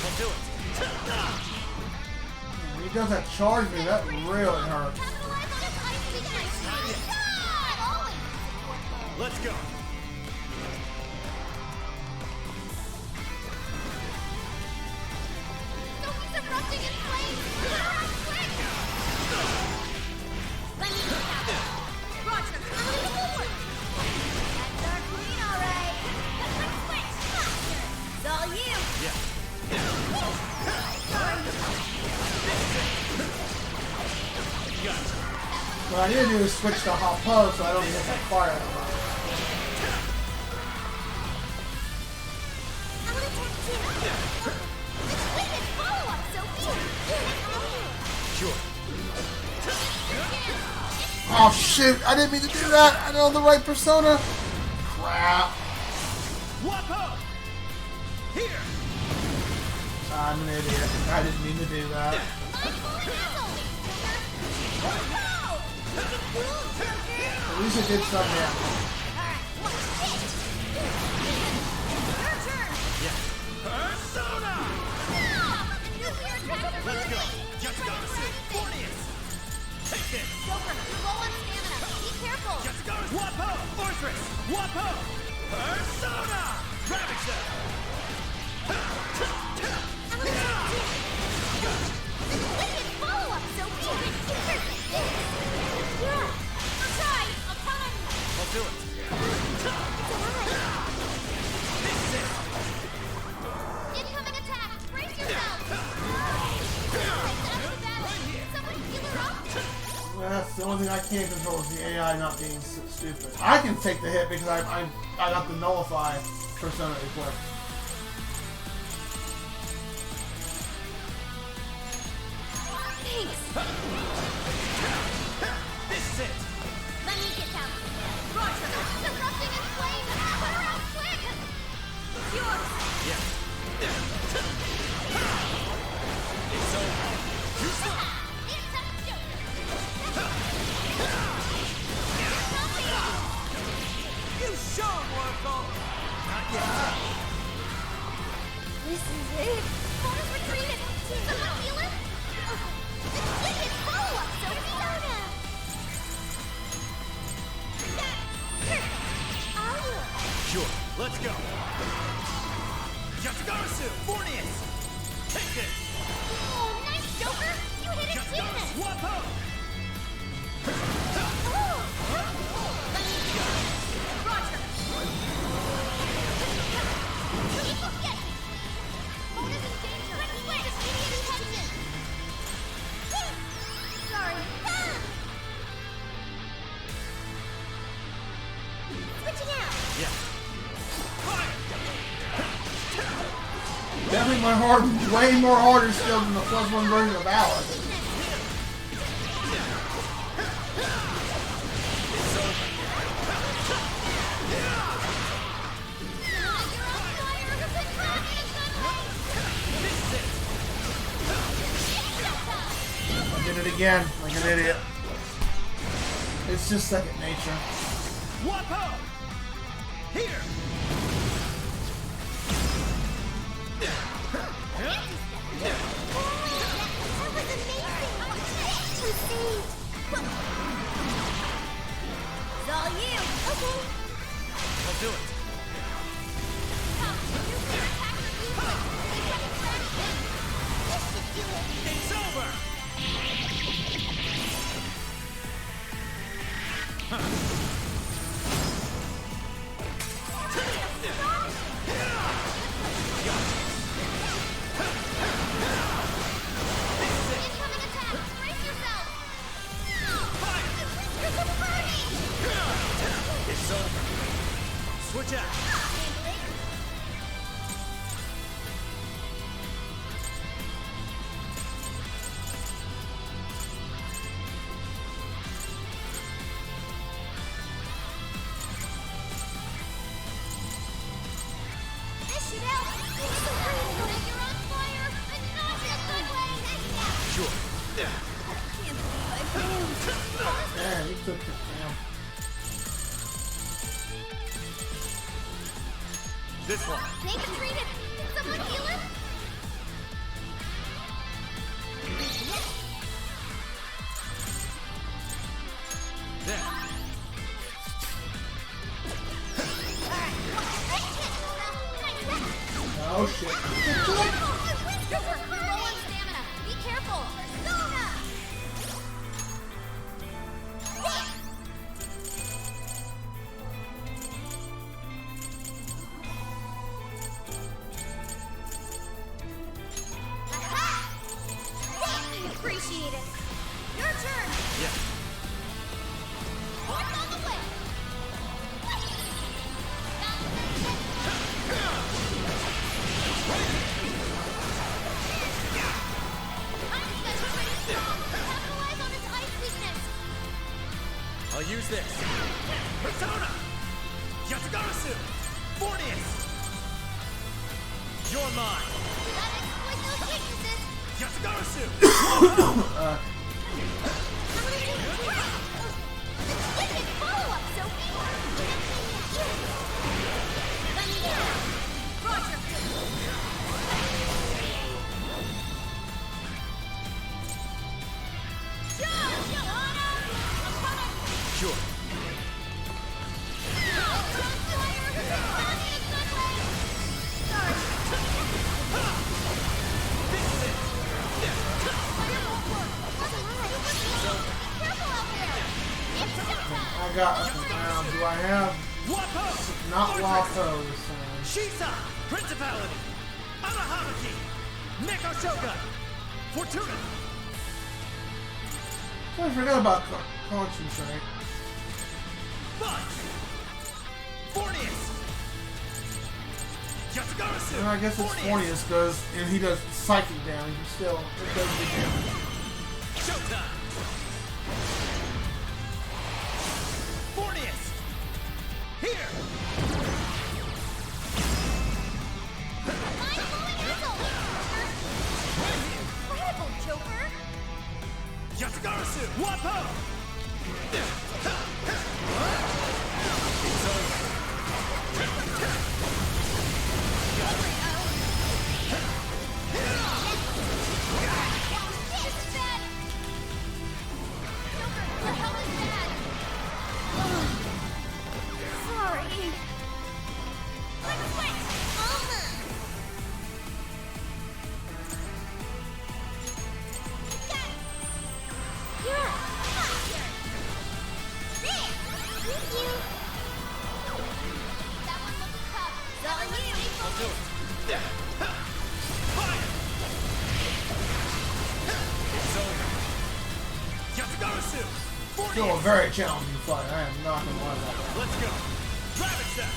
I'll do it. When he does that charge me, that really hurts. Let's go. What I need to do is switch to hot pose so I don't get that fire out of Sure. Oh shoot, I didn't mean to do that. I don't have the right persona. Crap. Wapo! Here! I'm an idiot. I didn't mean to do that. At least it did some damage. Persona! Let's go! Yatsugarusu! Fornius! Take this! Joker, you're low on stamina. Be careful. Yatsugarusu! Wapo! Orthrus! Wapo! Persona! Ravage them! Follow-up, Sophie! Yeah, I'll try! I'll count on you! I'll do it. Incoming attack! Brace yourself! Someone heal her up! Well, that's the only thing I can't control is the AI not being so stupid. I can take the hit because I got the nullify persona equipped. Thanks! This is it! Let me get down! Roger! Erupting in flames! Put her out quick! Yours! Yeah. It's over. You stop! You show him, Oracle! Not yet. This is it! Bonus retreated! Someone heal him? Wicked follow-up, Sophie! Sure, let's go. Yatagarasu, Fornius! Take this! Oh, nice, Joker! You hit it too! Swap out! Roger! Bonus in danger! Quick! Immediate attention! Sorry. Switching out! Yeah. Definitely my hard, way more harder still than the +1 version of Alice. I did it again, like an idiot. It's just second nature. Wapo! Here! It's all you! Okay. I'll do it. It's over! It's over. Switch out. This should help. You're on fire, and not in a good way. Sure. Can't believe I failed. Yeah, you took it down. This one. Snake is treated. Can someone heal him? There. Oh shit. You're low on stamina. Be careful. Persona! I appreciate it. Your turn. Yeah. What's on the way? Capitalize on his ice weakness. I'll use this. Persona! Yatagarasu! Fornius! You're mine! Gotta exploit those weaknesses. Yatagarasu! Wicked follow-up, Sophie! Let me go. Roger. Sure. got. Now, do I have? Not Wapo this time. Shisa, Principality. Amahamaki. Neko Shogun. Fortuna. I forgot about conscience, right? Fudge. Fornius. Yatsugarasu. And I guess it's Fornius because and he does psychic damage, but still it does do damage. Showtime. Fornius. Here. Incredible, Joker! Yatsugarasu. Wapo. Sorry. Still a very challenging fight. I am not gonna lie about that. Let's go. Rabbit step.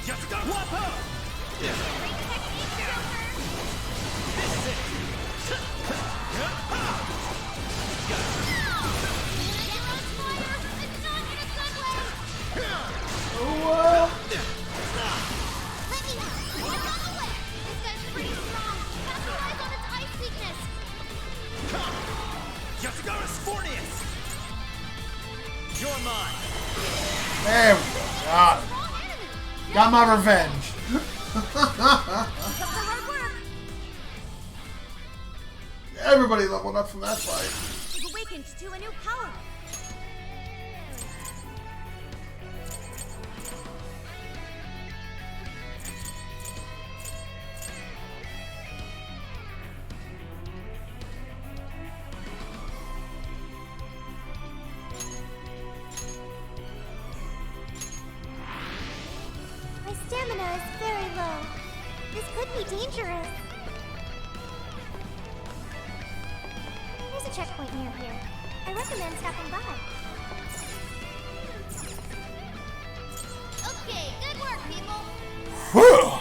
Yatsugarasu. Wapo. This is it. Yatsugarasu Fornius. You're mine. There we go. Got it. Got my revenge. Everybody leveled up from that fight. You've awakened to a new power. My stamina is very low. This could be dangerous. There's a checkpoint near here. I recommend stopping by. Okay, good work, people. Whew.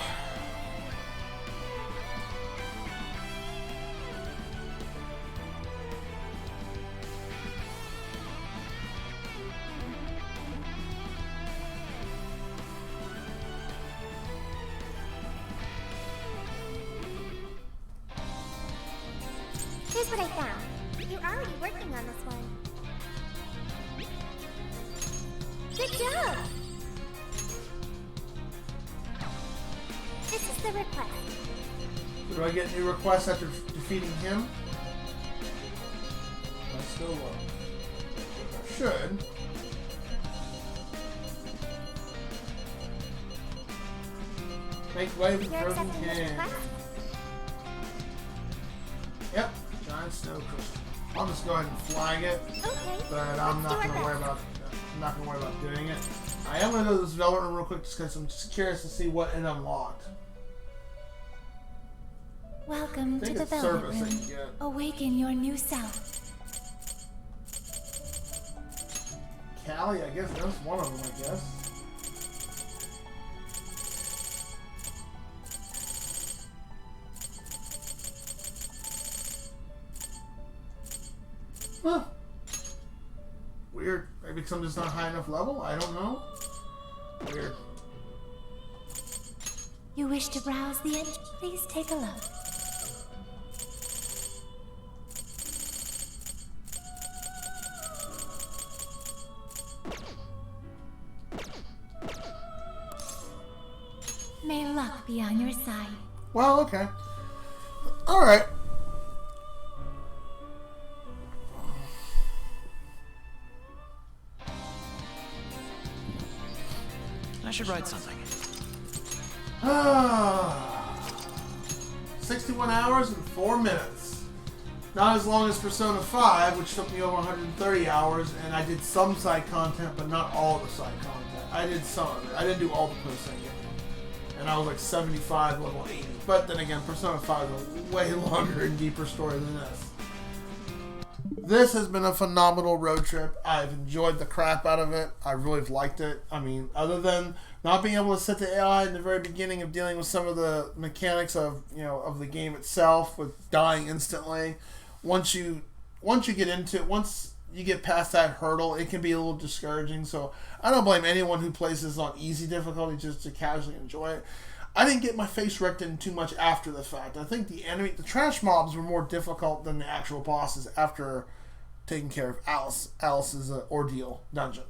Here's what I found. You're already working on this one. Good job! This is the request. Do I get new requests after defeating him? I still will. I should. Make way for You're Frozen accepting this King. request? Yep, giant snow crystal. I'll just go ahead and flag it. Okay. But I'm not do gonna our worry about. I'm not gonna worry about doing it. I am gonna go to this development room real quick just because I'm just curious to see what it unlocked. Welcome I to think the it's Velvet service that Room. you get. Awaken your new self. Callie, I guess that's one of them. I guess. Huh. Weird. Maybe because I'm just not high enough level? I don't know. Weird. You wish to browse the end? Please take a look. May luck be on your side. Well, okay. Alright. I should write something. 61 hours and 4 minutes. Not as long as Persona 5, which took me over 130 hours, and I did some side content, but not all the side content. I did some of it. I didn't do all the post-game. And I was like 75, level 80. But then again, Persona 5 is a way longer and deeper story than this. This has been a phenomenal road trip. I've enjoyed the crap out of it. I really liked it. I mean, other than not being able to set the AI in the very beginning of dealing with some of the mechanics of of the game itself, with dying instantly. Once you get into it, once you get past that hurdle, it can be a little discouraging. So I don't blame anyone who plays this on easy difficulty just to casually enjoy it. I didn't get my face wrecked in too much after the fact. I think the trash mobs were more difficult than the actual bosses after taking care of Alice's ordeal dungeon.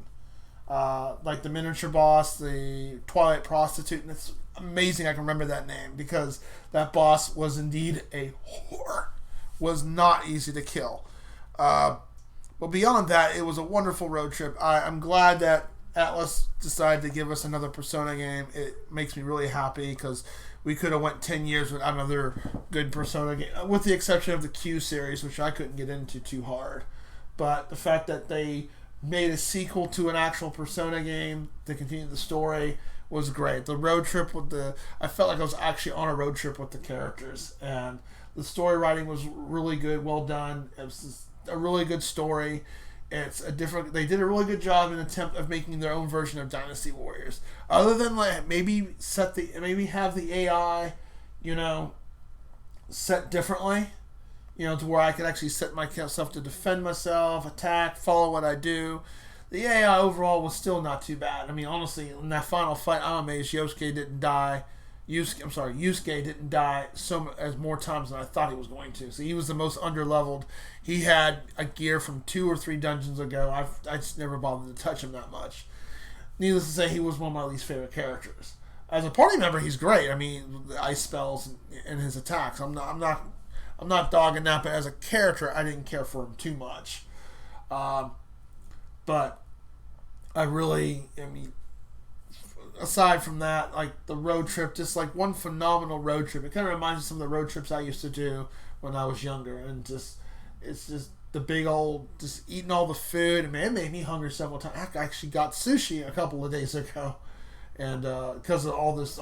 Like the miniature boss, the Twilight Prostitute, and it's amazing I can remember that name because that boss was indeed a whore. Was not easy to kill. But beyond that, it was a wonderful road trip. I'm glad that Atlas decided to give us another Persona game. It makes me really happy because we could have went 10 years without another good Persona game, with the exception of the Q series, which I couldn't get into too hard. But the fact that they made a sequel to an actual Persona game to continue the story was great. The road trip I felt like I was actually on a road trip with the characters, and the story writing was really good, well done. It was just a really good story. They did a really good job in an attempt of making their own version of Dynasty Warriors. Other than like maybe have the AI, set differently, to where I could actually set myself to defend myself, attack, follow what I do. The AI overall was still not too bad. I mean, honestly, in that final fight, I'm amazed Yusuke didn't die as more times than I thought he was going to. So he was the most underleveled. He had a gear from 2 or 3 dungeons ago. I just never bothered to touch him that much. Needless to say, he was one of my least favorite characters. As a party member, he's great. I mean, the ice spells and his attacks. I'm not dogging that, but as a character, I didn't care for him too much. But aside from that, like the road trip, just like one phenomenal road trip. It kind of reminds me of some of the road trips I used to do when I was younger, and it's just the big old, just eating all the food. I mean, it made me hungry several times. I actually got sushi a couple of days ago, and because of all this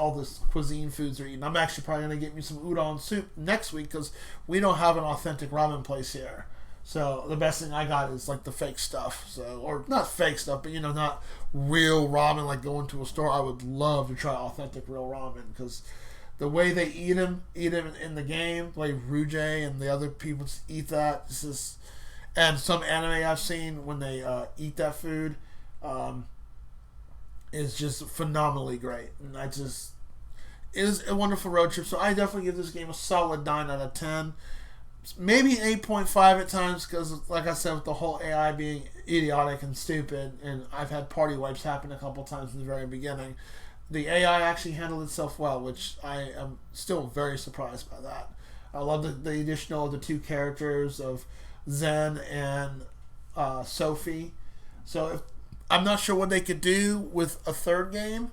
cuisine foods are eating. I'm actually probably gonna get me some udon soup next week because we don't have an authentic ramen place here. So the best thing I got is like the fake stuff. Or not fake stuff, but not real ramen like going to a store. I would love to try authentic real ramen because the way they eat them in the game, like Ruge and the other people just eat that. And some anime I've seen when they eat that food is just phenomenally great. And it is a wonderful road trip. So I definitely give this game a solid 9 out of 10. Maybe 8.5 at times because, like I said, with the whole AI being idiotic and stupid, and I've had party wipes happen a couple times in the very beginning, the AI actually handled itself well, which I am still very surprised by that. I love the addition of the 2 characters of Zen and Sophie. So I'm not sure what they could do with a third game.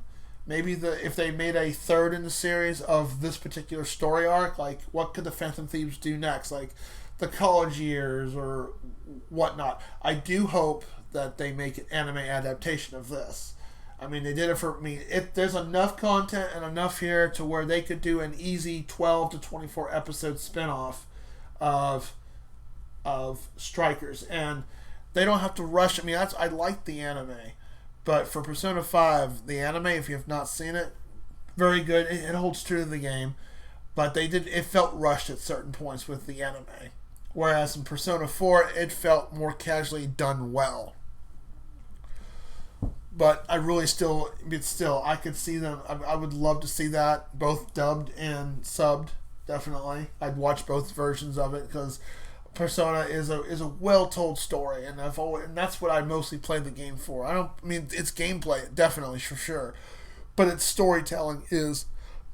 Maybe if they made a third in the series of this particular story arc, like what could the Phantom Thieves do next? Like the college years or whatnot. I do hope that they make an anime adaptation of this. I mean, they did it for me. There's enough content and enough here to where they could do an easy 12 to 24 episode spinoff of Strikers, and they don't have to rush. I mean, I like the anime. But for Persona 5, the anime, if you have not seen it, very good. It holds true to the game. But it felt rushed at certain points with the anime. Whereas in Persona 4, it felt more casually done well. But I could see them. I would love to see that, both dubbed and subbed, definitely. I'd watch both versions of it because Persona is a well-told story, and that's what I mostly play the game for. It's gameplay, definitely, for sure, but its storytelling is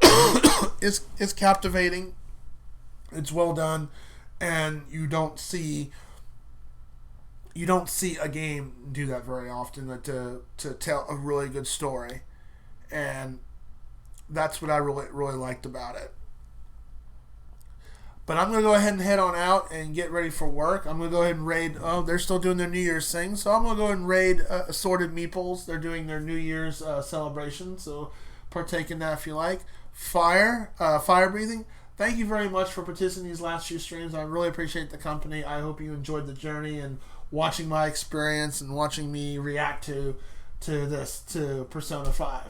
it's captivating, it's well done, and you don't see a game do that very often, to tell a really good story, and that's what I really liked about it. But I'm going to go ahead and head on out and get ready for work. I'm going to go ahead and raid. Oh, they're still doing their New Year's thing. So I'm going to go ahead and raid Assorted Meeples. They're doing their New Year's celebration. So partake in that if you like. Fire Breathing. Thank you very much for participating in these last few streams. I really appreciate the company. I hope you enjoyed the journey and watching my experience and watching me react to Persona 5.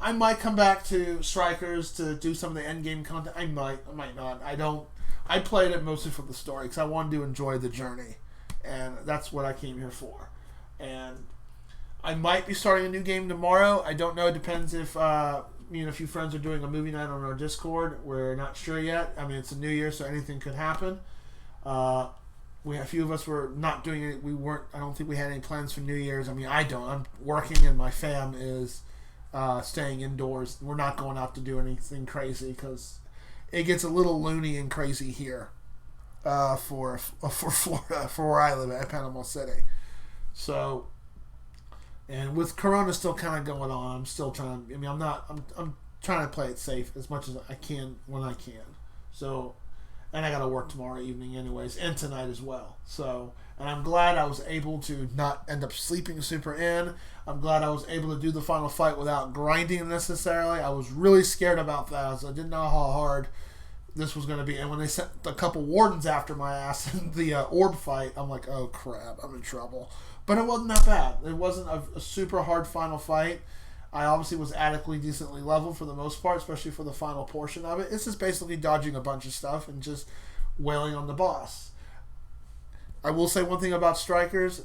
I might come back to Strikers to do some of the endgame content. I might not. I played it mostly for the story because I wanted to enjoy the journey, and that's what I came here for. And I might be starting a new game tomorrow. I don't know. It depends if me and a few friends are doing a movie night on our Discord. We're not sure yet. I mean, it's a new year, so anything could happen. A few of us were not doing it. I don't think we had any plans for New Year's. I mean, I don't. I'm working, and my fam is staying indoors. We're not going out to do anything crazy because it gets a little loony and crazy here for Florida, for where I live at Panama City. So, and with Corona still kind of going on, I'm still trying. I mean, I'm trying to play it safe as much as I can when I can. So, and I got to work tomorrow evening anyways, and tonight as well. So, and I'm glad I was able to not end up sleeping super in. I'm glad I was able to do the final fight without grinding necessarily. I was really scared about that, so I didn't know how hard this was going to be. And when they sent a couple wardens after my ass in the orb fight, I'm like, oh crap, I'm in trouble. But it wasn't that bad. It wasn't a super hard final fight. I obviously was adequately decently leveled for the most part, especially for the final portion of it. It's just basically dodging a bunch of stuff and just wailing on the boss. I will say one thing about Strikers.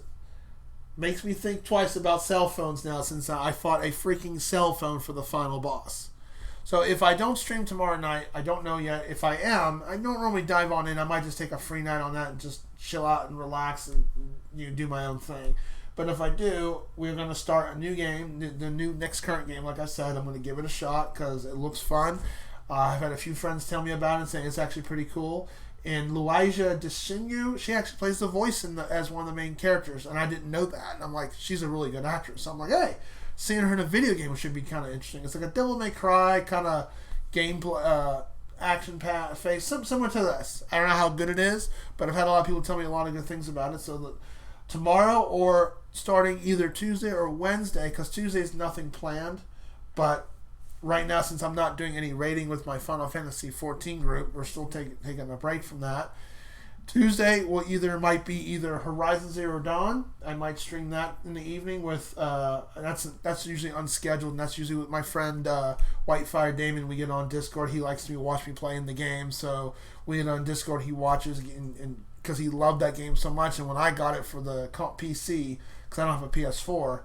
Makes me think twice about cell phones now since I fought a freaking cell phone for the final boss. So if I don't stream tomorrow night, I don't know yet. If I am, I don't normally dive on in. I might just take a free night on that and just chill out and relax and do my own thing. But if I do, we're going to start a new game, the new next current game. Like I said, I'm going to give it a shot because it looks fun. I've had a few friends tell me about it and saying it's actually pretty cool. And Luija Deshinyu, she actually plays the voice as one of the main characters, and I didn't know that. And I'm like, she's a really good actress. So I'm like, hey, seeing her in a video game should be kind of interesting. It's like a Devil May Cry kind of gameplay, action face, something similar to this. I don't know how good it is, but I've had a lot of people tell me a lot of good things about it. So that tomorrow or starting either Tuesday or Wednesday, because Tuesday's nothing planned, but right now, since I'm not doing any raiding with my Final Fantasy 14 group, we're still taking a break from that. Tuesday might be either Horizon Zero Dawn. I might stream that in the evening with that's usually unscheduled, and that's usually with my friend Whitefire Damon. We get on Discord. He likes to watch me playing the game, so we get on Discord. He watches and because he loved that game so much, and when I got it for the PC, because I don't have a PS4,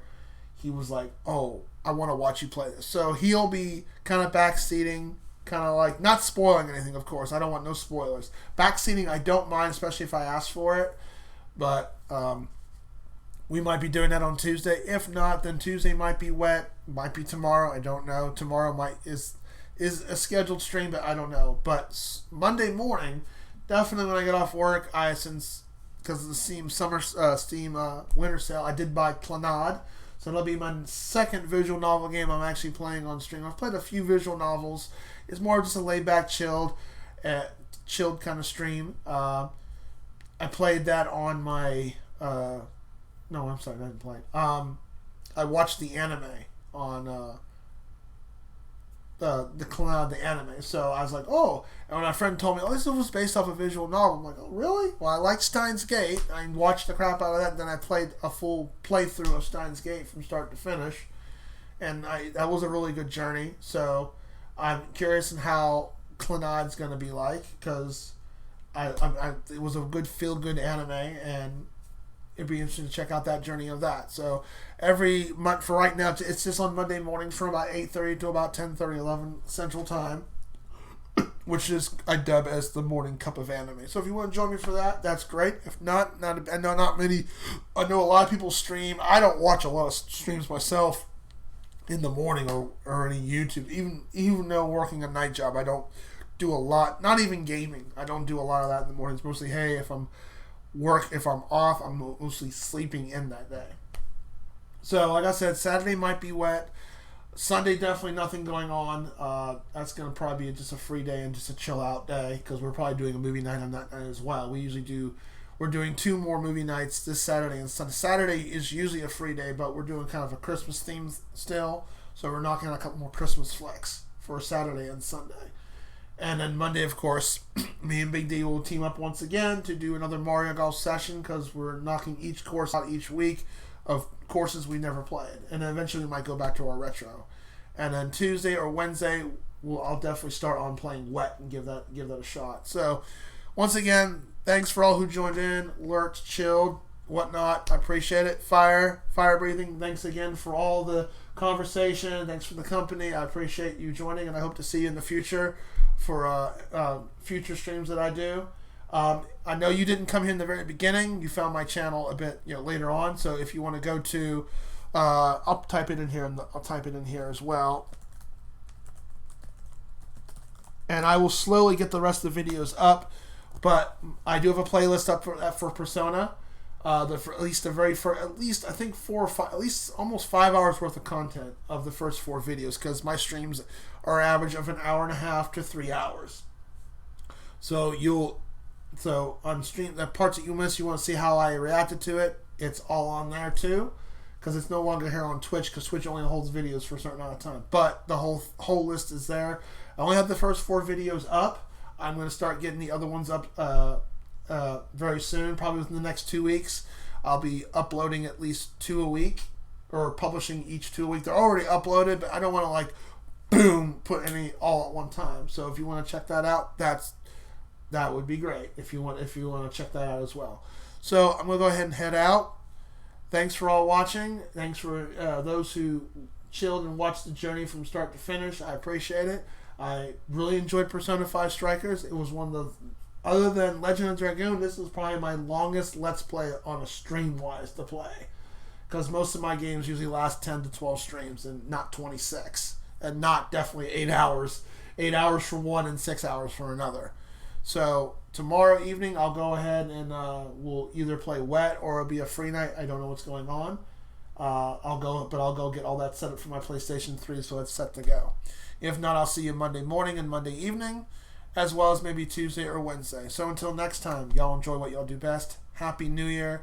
he was like, "Oh, I want to watch you play this." So he'll be kind of backseating, kind of like, not spoiling anything, of course. I don't want no spoilers. Backseating, I don't mind, especially if I ask for it. But we might be doing that on Tuesday. If not, then Tuesday might be wet. Might be tomorrow. I don't know. Tomorrow is a scheduled stream, but I don't know. But Monday morning, definitely when I get off work, because of the Steam winter sale, I did buy Clannad. So it'll be my second visual novel game I'm actually playing on stream. I've played a few visual novels. It's more just a laid-back, chilled kind of stream. I played that on my... no, I'm sorry, I didn't play it. I watched the anime on the anime. So I was like, oh. And when my friend told me, oh, this was based off a visual novel, I'm like, oh, really? Well, I like Steins Gate. I watched the crap out of that, and then I played a full playthrough of Steins Gate from start to finish. And that was a really good journey. So I'm curious in how Clannad's going to be like, because it was a good feel-good anime, and it'd be interesting to check out that journey of that. So every month, for right now, it's just on Monday mornings from about 8:30 to about 10:30, 11 Central Time, which is I dub as the morning cup of anime. So if you want to join me for that, that's great. If not, I know not many. I know a lot of people stream. I don't watch a lot of streams myself in the morning or any YouTube. Even though working a night job, I don't do a lot. Not even gaming. I don't do a lot of that in the mornings. Mostly, hey, if I'm off, I'm mostly sleeping in that day. So, like I said, Saturday might be wet. Sunday, definitely nothing going on. That's going to probably be just a free day and just a chill out day because we're probably doing a movie night on that night as well. We're doing 2 more movie nights this Saturday and Sunday. Saturday is usually a free day, but we're doing kind of a Christmas theme still. So we're knocking out a couple more Christmas flicks for Saturday and Sunday. And then Monday, of course, me and Big D will team up once again to do another Mario Golf session because we're knocking each course out each week of courses we never played. And then eventually we might go back to our retro. And then Tuesday or Wednesday, I'll definitely start on playing Wet and give that a shot. So once again, thanks for all who joined in, lurked, chilled, whatnot. I appreciate it. Fire breathing. Thanks again for all the conversation. Thanks for the company. I appreciate you joining, and I hope to see you in the future for future streams that I do. I know you didn't come here in the very beginning. You found my channel a bit later on. So if you want to go to, I'll type it in here. I'll type it in here as well. And I will slowly get the rest of the videos up. But I do have a playlist up for Persona. For at least I think 4 or 5, at least almost 5 hours worth of content of the first 4 videos because my streams are average of an hour and a half to 3 hours. So on stream, the parts that you miss, you want to see how I reacted to it. It's all on there too, because it's no longer here on Twitch because Twitch only holds videos for a certain amount of time. But the whole list is there. I only have the first 4 videos up. I'm going to start getting the other ones up very soon, probably within the next 2 weeks. I'll be uploading at least 2 a week, or publishing each 2 a week. They're already uploaded, but I don't want to boom, put any all at one time. So if you want to check that out, that would be great. If you want to check that out as well. So I'm going to go ahead and head out. Thanks for all watching. Thanks for those who chilled and watched the journey from start to finish. I appreciate it. I really enjoyed Persona 5 Strikers. It was one of the, other than Legend of Dragoon, this was probably my longest Let's Play on a stream-wise to play. Because most of my games usually last 10 to 12 streams and not 26. And not definitely 8 hours. 8 hours for one and 6 hours for another. So tomorrow evening I'll go ahead and we'll either play Wet or it'll be a free night. I don't know what's going on. I'll go get all that set up for my PlayStation 3 so it's set to go. If not, I'll see you Monday morning and Monday evening, as well as maybe Tuesday or Wednesday. So until next time, y'all enjoy what y'all do best. Happy New Year.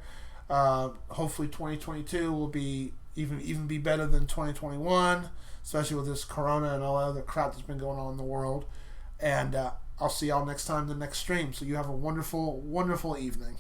Hopefully 2022 will be even be better than 2021, especially with this corona and all that other crap that's been going on in the world. And I'll see y'all next time, the next stream. So you have a wonderful, wonderful evening.